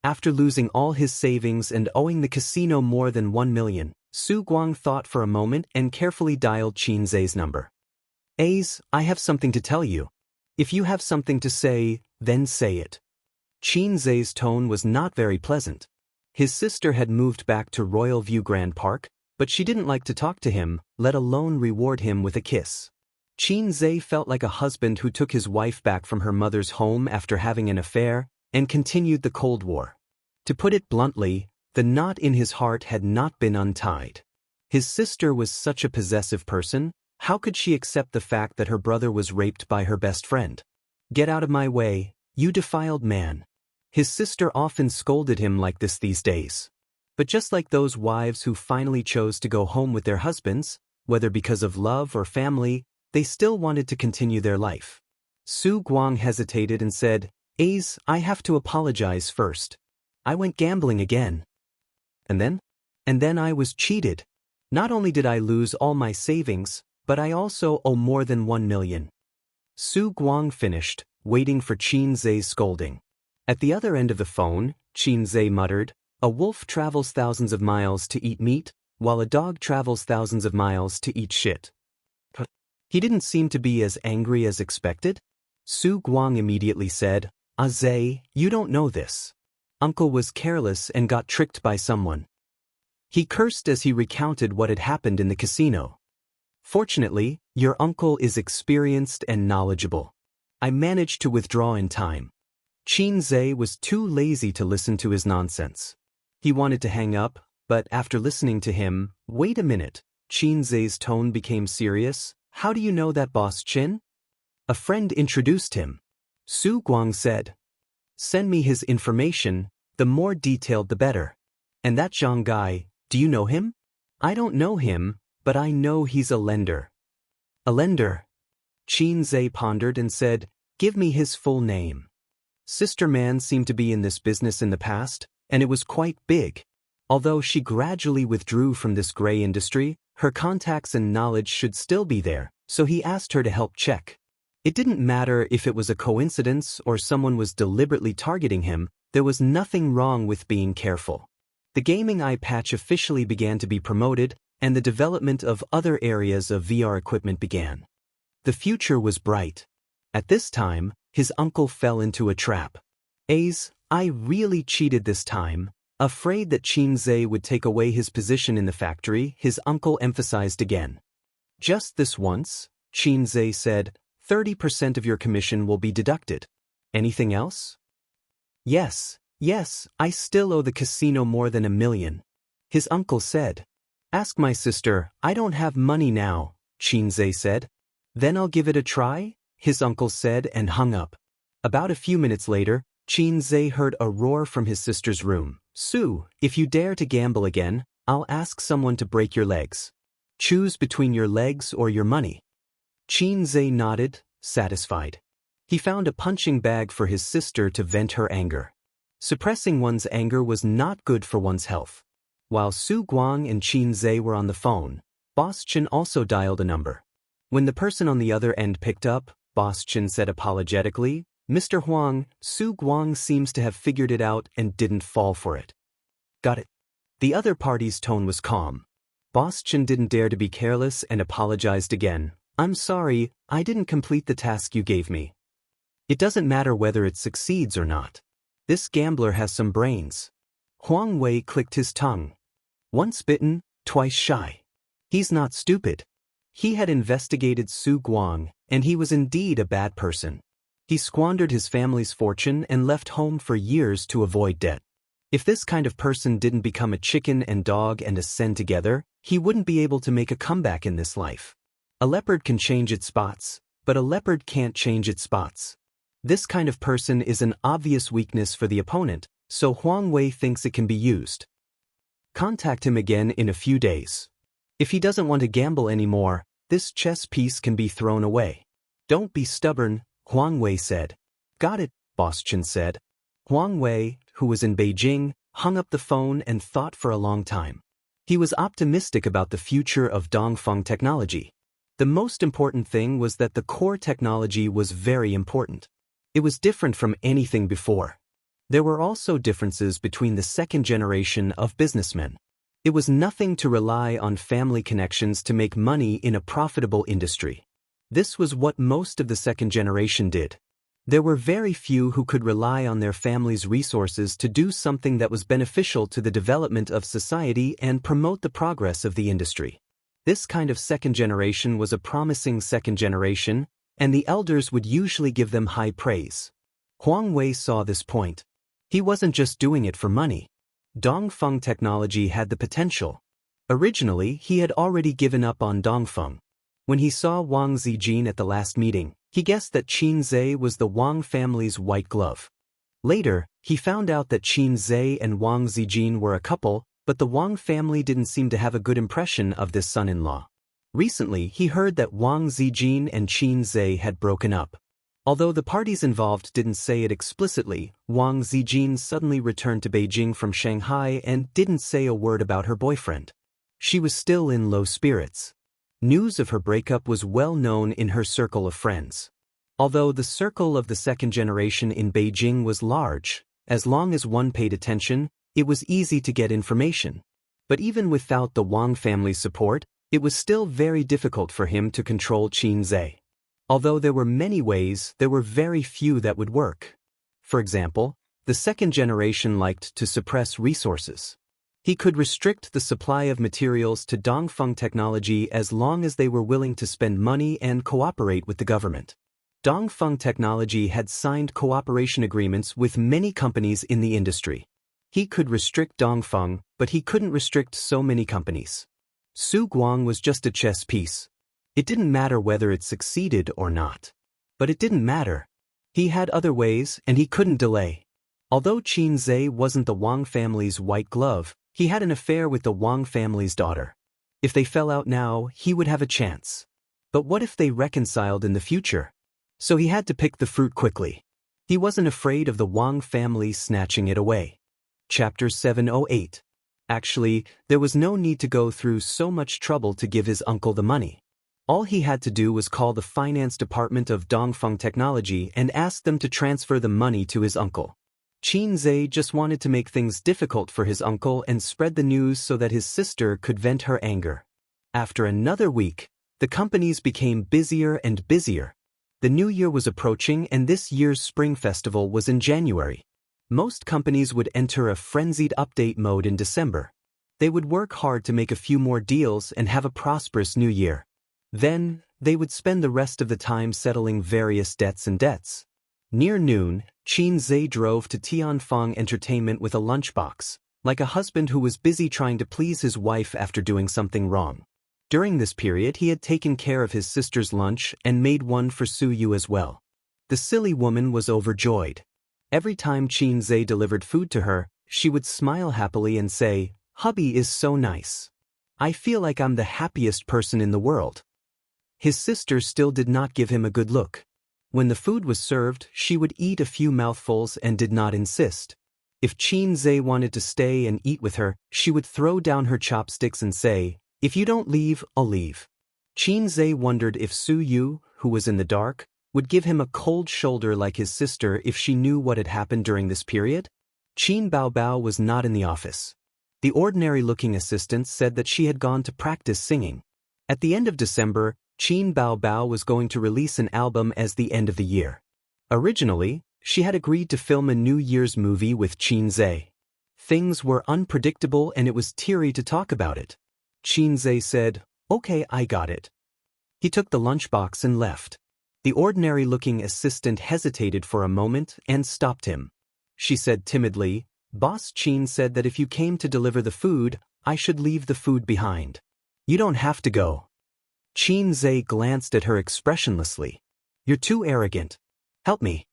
After losing all his savings and owing the casino more than 1 million, Su Guang thought for a moment and carefully dialed Qin Zhe's number. "Ace, I have something to tell you. If you have something to say, then say it." Qin Zhe's tone was not very pleasant. His sister had moved back to Royal View Grand Park, but she didn't like to talk to him, let alone reward him with a kiss. Qin Zhe felt like a husband who took his wife back from her mother's home after having an affair, and continued the Cold War. To put it bluntly, the knot in his heart had not been untied. His sister was such a possessive person, how could she accept the fact that her brother was raped by her best friend? "Get out of my way, you defiled man." His sister often scolded him like this these days. But just like those wives who finally chose to go home with their husbands, whether because of love or family, they still wanted to continue their life. Su Guang hesitated and said, "Ace, I have to apologize first. I went gambling again. And then I was cheated. Not only did I lose all my savings, but I also owe more than 1 million. Su Guang finished, waiting for Qin Zhe's scolding. At the other end of the phone, Qin Zhe muttered, "A wolf travels thousands of miles to eat meat, while a dog travels thousands of miles to eat shit." He didn't seem to be as angry as expected. Su Guang immediately said, "Zhe, you don't know this. Uncle was careless and got tricked by someone." He cursed as he recounted what had happened in the casino. "Fortunately, your uncle is experienced and knowledgeable. I managed to withdraw in time." Qin Zhe was too lazy to listen to his nonsense. He wanted to hang up, but after listening to him, "Wait a minute." Qin Zhe's tone became serious. "How do you know that Boss Qin?" "A friend introduced him." Su Guang said, "Send me his information, the more detailed the better." "And that Zhang guy, do you know him?" "I don't know him, but I know he's a lender." "A lender?" Qin Zhe pondered and said, "Give me his full name." Sister Man seemed to be in this business in the past, and it was quite big. Although she gradually withdrew from this gray industry, her contacts and knowledge should still be there, so he asked her to help check. It didn't matter if it was a coincidence or someone was deliberately targeting him, there was nothing wrong with being careful. The gaming eye patch officially began to be promoted, and the development of other areas of VR equipment began. The future was bright. At this time, his uncle fell into a trap. "Ace, I really cheated this time." Afraid that Qin Zhe would take away his position in the factory, his uncle emphasized again. "Just this once," Qin Zhe said, 30% of your commission will be deducted. Anything else?" Yes, I still owe the casino more than 1 million. His uncle said. "Ask my sister, I don't have money now," Qin Zhe said. "Then I'll give it a try," his uncle said and hung up. About a few minutes later, Qin Zhe heard a roar from his sister's room. "Su, if you dare to gamble again, I'll ask someone to break your legs. Choose between your legs or your money." Qin Zhe nodded, satisfied. He found a punching bag for his sister to vent her anger. Suppressing one's anger was not good for one's health. While Su Guang and Qin Zhe were on the phone, Boss Chen also dialed a number. When the person on the other end picked up, Boss Chen said apologetically, "Mr. Huang, Su Guang seems to have figured it out and didn't fall for it." "Got it." The other party's tone was calm. Boss Chen didn't dare to be careless and apologized again. "I'm sorry, I didn't complete the task you gave me." "It doesn't matter whether it succeeds or not. This gambler has some brains." Huang Wei clicked his tongue. Once bitten, twice shy. He's not stupid. He had investigated Su Guang, and he was indeed a bad person. He squandered his family's fortune and left home for years to avoid debt. If this kind of person didn't become a chicken and dog and ascend together, he wouldn't be able to make a comeback in this life. A leopard can change its spots, but a leopard can't change its spots. This kind of person is an obvious weakness for the opponent, so Huang Wei thinks it can be used. Contact him again in a few days. If he doesn't want to gamble anymore, this chess piece can be thrown away. "Don't be stubborn," Huang Wei said. "Got it," Boss Chen said. Huang Wei, who was in Beijing, hung up the phone and thought for a long time. He was optimistic about the future of Dongfeng technology. The most important thing was that the core technology was very important. It was different from anything before. There were also differences between the second generation of businessmen. It was nothing to rely on family connections to make money in a profitable industry. This was what most of the second generation did. There were very few who could rely on their family's resources to do something that was beneficial to the development of society and promote the progress of the industry. This kind of second generation was a promising second generation, and the elders would usually give them high praise. Huang Wei saw this point. He wasn't just doing it for money. Dongfeng technology had the potential. Originally, he had already given up on Dongfeng. When he saw Wang Zijin at the last meeting, he guessed that Qin Zhe was the Wang family's white glove. Later, he found out that Qin Zhe and Wang Zijin were a couple, but the Wang family didn't seem to have a good impression of this son-in-law. Recently, he heard that Wang Zijin and Qin Zhe had broken up. Although the parties involved didn't say it explicitly, Wang Zijin suddenly returned to Beijing from Shanghai and didn't say a word about her boyfriend. She was still in low spirits. News of her breakup was well known in her circle of friends. Although the circle of the second generation in Beijing was large, as long as one paid attention, it was easy to get information. But even without the Wang family's support, it was still very difficult for him to control Qin Zhe. Although there were many ways, there were very few that would work. For example, the second generation liked to suppress resources. He could restrict the supply of materials to Dongfeng technology as long as they were willing to spend money and cooperate with the government. Dongfeng Technology had signed cooperation agreements with many companies in the industry. He could restrict Dongfeng, but he couldn't restrict so many companies. Su Guang was just a chess piece. It didn't matter whether it succeeded or not. But it didn't matter. He had other ways, and he couldn't delay. Although Qin Zhe wasn't the Wang family's white glove, he had an affair with the Wang family's daughter. If they fell out now, he would have a chance. But what if they reconciled in the future? So he had to pick the fruit quickly. He wasn't afraid of the Wang family snatching it away. Chapter 708. Actually, there was no need to go through so much trouble to give his uncle the money. All he had to do was call the finance department of Dongfeng Technology and ask them to transfer the money to his uncle. Qin Zhe just wanted to make things difficult for his uncle and spread the news so that his sister could vent her anger. After another week, the companies became busier and busier. The new year was approaching and this year's Spring Festival was in January. Most companies would enter a frenzied update mode in December. They would work hard to make a few more deals and have a prosperous new year. Then, they would spend the rest of the time settling various debts. Near noon, Qin Zhe drove to Tianfeng Entertainment with a lunchbox, like a husband who was busy trying to please his wife after doing something wrong. During this period, he had taken care of his sister's lunch and made one for Su Yu as well. The silly woman was overjoyed. Every time Qin Zhe delivered food to her, she would smile happily and say, "Hubby is so nice. I feel like I'm the happiest person in the world." His sister still did not give him a good look. When the food was served, she would eat a few mouthfuls and did not insist. If Qin Zhe wanted to stay and eat with her, she would throw down her chopsticks and say, "If you don't leave, I'll leave." Qin Zhe wondered if Su Yu, who was in the dark, would give him a cold shoulder like his sister if she knew what had happened during this period. Qin Baobao was not in the office. The ordinary-looking assistant said that she had gone to practice singing. At the end of December, Qin Baobao was going to release an album as the end of the year. Originally, she had agreed to film a New Year's movie with Qin Zhe. Things were unpredictable and it was teary to talk about it. Qin Zhe said, "Okay, I got it." He took the lunchbox and left. The ordinary-looking assistant hesitated for a moment and stopped him. She said timidly, "Boss Qin said that if you came to deliver the food, I should leave the food behind. You don't have to go." Qin Zhe glanced at her expressionlessly. "You're too arrogant. Help me."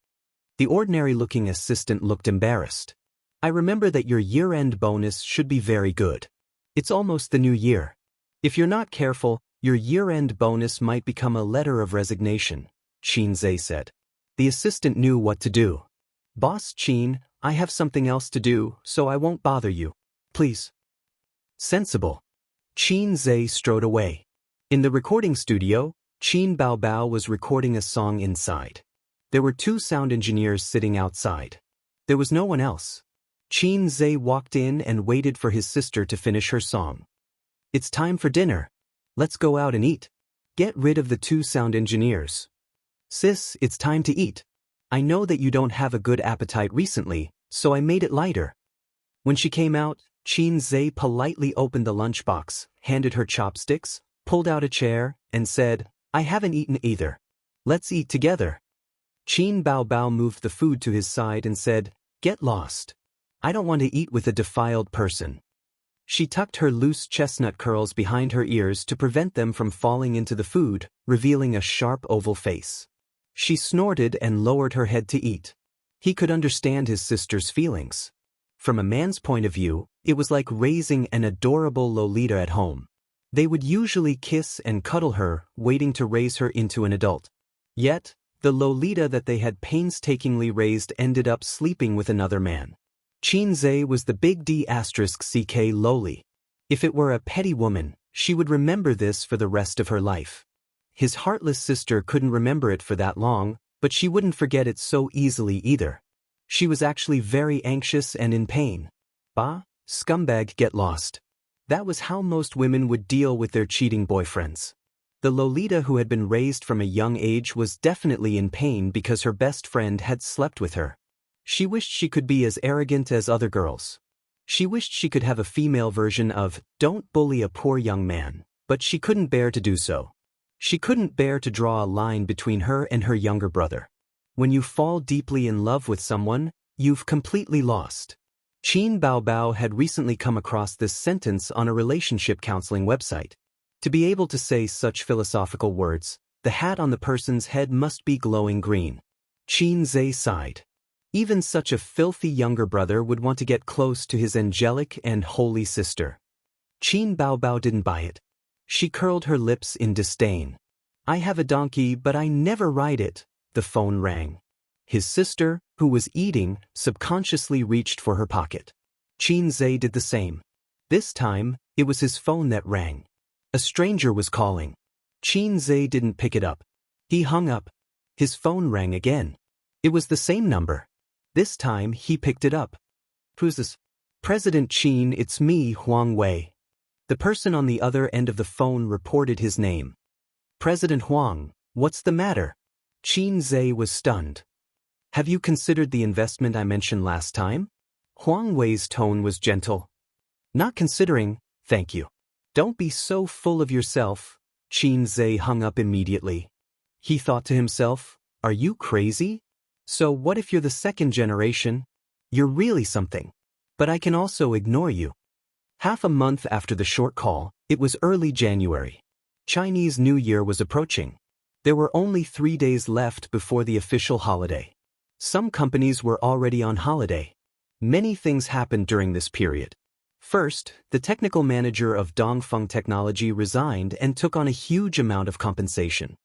The ordinary-looking assistant looked embarrassed. "I remember that your year-end bonus should be very good. It's almost the new year. If you're not careful, your year-end bonus might become a letter of resignation," Qin Zhe said. The assistant knew what to do. "Boss Qin, I have something else to do, so I won't bother you. Please." Sensible. Qin Zhe strode away. In the recording studio, Qin Baobao was recording a song inside. There were 2 sound engineers sitting outside. There was no one else. Qin Zhe walked in and waited for his sister to finish her song. "It's time for dinner. Let's go out and eat." "Get rid of the 2 sound engineers. Sis, it's time to eat. I know that you don't have a good appetite recently, so I made it lighter." When she came out, Qin Zhe politely opened the lunchbox, handed her chopsticks, pulled out a chair, and said, "I haven't eaten either. Let's eat together." Qin Baobao moved the food to his side and said, "Get lost. I don't want to eat with a defiled person." She tucked her loose chestnut curls behind her ears to prevent them from falling into the food, revealing a sharp oval face. She snorted and lowered her head to eat. He could understand his sister's feelings. From a man's point of view, it was like raising an adorable Lolita at home. They would usually kiss and cuddle her, waiting to raise her into an adult. Yet, the Lolita that they had painstakingly raised ended up sleeping with another man. Qin Zhe was the big D*ck loli. If it were a petty woman, she would remember this for the rest of her life. His heartless sister couldn't remember it for that long, but she wouldn't forget it so easily either. She was actually very anxious and in pain. "Bah, scumbag, get lost." That was how most women would deal with their cheating boyfriends. The Lolita who had been raised from a young age was definitely in pain because her best friend had slept with her. She wished she could be as arrogant as other girls. She wished she could have a female version of, "Don't bully a poor young man," but she couldn't bear to do so. She couldn't bear to draw a line between her and her younger brother. When you fall deeply in love with someone, you've completely lost. Qin Baobao had recently come across this sentence on a relationship counseling website. To be able to say such philosophical words, the hat on the person's head must be glowing green. Qin Zhe sighed. Even such a filthy younger brother would want to get close to his angelic and holy sister. Qin Baobao didn't buy it. She curled her lips in disdain. "I have a donkey, but I never ride it." The phone rang. His sister, who was eating, subconsciously reached for her pocket. Qin Zhe did the same. This time, it was his phone that rang. A stranger was calling. Qin Zhe didn't pick it up. He hung up. His phone rang again. It was the same number. This time, he picked it up. "Who's this?" "President Qin, it's me, Huang Wei." The person on the other end of the phone reported his name. "President Huang, what's the matter?" Qin Zhe was stunned. "Have you considered the investment I mentioned last time?" Huang Wei's tone was gentle. "Not considering, thank you." "Don't be so full of yourself." Qin Zhe hung up immediately. He thought to himself, "Are you crazy? So what if you're the second generation? You're really something. But I can also ignore you." Half a month after the short call, it was early January. Chinese New Year was approaching. There were only 3 days left before the official holiday. Some companies were already on holiday. Many things happened during this period. First, the technical manager of Dongfeng Technology resigned and took on a huge amount of compensation.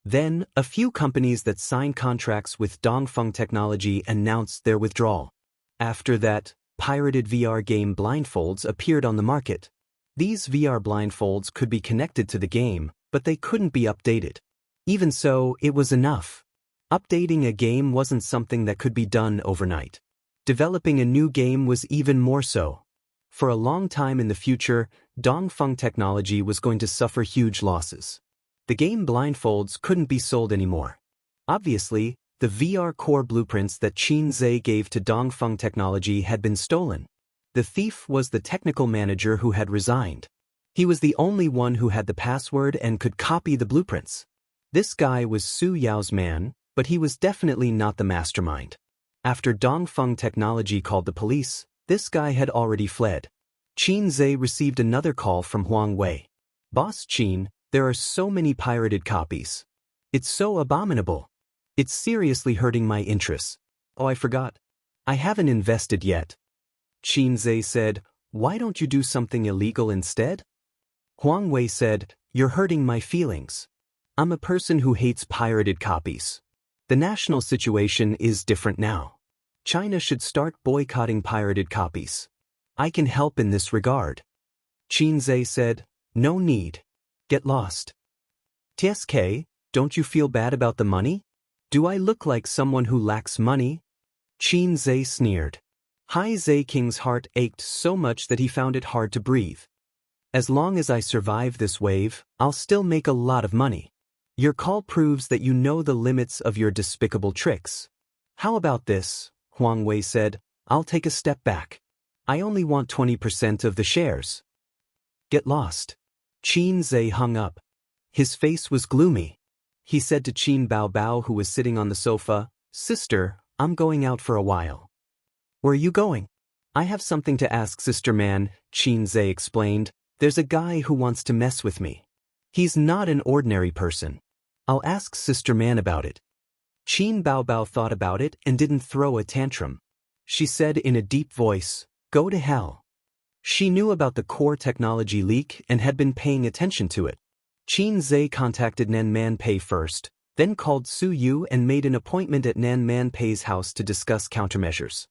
Then, a few companies that signed contracts with Dongfeng Technology announced their withdrawal. After that, pirated VR game blindfolds appeared on the market. These VR blindfolds could be connected to the game, but they couldn't be updated. Even so, it was enough. Updating a game wasn't something that could be done overnight. Developing a new game was even more so. For a long time in the future, Dongfeng technology was going to suffer huge losses. The game blindfolds couldn't be sold anymore. Obviously, the VR core blueprints that Qin Zhe gave to Dongfeng Technology had been stolen. The thief was the technical manager who had resigned. He was the only one who had the password and could copy the blueprints. This guy was Su Yao's man, but he was definitely not the mastermind. After Dongfeng Technology called the police, this guy had already fled. Qin Zhe received another call from Huang Wei. Boss Qin, there are so many pirated copies. It's so abominable. It's seriously hurting my interests. Oh, I forgot. I haven't invested yet. Qin Zhe said, why don't you do something illegal instead? Huang Wei said, you're hurting my feelings. I'm a person who hates pirated copies. The national situation is different now. China should start boycotting pirated copies. I can help in this regard. Qin Zhe said, no need. Get lost. TSK, don't you feel bad about the money? Do I look like someone who lacks money? Qin Zhe sneered. Hai Zhe King's heart ached so much that he found it hard to breathe. As long as I survive this wave, I'll still make a lot of money. Your call proves that you know the limits of your despicable tricks. How about this? Huang Wei said, I'll take a step back. I only want 20% of the shares. Get lost. Qin Zhe hung up. His face was gloomy. He said to Qin Baobao, who was sitting on the sofa, Sister, I'm going out for a while. Where are you going? I have something to ask Sister Man, Qin Zhe explained. There's a guy who wants to mess with me. He's not an ordinary person. I'll ask Sister Man about it. Qin Baobao thought about it and didn't throw a tantrum. She said in a deep voice, go to hell. She knew about the core technology leak and had been paying attention to it. Qin Zhe contacted Nan Man Pei first, then called Su Yu and made an appointment at Nan Man Pei's house to discuss countermeasures.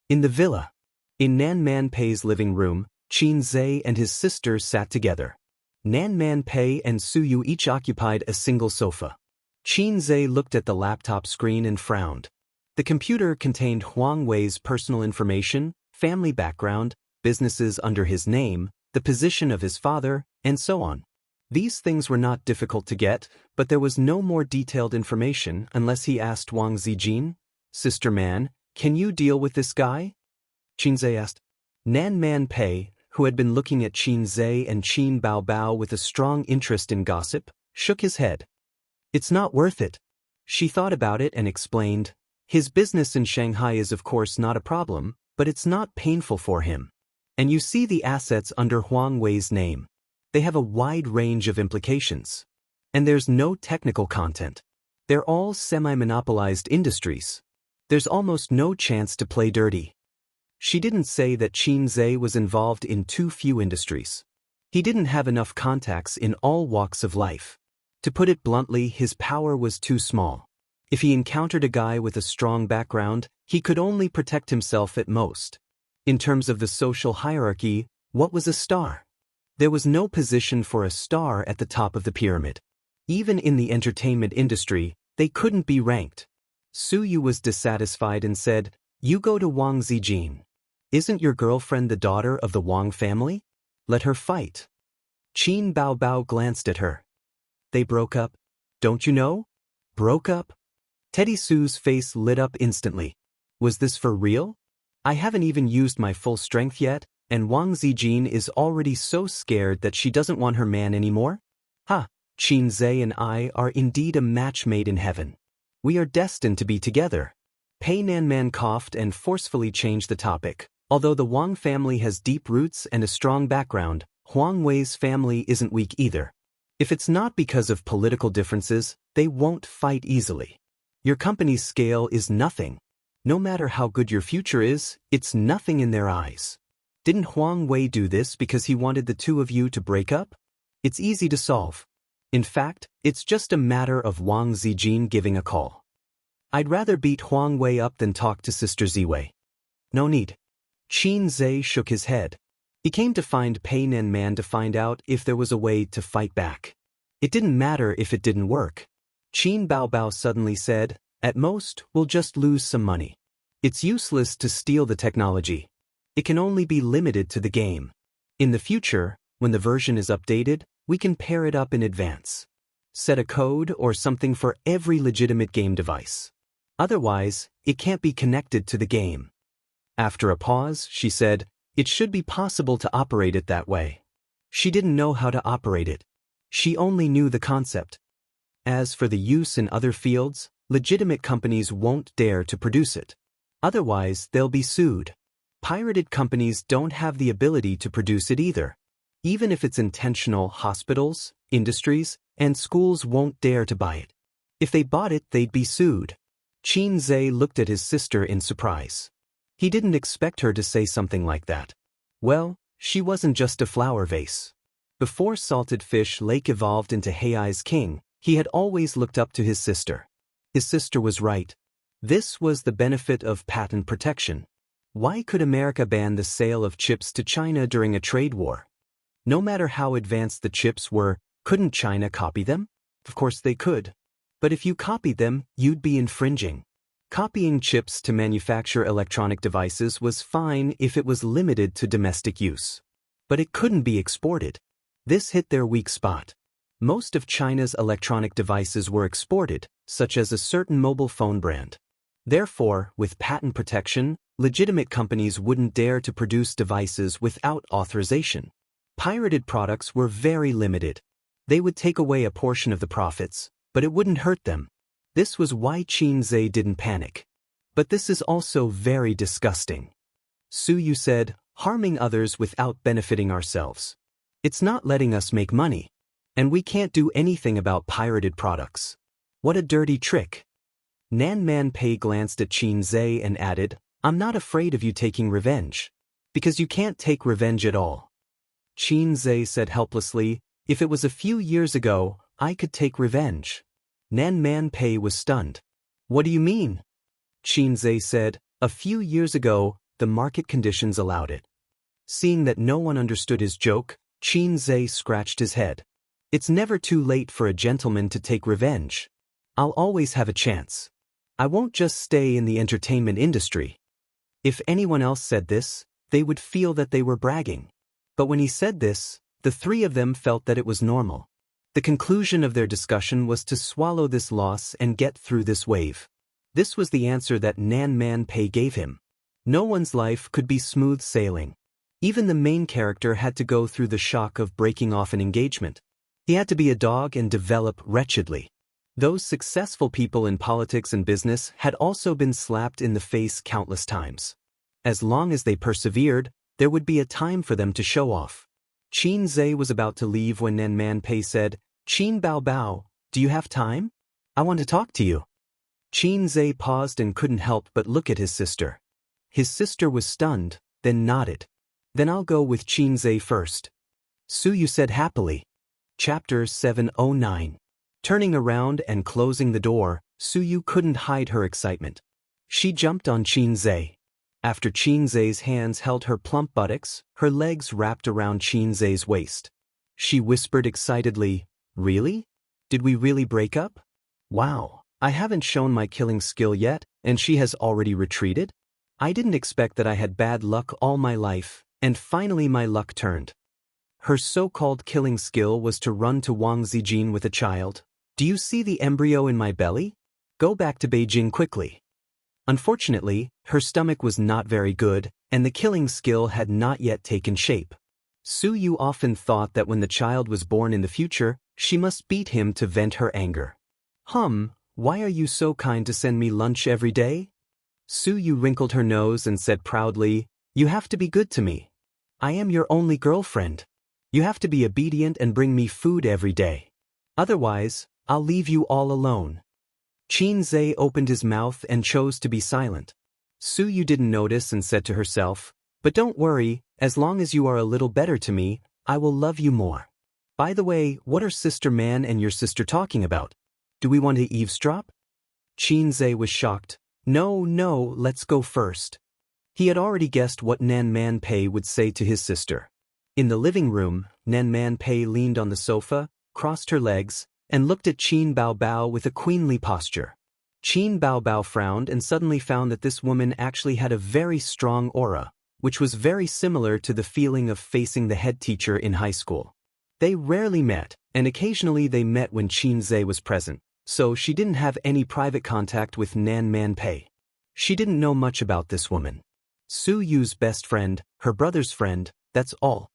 In the villa, in Nan Man Pei's living room, Qin Zhe and his sister sat together. Nan Man Pei and Su Yu each occupied a single sofa. Qin Zhe looked at the laptop screen and frowned. The computer contained Huang Wei's personal information, family background, businesses under his name, the position of his father, and so on. These things were not difficult to get, but there was no more detailed information unless he asked Wang Zijin, Sister Man, can you deal with this guy? Qin Zhe asked. Nan Man Pei, who had been looking at Qin Zhe and Qin Baobao with a strong interest in gossip, shook his head. It's not worth it. She thought about it and explained, his business in Shanghai is of course not a problem, but it's not painful for him. And you see the assets under Huang Wei's name. They have a wide range of implications. And there's no technical content. They're all semi-monopolized industries. There's almost no chance to play dirty. She didn't say that Qin Zhe was involved in too few industries. He didn't have enough contacts in all walks of life. To put it bluntly, his power was too small. If he encountered a guy with a strong background, he could only protect himself at most. In terms of the social hierarchy, what was a star? There was no position for a star at the top of the pyramid. Even in the entertainment industry, they couldn't be ranked. Su Yu was dissatisfied and said, you go to Wang Zijin. Isn't your girlfriend the daughter of the Wang family? Let her fight. Qin Baobao glanced at her. They broke up. Don't you know? Broke up? Teddy Su's face lit up instantly. Was this for real? I haven't even used my full strength yet, and Wang Zijin is already so scared that she doesn't want her man anymore? Ha, Qin Zhe and I are indeed a match made in heaven. We are destined to be together. Pei Nanman coughed and forcefully changed the topic. Although the Wang family has deep roots and a strong background, Huang Wei's family isn't weak either. If it's not because of political differences, they won't fight easily. Your company's scale is nothing. No matter how good your future is, it's nothing in their eyes. Didn't Huang Wei do this because he wanted the two of you to break up? It's easy to solve. In fact, it's just a matter of Wang Zijin giving a call. I'd rather beat Huang Wei up than talk to Sister Ziwei. No need. Qin Zhe shook his head. He came to find Pei Nan Man to find out if there was a way to fight back. It didn't matter if it didn't work. Qin Bao Bao suddenly said, "At most, we'll just lose some money. It's useless to steal the technology. It can only be limited to the game. In the future, when the version is updated, we can pair it up in advance. Set a code or something for every legitimate game device. Otherwise, it can't be connected to the game." After a pause, she said, "It should be possible to operate it that way." She didn't know how to operate it. She only knew the concept. As for the use in other fields, legitimate companies won't dare to produce it. Otherwise, they'll be sued. Pirated companies don't have the ability to produce it either. Even if it's intentional, hospitals, industries, and schools won't dare to buy it. If they bought it, they'd be sued. Qin Zhe looked at his sister in surprise. He didn't expect her to say something like that. Well, she wasn't just a flower vase. Before Salted Fish Lake evolved into Heiai's king, he had always looked up to his sister. His sister was right. This was the benefit of patent protection. Why could America ban the sale of chips to China during a trade war? No matter how advanced the chips were, couldn't China copy them? Of course they could. But if you copied them, you'd be infringing. Copying chips to manufacture electronic devices was fine if it was limited to domestic use. But it couldn't be exported. This hit their weak spot. Most of China's electronic devices were exported, such as a certain mobile phone brand. Therefore, with patent protection, legitimate companies wouldn't dare to produce devices without authorization. Pirated products were very limited. They would take away a portion of the profits, but it wouldn't hurt them. This was why Qin Zhe didn't panic. But this is also very disgusting. Su Yu said, "Harming others without benefiting ourselves. It's not letting us make money. And we can't do anything about pirated products. What a dirty trick." Nan Man Pei glanced at Qin Zhe and added, "I'm not afraid of you taking revenge. Because you can't take revenge at all." Qin Zhe said helplessly, "If it was a few years ago, I could take revenge." Nan Man Pei was stunned. "What do you mean?" Qin Zhe said, "A few years ago, the market conditions allowed it." Seeing that no one understood his joke, Qin Zhe scratched his head. "It's never too late for a gentleman to take revenge. I'll always have a chance. I won't just stay in the entertainment industry." If anyone else said this, they would feel that they were bragging. But when he said this, the three of them felt that it was normal. The conclusion of their discussion was to swallow this loss and get through this wave. This was the answer that Nan Man Pei gave him. No one's life could be smooth sailing. Even the main character had to go through the shock of breaking off an engagement. He had to be a dog and develop wretchedly. Those successful people in politics and business had also been slapped in the face countless times. As long as they persevered, there would be a time for them to show off. Qin Zhe was about to leave when Nan Man Pei said, "Qin Bao Bao, do you have time? I want to talk to you." Qin Zhe paused and couldn't help but look at his sister. His sister was stunned, then nodded. "Then I'll go with Qin Zhe first." Su Yu said happily. Chapter 709. Turning around and closing the door, Su Yu couldn't hide her excitement. She jumped on Qin Zhe. After Qin Zhe's hands held her plump buttocks, her legs wrapped around Qin Zhe's waist. She whispered excitedly, "Really? Did we really break up? Wow, I haven't shown my killing skill yet, and she has already retreated? I didn't expect that I had bad luck all my life, and finally my luck turned." Her so-called killing skill was to run to Wang Zijin with a child. "Do you see the embryo in my belly? Go back to Beijing quickly." Unfortunately, her stomach was not very good, and the killing skill had not yet taken shape. Su Yu often thought that when the child was born in the future, she must beat him to vent her anger. Why are you so kind to send me lunch every day?" Su Yu wrinkled her nose and said proudly, "You have to be good to me. I am your only girlfriend. You have to be obedient and bring me food every day. Otherwise, I'll leave you all alone." Qin Zhe opened his mouth and chose to be silent. Su Yu didn't notice and said to herself, "But don't worry, as long as you are a little better to me, I will love you more. By the way, what are Sister Man and your sister talking about? Do we want to eavesdrop?" Qin Zhe was shocked. No, let's go first." He had already guessed what Nan Man Pei would say to his sister. In the living room, Nan Man Pei leaned on the sofa, crossed her legs, and looked at Qin Bao Bao with a queenly posture. Qin Bao Bao frowned and suddenly found that this woman actually had a very strong aura, which was very similar to the feeling of facing the head teacher in high school. They rarely met, and occasionally they met when Qin Zhe was present, so she didn't have any private contact with Nan Man Pei. She didn't know much about this woman. Su Yu's best friend, her brother's friend, that's all.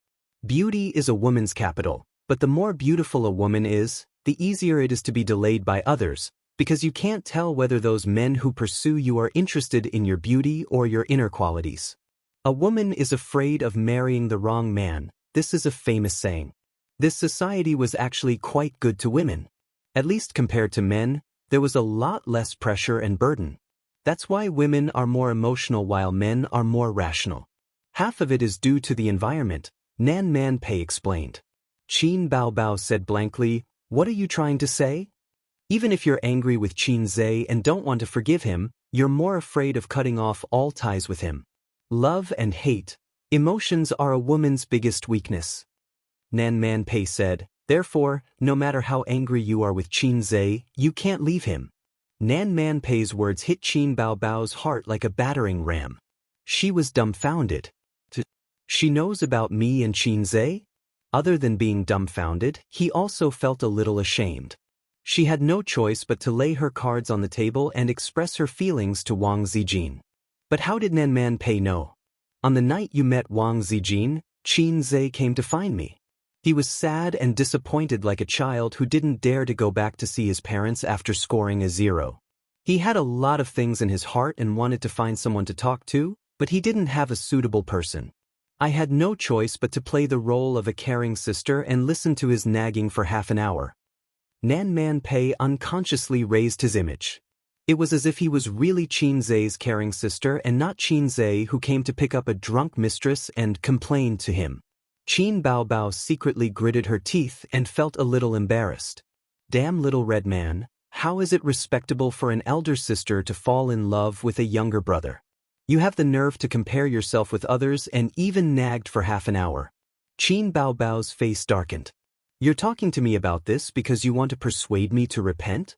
Beauty is a woman's capital, but the more beautiful a woman is, the easier it is to be delayed by others, because you can't tell whether those men who pursue you are interested in your beauty or your inner qualities. A woman is afraid of marrying the wrong man. This is a famous saying. This society was actually quite good to women. At least compared to men, there was a lot less pressure and burden. That's why women are more emotional while men are more rational. Half of it is due to the environment, Nan Man Pei explained. Qin Bao Bao said blankly, "What are you trying to say?" Even if you're angry with Qin Zhe and don't want to forgive him, you're more afraid of cutting off all ties with him. Love and hate. Emotions are a woman's biggest weakness. Nan Man Pei said, therefore, no matter how angry you are with Qin Zhe, you can't leave him. Nan Man Pei's words hit Qin Bao Bao's heart like a battering ram. She was dumbfounded. She knows about me and Qin Zhe? Other than being dumbfounded, he also felt a little ashamed. She had no choice but to lay her cards on the table and express her feelings to Wang Zijin. But how did Nan Man Pei know? On the night you met Wang Zijin, Qin Zhe came to find me. He was sad and disappointed like a child who didn't dare to go back to see his parents after scoring a 0. He had a lot of things in his heart and wanted to find someone to talk to, but he didn't have a suitable person. I had no choice but to play the role of a caring sister and listen to his nagging for half an hour. Nan Man Pei unconsciously raised his image. It was as if he was really Qin Zhe's caring sister and not Qin Zhe who came to pick up a drunk mistress and complained to him. Qin Bao Bao secretly gritted her teeth and felt a little embarrassed. Damn little red man, how is it respectable for an elder sister to fall in love with a younger brother? You have the nerve to compare yourself with others and even nagged for half an hour. Qin Bao Bao's face darkened. You're talking to me about this because you want to persuade me to repent?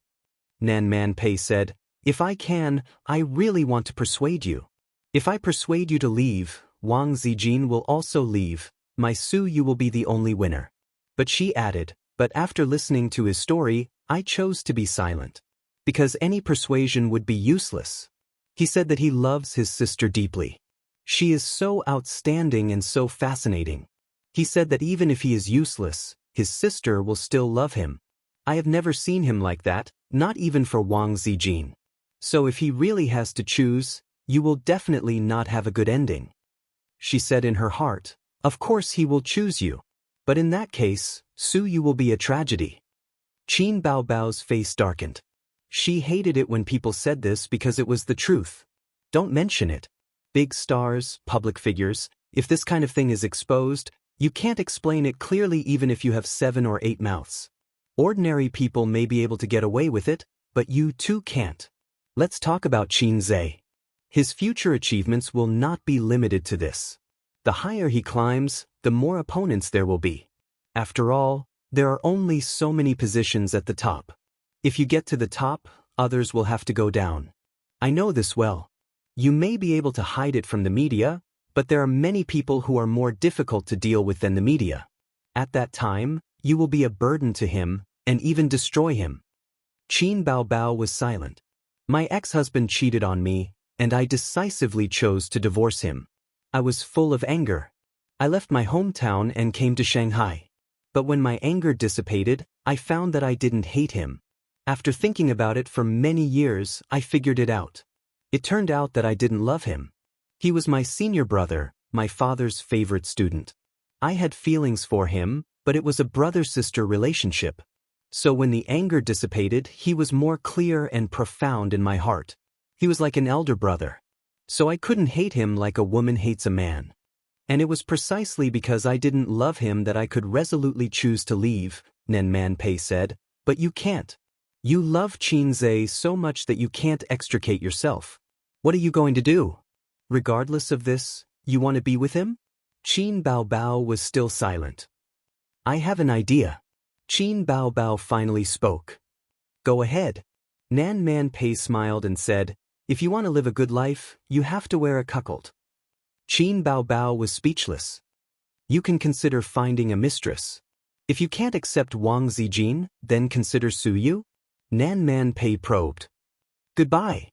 Nan Man Pei said, if I can, I really want to persuade you. If I persuade you to leave, Wang Zijin will also leave. My Su Yu will be the only winner. But she added, but after listening to his story, I chose to be silent. Because any persuasion would be useless. He said that he loves his sister deeply. She is so outstanding and so fascinating. He said that even if he is useless, his sister will still love him. I have never seen him like that, not even for Wang Zijin. So if he really has to choose, you will definitely not have a good ending. She said in her heart, of course he will choose you. But in that case, Su Yu will be a tragedy. Qin Bao Bao's face darkened. She hated it when people said this because it was the truth. Don't mention it. Big stars, public figures, if this kind of thing is exposed, you can't explain it clearly even if you have 7 or 8 mouths. Ordinary people may be able to get away with it, but you too can't. Let's talk about Qin Zhe. His future achievements will not be limited to this. The higher he climbs, the more opponents there will be. After all, there are only so many positions at the top. If you get to the top, others will have to go down. I know this well. You may be able to hide it from the media, but there are many people who are more difficult to deal with than the media. At that time, you will be a burden to him, and even destroy him. Qin Bao Bao was silent. My ex-husband cheated on me, and I decisively chose to divorce him. I was full of anger. I left my hometown and came to Shanghai. But when my anger dissipated, I found that I didn't hate him. After thinking about it for many years, I figured it out. It turned out that I didn't love him. He was my senior brother, my father's favorite student. I had feelings for him, but it was a brother-sister relationship. So when the anger dissipated, he was more clear and profound in my heart. He was like an elder brother. So I couldn't hate him like a woman hates a man. And it was precisely because I didn't love him that I could resolutely choose to leave, Nan Man Pei said, but you can't. You love Qin Zhe so much that you can't extricate yourself. What are you going to do? Regardless of this, you want to be with him? Qin Baobao was still silent. I have an idea. Qin Baobao finally spoke. Go ahead. Nan Man Pei smiled and said, if you want to live a good life, you have to wear a cuckold. Qin Baobao was speechless. You can consider finding a mistress. If you can't accept Wang Zijin, then consider Su Yu? Nan Man Pei probed. Goodbye.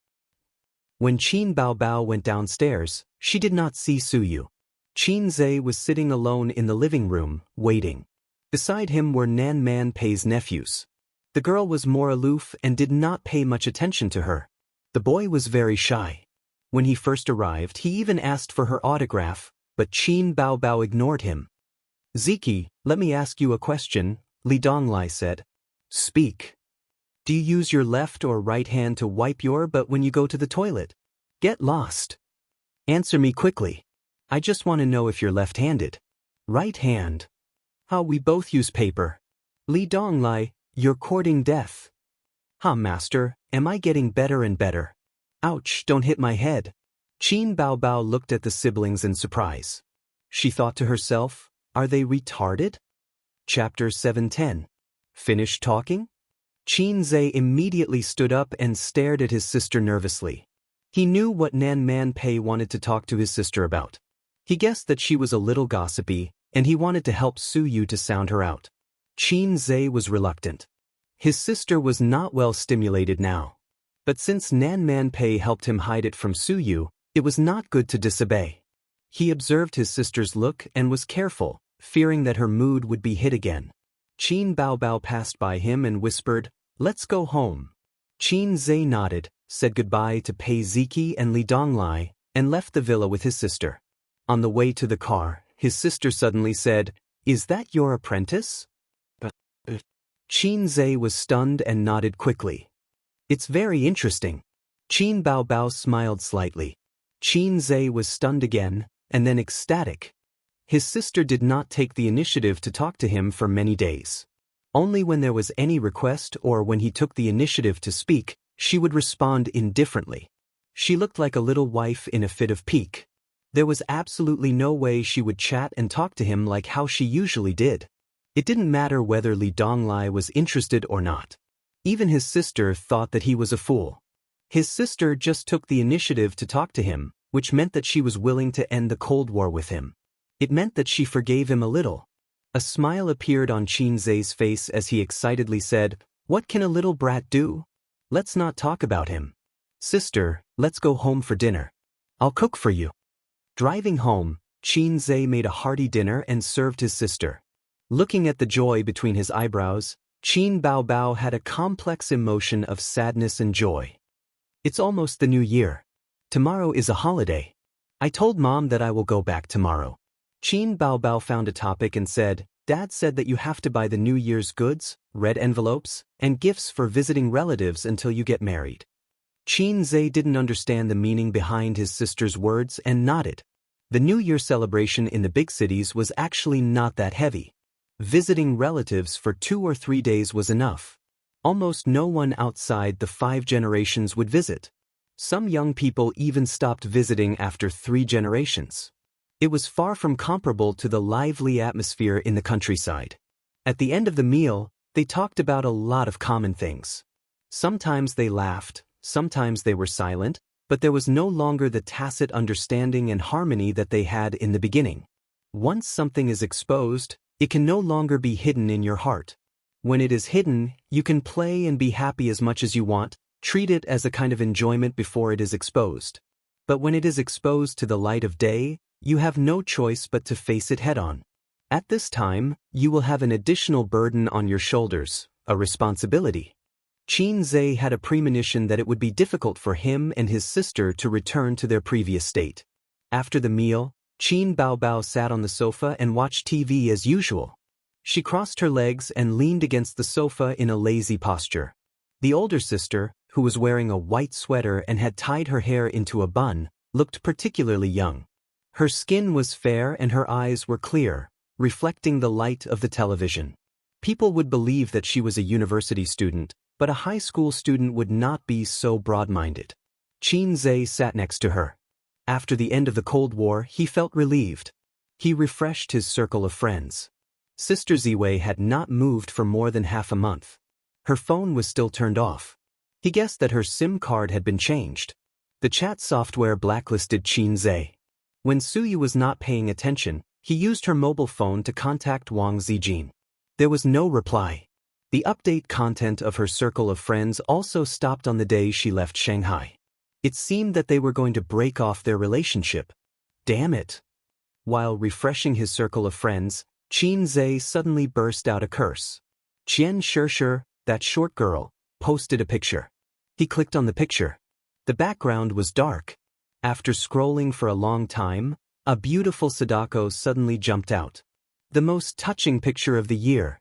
When Qin Baobao went downstairs, she did not see Su Yu. Qin Zhe was sitting alone in the living room, waiting. Beside him were Nan Man Pei's nephews. The girl was more aloof and did not pay much attention to her. The boy was very shy. When he first arrived, he even asked for her autograph, but Qin Baobao ignored him. Ziki, let me ask you a question, Li Donglai said. Speak. Do you use your left or right hand to wipe your butt when you go to the toilet? Get lost. Answer me quickly. I just want to know if you're left-handed. Right hand. How we both use paper. Li Donglai, you're courting death. Master, am I getting better and better? Ouch, don't hit my head. Qin Baobao looked at the siblings in surprise. She thought to herself, are they retarded? Chapter 710. Finished talking? Qin Zhe immediately stood up and stared at his sister nervously. He knew what Nan Man Pei wanted to talk to his sister about. He guessed that she was a little gossipy, and he wanted to help Su Yu to sound her out. Qin Zhe was reluctant. His sister was not well stimulated now. But since Nan Man Pei helped him hide it from Su Yu, it was not good to disobey. He observed his sister's look and was careful, fearing that her mood would be hit again. Qin Baobao passed by him and whispered, let's go home. Qin Zhe nodded, said goodbye to Pei Ziki and Li Donglai, and left the villa with his sister. On the way to the car, his sister suddenly said, is that your apprentice? Qin Zhe was stunned and nodded quickly. It's very interesting. Qin Baobao smiled slightly. Qin Zhe was stunned again, and then ecstatic. His sister did not take the initiative to talk to him for many days. Only when there was any request or when he took the initiative to speak, she would respond indifferently. She looked like a little wife in a fit of pique. There was absolutely no way she would chat and talk to him like how she usually did. It didn't matter whether Li Donglai was interested or not. Even his sister thought that he was a fool. His sister just took the initiative to talk to him, which meant that she was willing to end the Cold War with him. It meant that she forgave him a little. A smile appeared on Qin Zhe's face as he excitedly said, what can a little brat do? Let's not talk about him. Sister, let's go home for dinner. I'll cook for you. Driving home, Qin Zhe made a hearty dinner and served his sister. Looking at the joy between his eyebrows, Qin Baobao had a complex emotion of sadness and joy. It's almost the new year. Tomorrow is a holiday. I told Mom that I will go back tomorrow. Qin Baobao found a topic and said, Dad said that you have to buy the New Year's goods, red envelopes, and gifts for visiting relatives until you get married. Qin Zhe didn't understand the meaning behind his sister's words and nodded. The New Year celebration in the big cities was actually not that heavy. Visiting relatives for 2 or 3 days was enough. Almost no one outside the 5 generations would visit. Some young people even stopped visiting after 3 generations. It was far from comparable to the lively atmosphere in the countryside. At the end of the meal, they talked about a lot of common things. Sometimes they laughed, sometimes they were silent, but there was no longer the tacit understanding and harmony that they had in the beginning. Once something is exposed, it can no longer be hidden in your heart. When it is hidden, you can play and be happy as much as you want, treat it as a kind of enjoyment before it is exposed. But when it is exposed to the light of day, you have no choice but to face it head-on. At this time, you will have an additional burden on your shoulders, a responsibility. Qin Zhe had a premonition that it would be difficult for him and his sister to return to their previous state. After the meal, Qin Baobao sat on the sofa and watched TV as usual. She crossed her legs and leaned against the sofa in a lazy posture. The older sister, who was wearing a white sweater and had tied her hair into a bun, looked particularly young. Her skin was fair and her eyes were clear, reflecting the light of the television. People would believe that she was a university student, but a high school student would not be so broad-minded. Qin Zhe sat next to her. After the end of the Cold War, he felt relieved. He refreshed his circle of friends. Sister Ziwei had not moved for more than half a month. Her phone was still turned off. He guessed that her SIM card had been changed. The chat software blacklisted Xianxia. When Suyu was not paying attention, he used her mobile phone to contact Wang Zijin. There was no reply. The update content of her circle of friends also stopped on the day she left Shanghai. It seemed that they were going to break off their relationship. Damn it! While refreshing his circle of friends, Xianxia suddenly burst out a curse. Xianxia, that short girl, posted a picture. He clicked on the picture. The background was dark. After scrolling for a long time, a beautiful Sadako suddenly jumped out. The most touching picture of the year.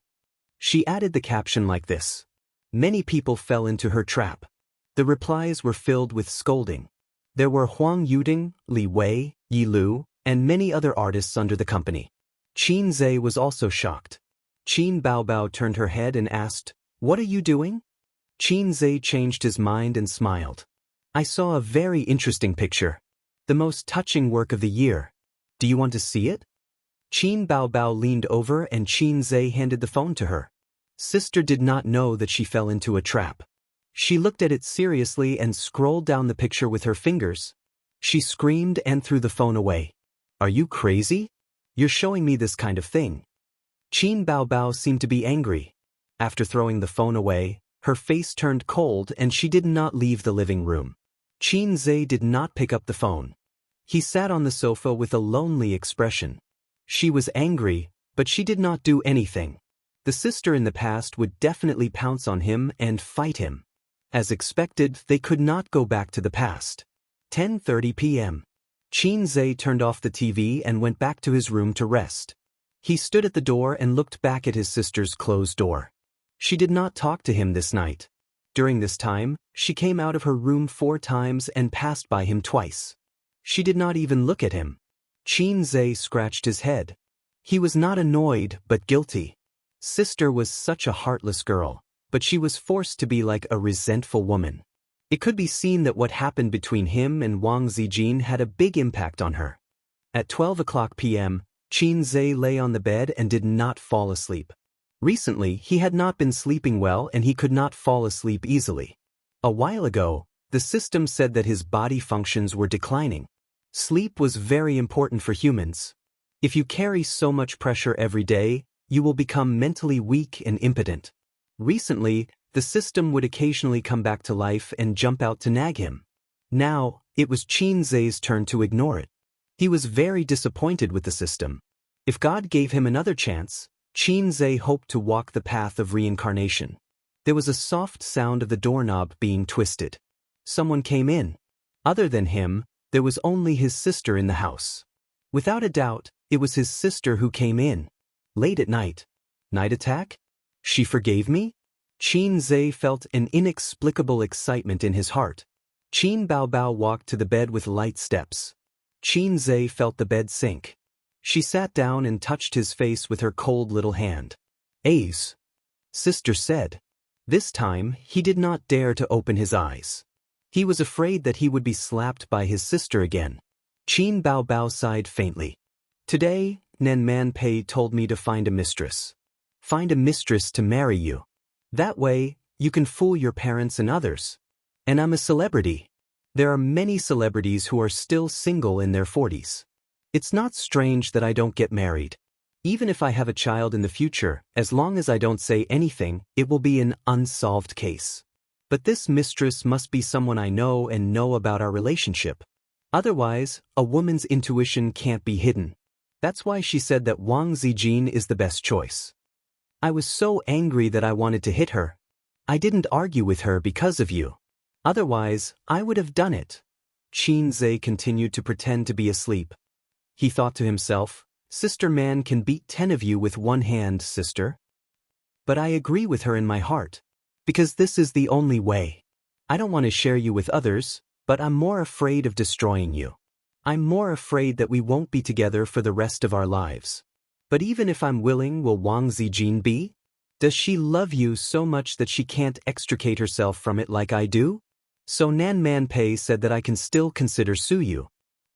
She added the caption like this. Many people fell into her trap. The replies were filled with scolding. There were Huang Yuding, Li Wei, Yi Lu, and many other artists under the company. Xianxia was also shocked. Qin Baobao turned her head and asked, "What are you doing?" Xianxia changed his mind and smiled. "I saw a very interesting picture. The most touching work of the year. Do you want to see it?" Qin Baobao leaned over and Xianxia handed the phone to her. Sister did not know that she fell into a trap. She looked at it seriously and scrolled down the picture with her fingers. She screamed and threw the phone away. "Are you crazy? You're showing me this kind of thing." Qin Baobao seemed to be angry. After throwing the phone away, her face turned cold and she did not leave the living room. Xianxia did not pick up the phone. He sat on the sofa with a lonely expression. She was angry, but she did not do anything. The sister in the past would definitely pounce on him and fight him. As expected, they could not go back to the past. 10:30 p.m. Xianxia turned off the TV and went back to his room to rest. He stood at the door and looked back at his sister's closed door. She did not talk to him this night. During this time, she came out of her room 4 times and passed by him twice. She did not even look at him. Xianxia scratched his head. He was not annoyed, but guilty. Sister was such a heartless girl, but she was forced to be like a resentful woman. It could be seen that what happened between him and Wang Zijin had a big impact on her. At 12 p.m., Xianxia lay on the bed and did not fall asleep. Recently, he had not been sleeping well and he could not fall asleep easily. A while ago, the system said that his body functions were declining. Sleep was very important for humans. If you carry so much pressure every day, you will become mentally weak and impotent. Recently, the system would occasionally come back to life and jump out to nag him. Now, it was Xianxia's turn to ignore it. He was very disappointed with the system. If God gave him another chance, Xianxia hoped to walk the path of reincarnation. There was a soft sound of the doorknob being twisted. Someone came in. Other than him, there was only his sister in the house. Without a doubt, it was his sister who came in. Late at night. Night attack? She forgave me? Xianxia felt an inexplicable excitement in his heart. Qin Baobao walked to the bed with light steps. Xianxia felt the bed sink. She sat down and touched his face with her cold little hand. "Ace," Sister said. This time, he did not dare to open his eyes. He was afraid that he would be slapped by his sister again. Qin Baobao sighed faintly. "Today, Nen Man Pei told me to find a mistress. Find a mistress to marry you. That way, you can fool your parents and others. And I'm a celebrity. There are many celebrities who are still single in their 40s. It's not strange that I don't get married. Even if I have a child in the future, as long as I don't say anything, it will be an unsolved case. But this mistress must be someone I know and know about our relationship. Otherwise, a woman's intuition can't be hidden. That's why she said that Wang Zijin is the best choice. I was so angry that I wanted to hit her. I didn't argue with her because of you. Otherwise, I would have done it." Xianxia continued to pretend to be asleep. He thought to himself, "Sister Man can beat 10 of you with one hand, sister." But I agree with her in my heart. Because this is the only way. I don't want to share you with others, but I'm more afraid of destroying you. I'm more afraid that we won't be together for the rest of our lives. But even if I'm willing, will Wang Zijin be? Does she love you so much that she can't extricate herself from it like I do? So Nan Man Pei said that I can still consider Suyu.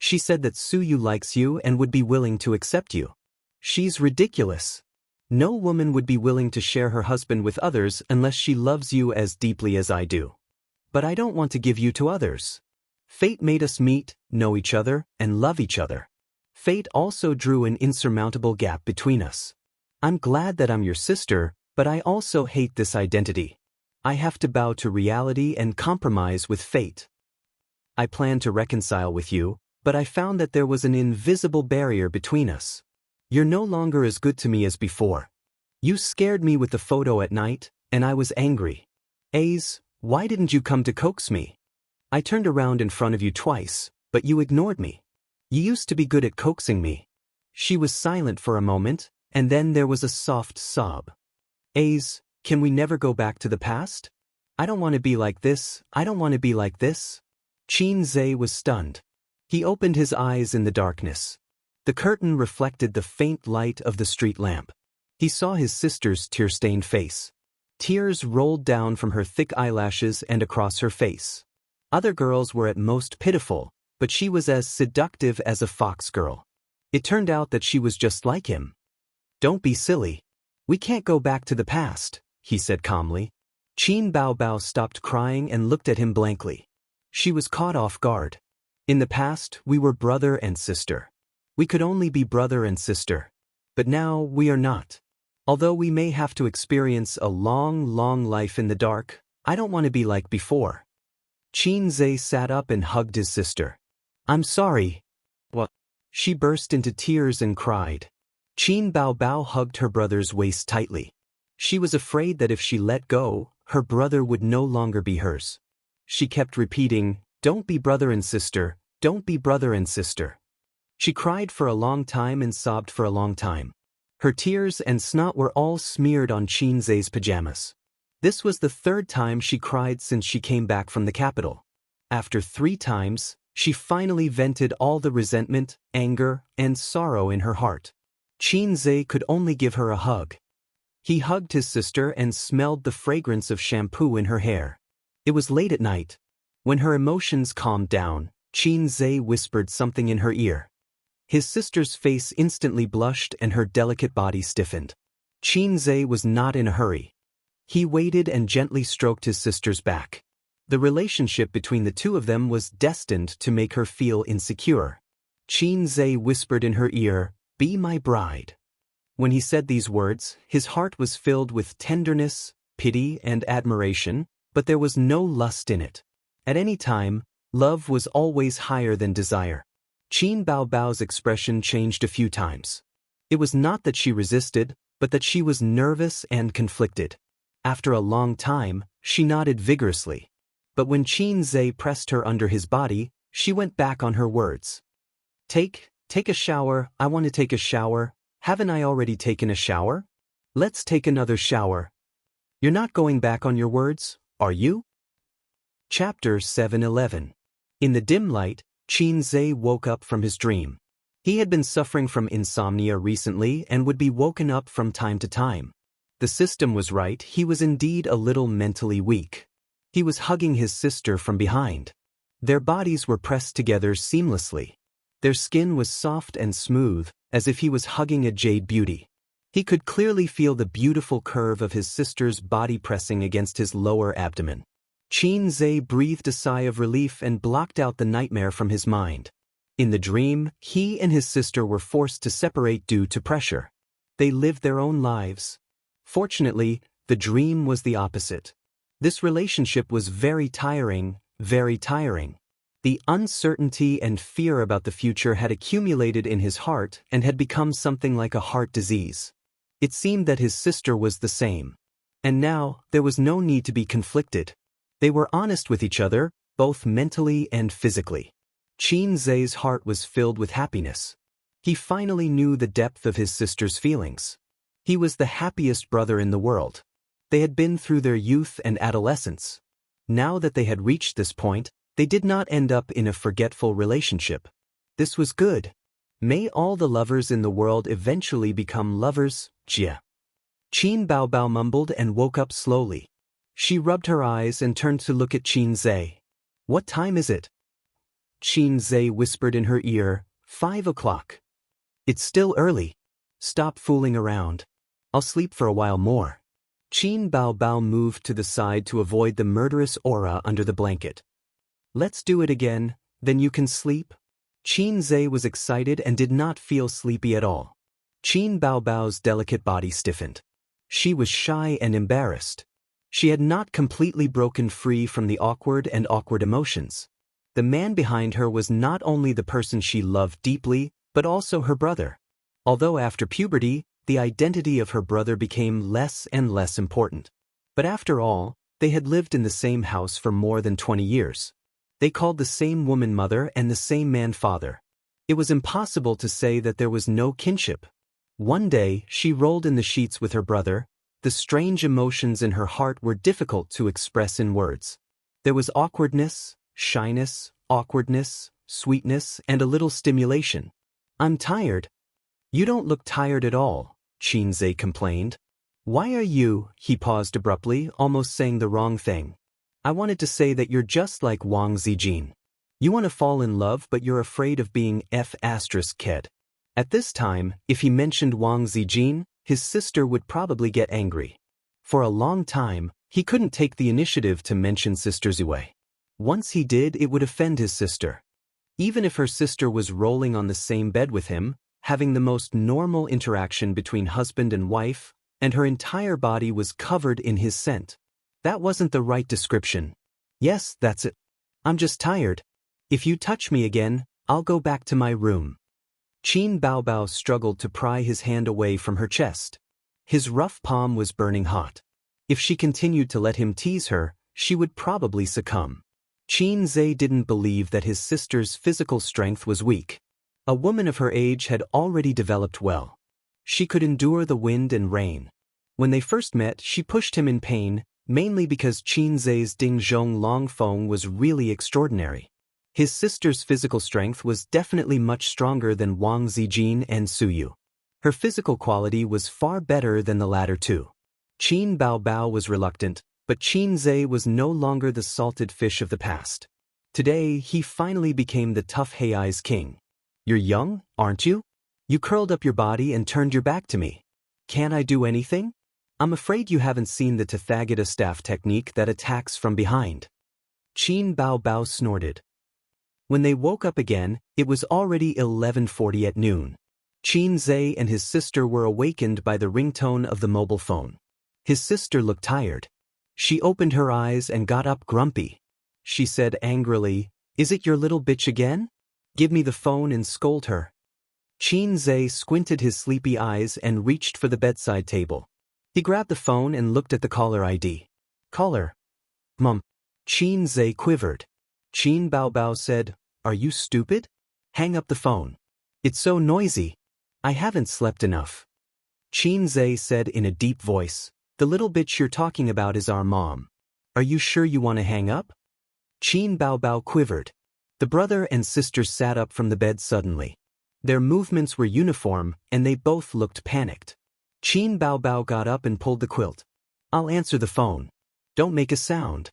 She said that Suyu likes you and would be willing to accept you. She's ridiculous. No woman would be willing to share her husband with others unless she loves you as deeply as I do. But I don't want to give you to others. Fate made us meet, know each other, and love each other. Fate also drew an insurmountable gap between us. I'm glad that I'm your sister, but I also hate this identity. I have to bow to reality and compromise with fate. I planned to reconcile with you, but I found that there was an invisible barrier between us. You're no longer as good to me as before. You scared me with the photo at night, and I was angry. Ace, why didn't you come to coax me? I turned around in front of you twice, but you ignored me. You used to be good at coaxing me. She was silent for a moment, and then there was a soft sob. Ace, can we never go back to the past? I don't want to be like this, I don't want to be like this. Xianxia was stunned. He opened his eyes in the darkness. The curtain reflected the faint light of the street lamp. He saw his sister's tear-stained face. Tears rolled down from her thick eyelashes and across her face. Other girls were at most pitiful, but she was as seductive as a fox girl. It turned out that she was just like him. Don't be silly. We can't go back to the past, he said calmly. Qin Baobao stopped crying and looked at him blankly. She was caught off guard. In the past, we were brother and sister. We could only be brother and sister. But now we are not. Although we may have to experience a long, long life in the dark, I don't want to be like before. Xianxia sat up and hugged his sister. I'm sorry. What? She burst into tears and cried. Qin Baobao hugged her brother's waist tightly. She was afraid that if she let go, her brother would no longer be hers. She kept repeating, don't be brother and sister, don't be brother and sister. She cried for a long time and sobbed for a long time. Her tears and snot were all smeared on Xianxia's pajamas. This was the third time she cried since she came back from the capital. After 3 times, she finally vented all the resentment, anger, and sorrow in her heart. Xianxia could only give her a hug. He hugged his sister and smelled the fragrance of shampoo in her hair. It was late at night. When her emotions calmed down, Xianxia whispered something in her ear. His sister's face instantly blushed and her delicate body stiffened. Xianxia was not in a hurry. He waited and gently stroked his sister's back. The relationship between the two of them was destined to make her feel insecure. Xianxia whispered in her ear, "Be my bride." When he said these words, his heart was filled with tenderness, pity, and admiration, but there was no lust in it. At any time, love was always higher than desire. Qin Baobao's expression changed a few times. It was not that she resisted, but that she was nervous and conflicted. After a long time, she nodded vigorously. But when Xianxia pressed her under his body, she went back on her words. Take a shower, I want to take a shower. Haven't I already taken a shower? Let's take another shower. You're not going back on your words, are you? Chapter 7:11. In the dim light, Xianxia woke up from his dream. He had been suffering from insomnia recently and would be woken up from time to time. The system was right, he was indeed a little mentally weak. He was hugging his sister from behind. Their bodies were pressed together seamlessly. Their skin was soft and smooth, as if he was hugging a jade beauty. He could clearly feel the beautiful curve of his sister's body pressing against his lower abdomen. Xianxia breathed a sigh of relief and blocked out the nightmare from his mind. In the dream, he and his sister were forced to separate due to pressure. They lived their own lives. Fortunately, the dream was the opposite. This relationship was very tiring, very tiring. The uncertainty and fear about the future had accumulated in his heart and had become something like a heart disease. It seemed that his sister was the same. And now, there was no need to be conflicted. They were honest with each other, both mentally and physically. Xianxia's heart was filled with happiness. He finally knew the depth of his sister's feelings. He was the happiest brother in the world. They had been through their youth and adolescence. Now that they had reached this point, they did not end up in a forgetful relationship. This was good. May all the lovers in the world eventually become lovers, Jia. Qin Baobao mumbled and woke up slowly. She rubbed her eyes and turned to look at Xianxia. What time is it? Xianxia whispered in her ear, 5 o'clock. It's still early. Stop fooling around. I'll sleep for a while more. Qin Baobao moved to the side to avoid the murderous aura under the blanket. Let's do it again, then you can sleep. Xianxia was excited and did not feel sleepy at all. Qin Baobao's delicate body stiffened. She was shy and embarrassed. She had not completely broken free from the awkward emotions. The man behind her was not only the person she loved deeply, but also her brother. Although after puberty, the identity of her brother became less and less important. But after all, they had lived in the same house for more than 20 years. They called the same woman mother and the same man father. It was impossible to say that there was no kinship. One day, she rolled in the sheets with her brother. The strange emotions in her heart were difficult to express in words. There was awkwardness, shyness, sweetness, and a little stimulation. I'm tired. You don't look tired at all, Xianxia complained. Why are you? He paused abruptly, almost saying the wrong thing. I wanted to say that you're just like Wang Zijin. You want to fall in love but you're afraid of being F***ked. At this time, if he mentioned Wang Zijin, his sister would probably get angry. For a long time, he couldn't take the initiative to mention Sister Zue. Once he did, it would offend his sister. Even if her sister was rolling on the same bed with him, having the most normal interaction between husband and wife, and her entire body was covered in his scent. That wasn't the right description. Yes, that's it. I'm just tired. If you touch me again, I'll go back to my room. Qin Baobao struggled to pry his hand away from her chest. His rough palm was burning hot. If she continued to let him tease her, she would probably succumb. Xianxia didn't believe that his sister's physical strength was weak. A woman of her age had already developed well. She could endure the wind and rain. When they first met, she pushed him in pain, mainly because Xianxia's Dingzhong Longfeng was really extraordinary. His sister's physical strength was definitely much stronger than Wang Zijin and Suyu. Her physical quality was far better than the latter two. Qin Baobao was reluctant, but Xianxia was no longer the salted fish of the past. Today, he finally became the tough Heiai's king. You're young, aren't you? You curled up your body and turned your back to me. Can't I do anything? I'm afraid you haven't seen the Tathagata staff technique that attacks from behind. Qin Baobao snorted. When they woke up again, it was already 11:40 at noon. Xianxia and his sister were awakened by the ringtone of the mobile phone. His sister looked tired. She opened her eyes and got up grumpy. She said angrily, "Is it your little bitch again? Give me the phone and scold her." Xianxia squinted his sleepy eyes and reached for the bedside table. He grabbed the phone and looked at the caller ID. Caller. Mum. Xianxia quivered. Qin Baobao said, "Are you stupid? Hang up the phone. It's so noisy. I haven't slept enough." Xianxia said in a deep voice, "The little bitch you're talking about is our mom. Are you sure you want to hang up?" Qin Baobao quivered. The brother and sister sat up from the bed suddenly. Their movements were uniform, and they both looked panicked. Qin Baobao got up and pulled the quilt. "I'll answer the phone. Don't make a sound."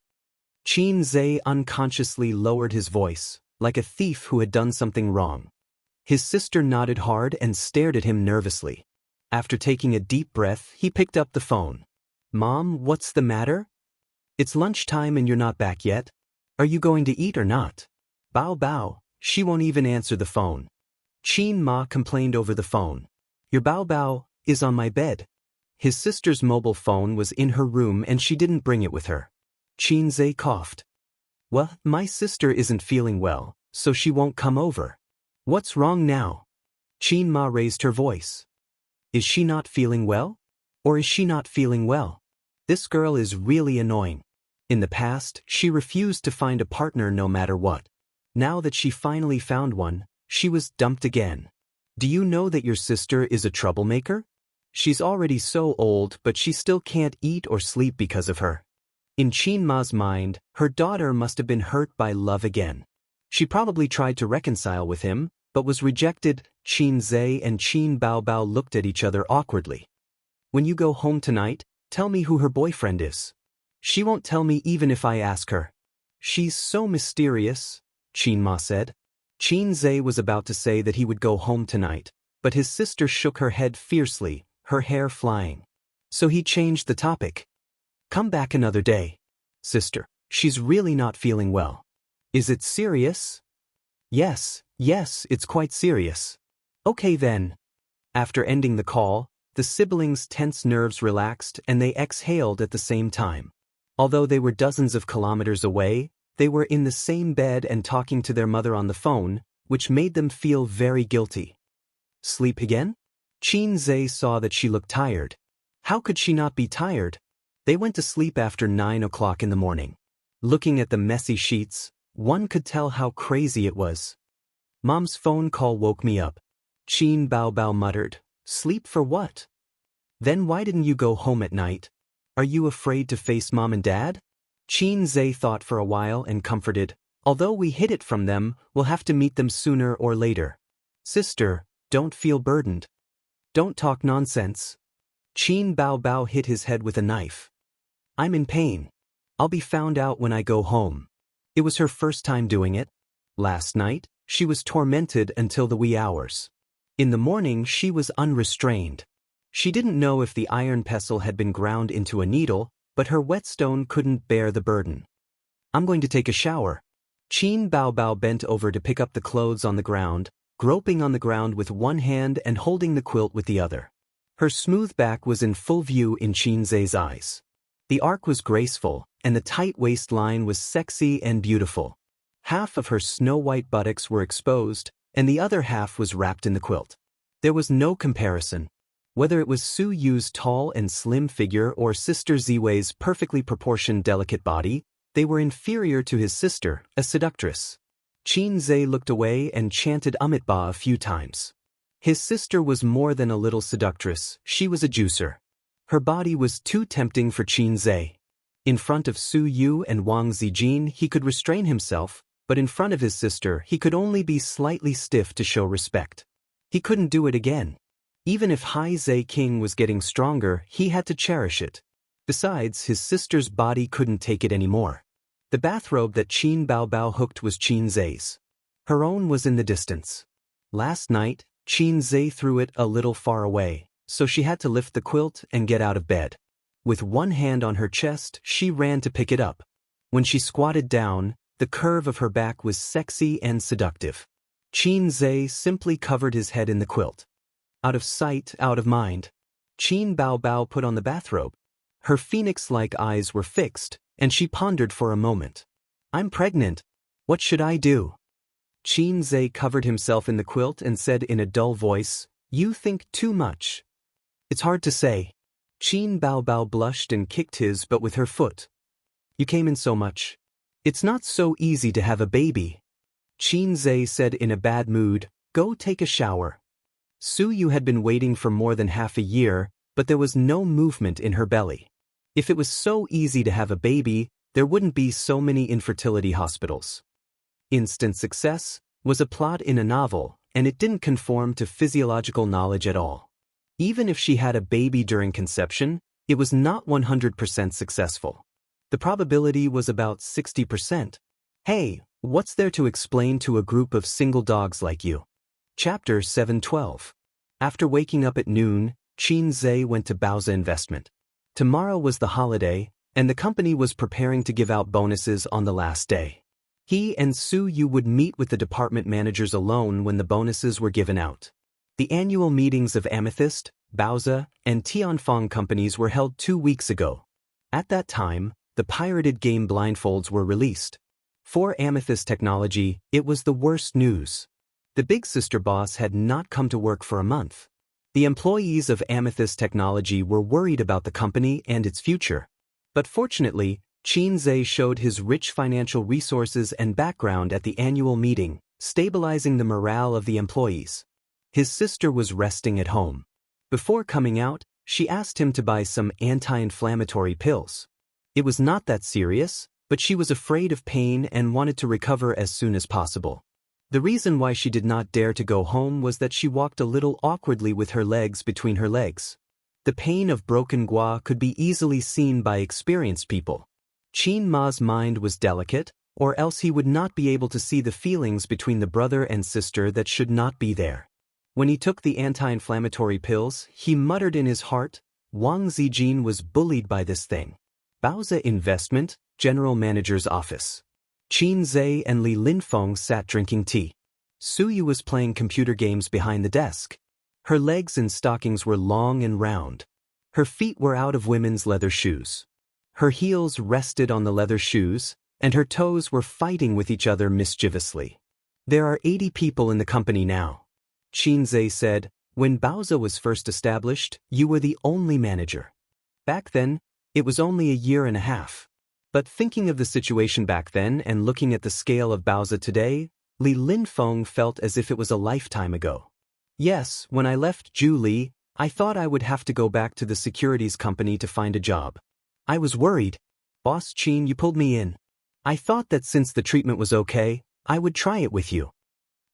Xianxia unconsciously lowered his voice, like a thief who had done something wrong. His sister nodded hard and stared at him nervously. After taking a deep breath, he picked up the phone. "Mom, what's the matter? It's lunchtime and you're not back yet. Are you going to eat or not?" "Bao, she won't even answer the phone." Qin Ma complained over the phone. "Your Bao is on my bed." His sister's mobile phone was in her room and she didn't bring it with her. Xianxia coughed. "Well, my sister isn't feeling well, so she won't come over." "What's wrong now?" Qin Ma raised her voice. "Is she not feeling well? Or is she not feeling well? This girl is really annoying. In the past, she refused to find a partner no matter what. Now that she finally found one, she was dumped again. Do you know that your sister is a troublemaker? She's already so old, but she still can't eat or sleep because of her." In Qin Ma's mind, her daughter must have been hurt by love again. She probably tried to reconcile with him, but was rejected. Xianxia and Qin Baobao looked at each other awkwardly. "When you go home tonight, tell me who her boyfriend is." "She won't tell me even if I ask her." "She's so mysterious," Qin Ma said. Qin Zhe was about to say that he would go home tonight, but his sister shook her head fiercely, her hair flying. So he changed the topic. Come back another day. Sister, she's really not feeling well. Is it serious? Yes, it's quite serious. Okay then. After ending the call, the siblings' tense nerves relaxed and they exhaled at the same time. Although they were dozens of kilometers away, they were in the same bed and talking to their mother on the phone, which made them feel very guilty. Sleep again? Qin Zhe saw that she looked tired. How could she not be tired? They went to sleep after 9 o'clock in the morning. Looking at the messy sheets, one could tell how crazy it was. Mom's phone call woke me up. Qin Baobao muttered. Sleep for what? Then why didn't you go home at night? Are you afraid to face Mom and Dad? Qin Zhe thought for a while and comforted. Although we hid it from them, we'll have to meet them sooner or later. Sister, don't feel burdened. Don't talk nonsense. Qin Baobao hit his head with a knife. I'm in pain. I'll be found out when I go home. It was her first time doing it. Last night, she was tormented until the wee hours. In the morning, she was unrestrained. She didn't know if the iron pestle had been ground into a needle, but her whetstone couldn't bear the burden. I'm going to take a shower. Qin Baobao bent over to pick up the clothes on the ground, groping on the ground with one hand and holding the quilt with the other. Her smooth back was in full view in Qin Zhe's eyes. The arc was graceful, and the tight waistline was sexy and beautiful. Half of her snow-white buttocks were exposed, and the other half was wrapped in the quilt. There was no comparison. Whether it was Su Yu's tall and slim figure or Sister Ziwei's perfectly proportioned delicate body, they were inferior to his sister, a seductress. Qin Zhe looked away and chanted Amitabha a few times. His sister was more than a little seductress, she was a juicer. Her body was too tempting for Qin Zhe. In front of Su Yu and Wang Zijin he could restrain himself, but in front of his sister he could only be slightly stiff to show respect. He couldn't do it again. Even if Hai Zhe King was getting stronger, he had to cherish it. Besides, his sister's body couldn't take it anymore. The bathrobe that Qin Baobao hooked was Qin Zhe's. Her own was in the distance. Last night, Qin Zhe threw it a little far away, so she had to lift the quilt and get out of bed. With one hand on her chest, she ran to pick it up. When she squatted down, the curve of her back was sexy and seductive. Qin Zhe simply covered his head in the quilt. Out of sight, out of mind. Qin Baobao put on the bathrobe. Her phoenix-like eyes were fixed, and she pondered for a moment. I'm pregnant. What should I do? Qin Zhe covered himself in the quilt and said in a dull voice, You think too much. It's hard to say. Qin Baobao blushed and kicked his butt with her foot. You came in so much. It's not so easy to have a baby. Qin Zhe said in a bad mood, Go take a shower. Su Yu had been waiting for more than half a year, but there was no movement in her belly. If it was so easy to have a baby, there wouldn't be so many infertility hospitals. Instant success was a plot in a novel, and it didn't conform to physiological knowledge at all. Even if she had a baby during conception, it was not 100% successful. The probability was about 60%. Hey, what's there to explain to a group of single dogs like you? Chapter 712. After waking up at noon, Qin Zhe went to Baoza Investment. Tomorrow was the holiday, and the company was preparing to give out bonuses on the last day. He and Su Yu would meet with the department managers alone when the bonuses were given out. The annual meetings of Amethyst, Baoza, and Tianfeng companies were held 2 weeks ago. At that time, the pirated game blindfolds were released. For Amethyst Technology, it was the worst news. The big sister boss had not come to work for a month. The employees of Amethyst Technology were worried about the company and its future. But fortunately, Qin Zhe showed his rich financial resources and background at the annual meeting, stabilizing the morale of the employees. His sister was resting at home. Before coming out, she asked him to buy some anti-inflammatory pills. It was not that serious, but she was afraid of pain and wanted to recover as soon as possible. The reason why she did not dare to go home was that she walked a little awkwardly with her legs between her legs. The pain of broken gua could be easily seen by experienced people. Qin Ma's mind was delicate, or else he would not be able to see the feelings between the brother and sister that should not be there. When he took the anti-inflammatory pills, he muttered in his heart, Wang Zijin was bullied by this thing. Baozi Investment, General Manager's Office. Qin Zhe and Li Linfeng sat drinking tea. Su Yu was playing computer games behind the desk. Her legs and stockings were long and round. Her feet were out of women's leather shoes. Her heels rested on the leather shoes, and her toes were fighting with each other mischievously. There are 80 people in the company now. Qin Zhe said, when Baozi was first established, you were the only manager. Back then, it was only a year and a half. But thinking of the situation back then and looking at the scale of Baozi today, Li Linfeng felt as if it was a lifetime ago. Yes, when I left Zhu, I thought I would have to go back to the securities company to find a job. I was worried. Boss Qin, you pulled me in. I thought that since the treatment was okay, I would try it with you.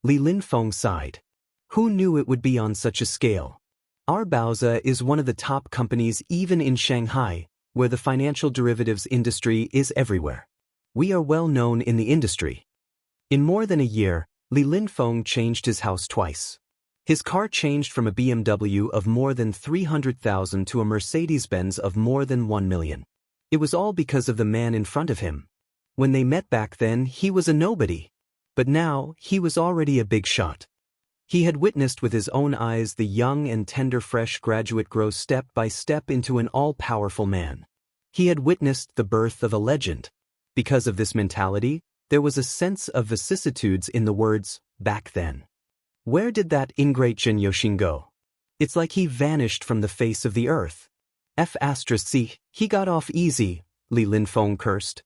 Li Linfeng sighed. Who knew it would be on such a scale? Our Baozi is one of the top companies even in Shanghai, where the financial derivatives industry is everywhere. We are well known in the industry. In more than a year, Li Linfeng changed his house twice. His car changed from a BMW of more than 300,000 to a Mercedes-Benz of more than 1 million. It was all because of the man in front of him. When they met back then, he was a nobody. But now, he was already a big shot. He had witnessed with his own eyes the young and tender fresh graduate grow step by step into an all-powerful man. He had witnessed the birth of a legend. Because of this mentality, there was a sense of vicissitudes in the words, back then. Where did that ingrate Zhen Youxin go? It's like he vanished from the face of the earth. F***, he got off easy, Li Linfeng cursed.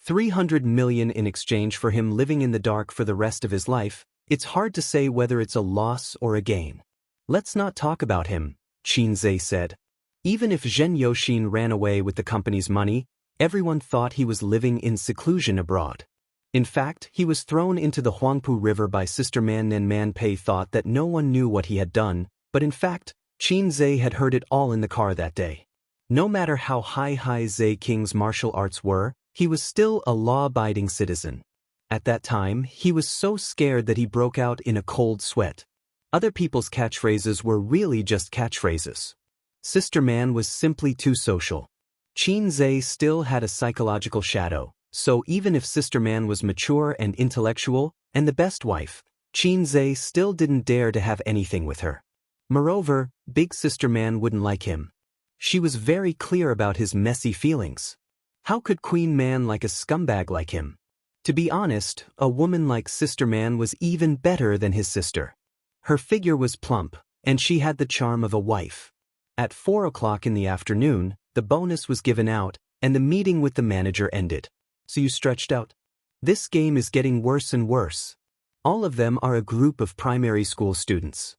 300 million in exchange for him living in the dark for the rest of his life. It's hard to say whether it's a loss or a gain. Let's not talk about him, Qin Zhe said. Even if Zhen Youxin ran away with the company's money, everyone thought he was living in seclusion abroad. In fact, he was thrown into the Huangpu River by Sister Man Nen Man Pei thought that no one knew what he had done, but in fact, Qin Zhe had heard it all in the car that day. No matter how high Zhe King's martial arts were, he was still a law-abiding citizen. At that time, he was so scared that he broke out in a cold sweat. Other people's catchphrases were really just catchphrases. Sister Man was simply too social. Qin Zhe still had a psychological shadow, so even if Sister Man was mature and intellectual, and the best wife, Qin Zhe still didn't dare to have anything with her. Moreover, Big Sister Man wouldn't like him. She was very clear about his messy feelings. How could Queen Man like a scumbag like him? To be honest, a woman like Sister Man was even better than his sister. Her figure was plump, and she had the charm of a wife. At 4 o'clock in the afternoon, the bonus was given out, and the meeting with the manager ended. So you stretched out. This game is getting worse and worse. All of them are a group of primary school students.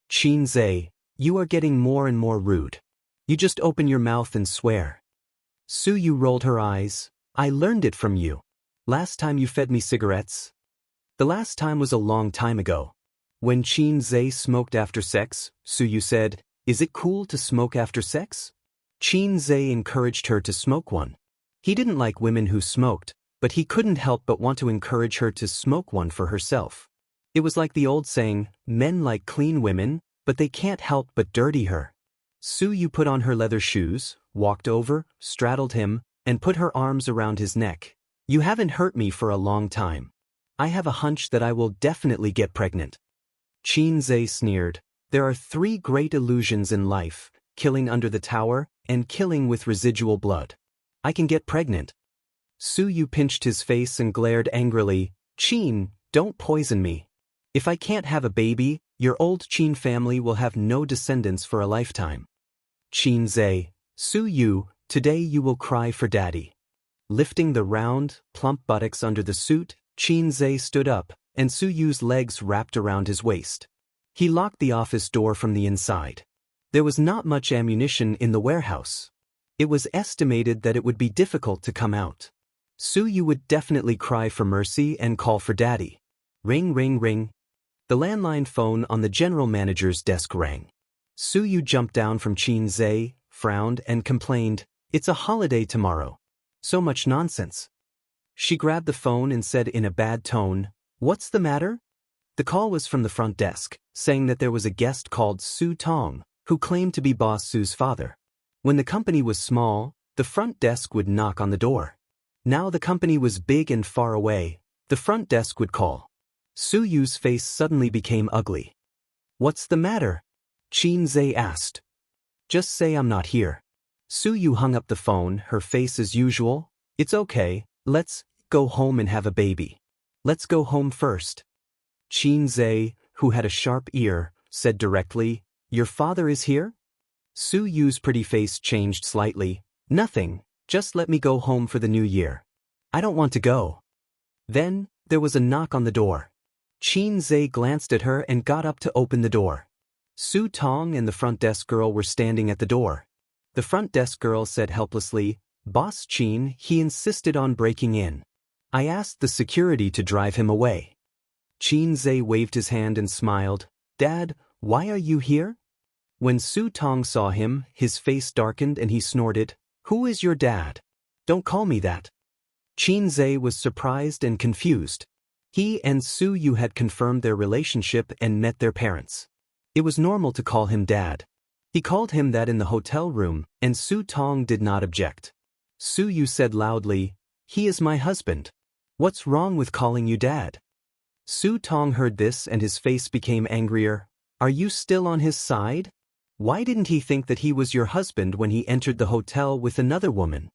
Qin Zhe, you are getting more and more rude. You just open your mouth and swear. Su Yu rolled her eyes. I learned it from you. Last time you fed me cigarettes? The last time was a long time ago. When Qin Zhe smoked after sex, Su Yu said, is it cool to smoke after sex? Qin Zhe encouraged her to smoke one. He didn't like women who smoked, but he couldn't help but want to encourage her to smoke one for herself. It was like the old saying, men like clean women, but they can't help but dirty her. Su Yu put on her leather shoes, walked over, straddled him, and put her arms around his neck. You haven't hurt me for a long time. I have a hunch that I will definitely get pregnant. Qin Zhe sneered. There are 3 great illusions in life, killing under the tower, and killing with residual blood. I can get pregnant. Su Yu pinched his face and glared angrily. Qin, don't poison me. If I can't have a baby, your old Qin family will have no descendants for a lifetime. Qin Zhe, Su Yu, today you will cry for daddy. Lifting the round, plump buttocks under the suit, Qin Zhe stood up, and Su Yu's legs wrapped around his waist. He locked the office door from the inside. There was not much ammunition in the warehouse. It was estimated that it would be difficult to come out. Su Yu would definitely cry for mercy and call for daddy. Ring, ring, ring. The landline phone on the general manager's desk rang. Su Yu jumped down from Qin Zhe, frowned, and complained, it's a holiday tomorrow. So much nonsense. She grabbed the phone and said in a bad tone, "What's the matter?" The call was from the front desk, saying that there was a guest called Su Tong, who claimed to be Boss Su's father. When the company was small, the front desk would knock on the door. Now the company was big and far away, the front desk would call. Su Yu's face suddenly became ugly. "What's the matter?" Qin Zhe asked. "Just say I'm not here." Su Yu hung up the phone, her face as usual. "It's okay, let's go home and have a baby. Let's go home first." Qin Zhe, who had a sharp ear, said directly, "Your father is here?" Su Yu's pretty face changed slightly. "Nothing, just let me go home for the new year. I don't want to go." Then, there was a knock on the door. Qin Zhe glanced at her and got up to open the door. Su Tong and the front desk girl were standing at the door. The front desk girl said helplessly, "Boss Qin, he insisted on breaking in. I asked the security to drive him away." Qin Zhe waved his hand and smiled. "Dad, why are you here?" When Su Tong saw him, his face darkened and he snorted, "Who is your dad? Don't call me that." Qin Zhe was surprised and confused. He and Su Yu had confirmed their relationship and met their parents. It was normal to call him dad. He called him that in the hotel room, and Su Tong did not object. Su Yu said loudly, "He is my husband. What's wrong with calling you dad?" Su Tong heard this and his face became angrier. "Are you still on his side? Why didn't he think that he was your husband when he entered the hotel with another woman?"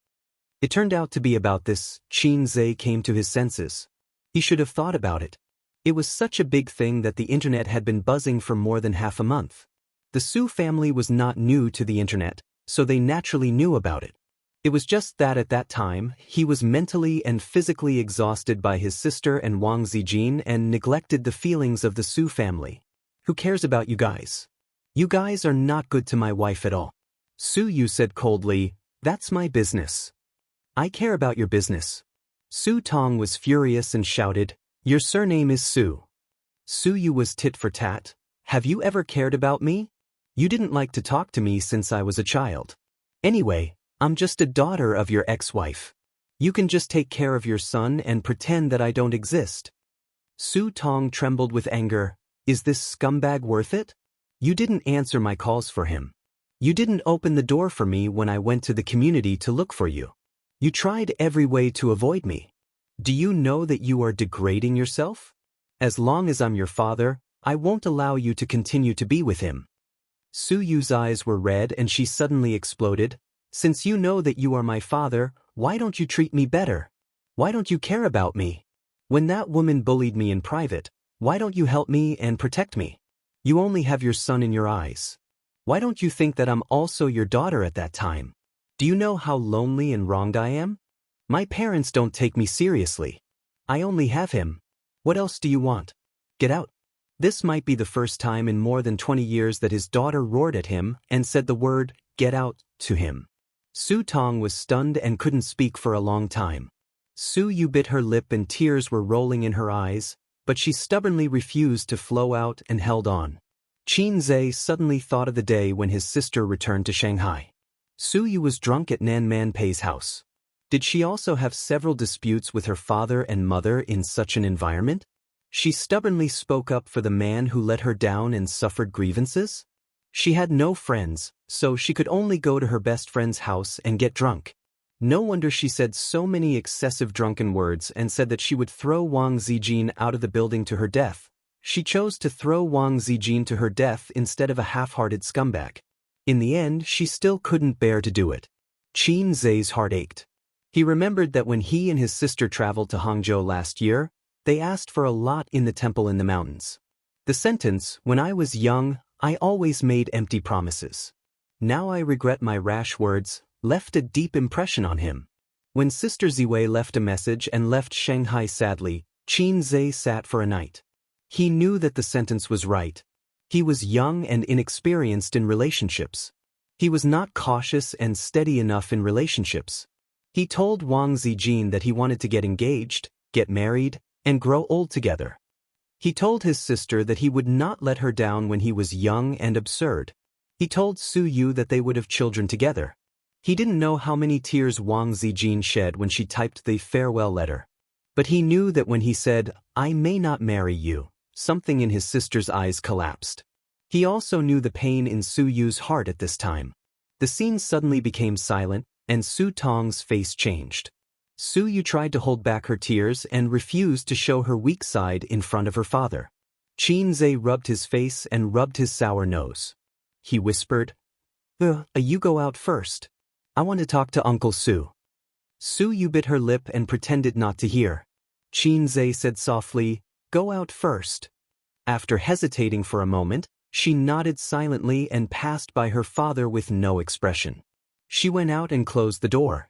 It turned out to be about this. Qin Zhe came to his senses. He should have thought about it. It was such a big thing that the internet had been buzzing for more than half a month. The Su family was not new to the internet, so they naturally knew about it. It was just that at that time, he was mentally and physically exhausted by his sister and Wang Zijin and neglected the feelings of the Su family. "Who cares about you guys? You guys are not good to my wife at all." Su Yu said coldly, "That's my business. I care about your business." Su Tong was furious and shouted, "Your surname is Su." Su Yu was tit for tat. "Have you ever cared about me? You didn't like to talk to me since I was a child. Anyway, I'm just a daughter of your ex-wife. You can just take care of your son and pretend that I don't exist." Su Tong trembled with anger. "Is this scumbag worth it? You didn't answer my calls for him. You didn't open the door for me when I went to the community to look for you. You tried every way to avoid me. Do you know that you are degrading yourself? As long as I'm your father, I won't allow you to continue to be with him." Su Yu's eyes were red and she suddenly exploded. "Since you know that you are my father, why don't you treat me better? Why don't you care about me? When that woman bullied me in private, why don't you help me and protect me? You only have your son in your eyes. Why don't you think that I'm also your daughter at that time? Do you know how lonely and wronged I am? My parents don't take me seriously. I only have him. What else do you want? Get out." This might be the first time in more than 20 years that his daughter roared at him and said the word, "get out," to him. Su Tong was stunned and couldn't speak for a long time. Su Yu bit her lip and tears were rolling in her eyes, but she stubbornly refused to flow out and held on. Qin Zhe suddenly thought of the day when his sister returned to Shanghai. Su Yu was drunk at Nan Manpei's house. Did she also have several disputes with her father and mother in such an environment? She stubbornly spoke up for the man who let her down and suffered grievances? She had no friends, so she could only go to her best friend's house and get drunk. No wonder she said so many excessive drunken words and said that she would throw Wang Zijin out of the building to her death. She chose to throw Wang Zijin to her death instead of a half-hearted scumbag. In the end, she still couldn't bear to do it. Qin Zhe's heart ached. He remembered that when he and his sister traveled to Hangzhou last year, they asked for a lot in the temple in the mountains. The sentence, "When I was young, I always made empty promises. Now I regret my rash words," left a deep impression on him. When Sister Ziwei left a message and left Shanghai sadly, Qin Zhe sat for a night. He knew that the sentence was right. He was young and inexperienced in relationships. He was not cautious and steady enough in relationships. He told Wang Zijin that he wanted to get engaged, get married, and grow old together. He told his sister that he would not let her down when he was young and absurd. He told Su Yu that they would have children together. He didn't know how many tears Wang Zijin shed when she typed the farewell letter. But he knew that when he said, "I may not marry you," something in his sister's eyes collapsed. He also knew the pain in Su Yu's heart at this time. The scene suddenly became silent, and Su Tong's face changed. Su Yu tried to hold back her tears and refused to show her weak side in front of her father. Qin Zhe rubbed his face and rubbed his sour nose. He whispered, You go out first. I want to talk to Uncle Su." Su Yu bit her lip and pretended not to hear. Qin Zhe said softly, "Go out first." After hesitating for a moment, she nodded silently and passed by her father with no expression. She went out and closed the door.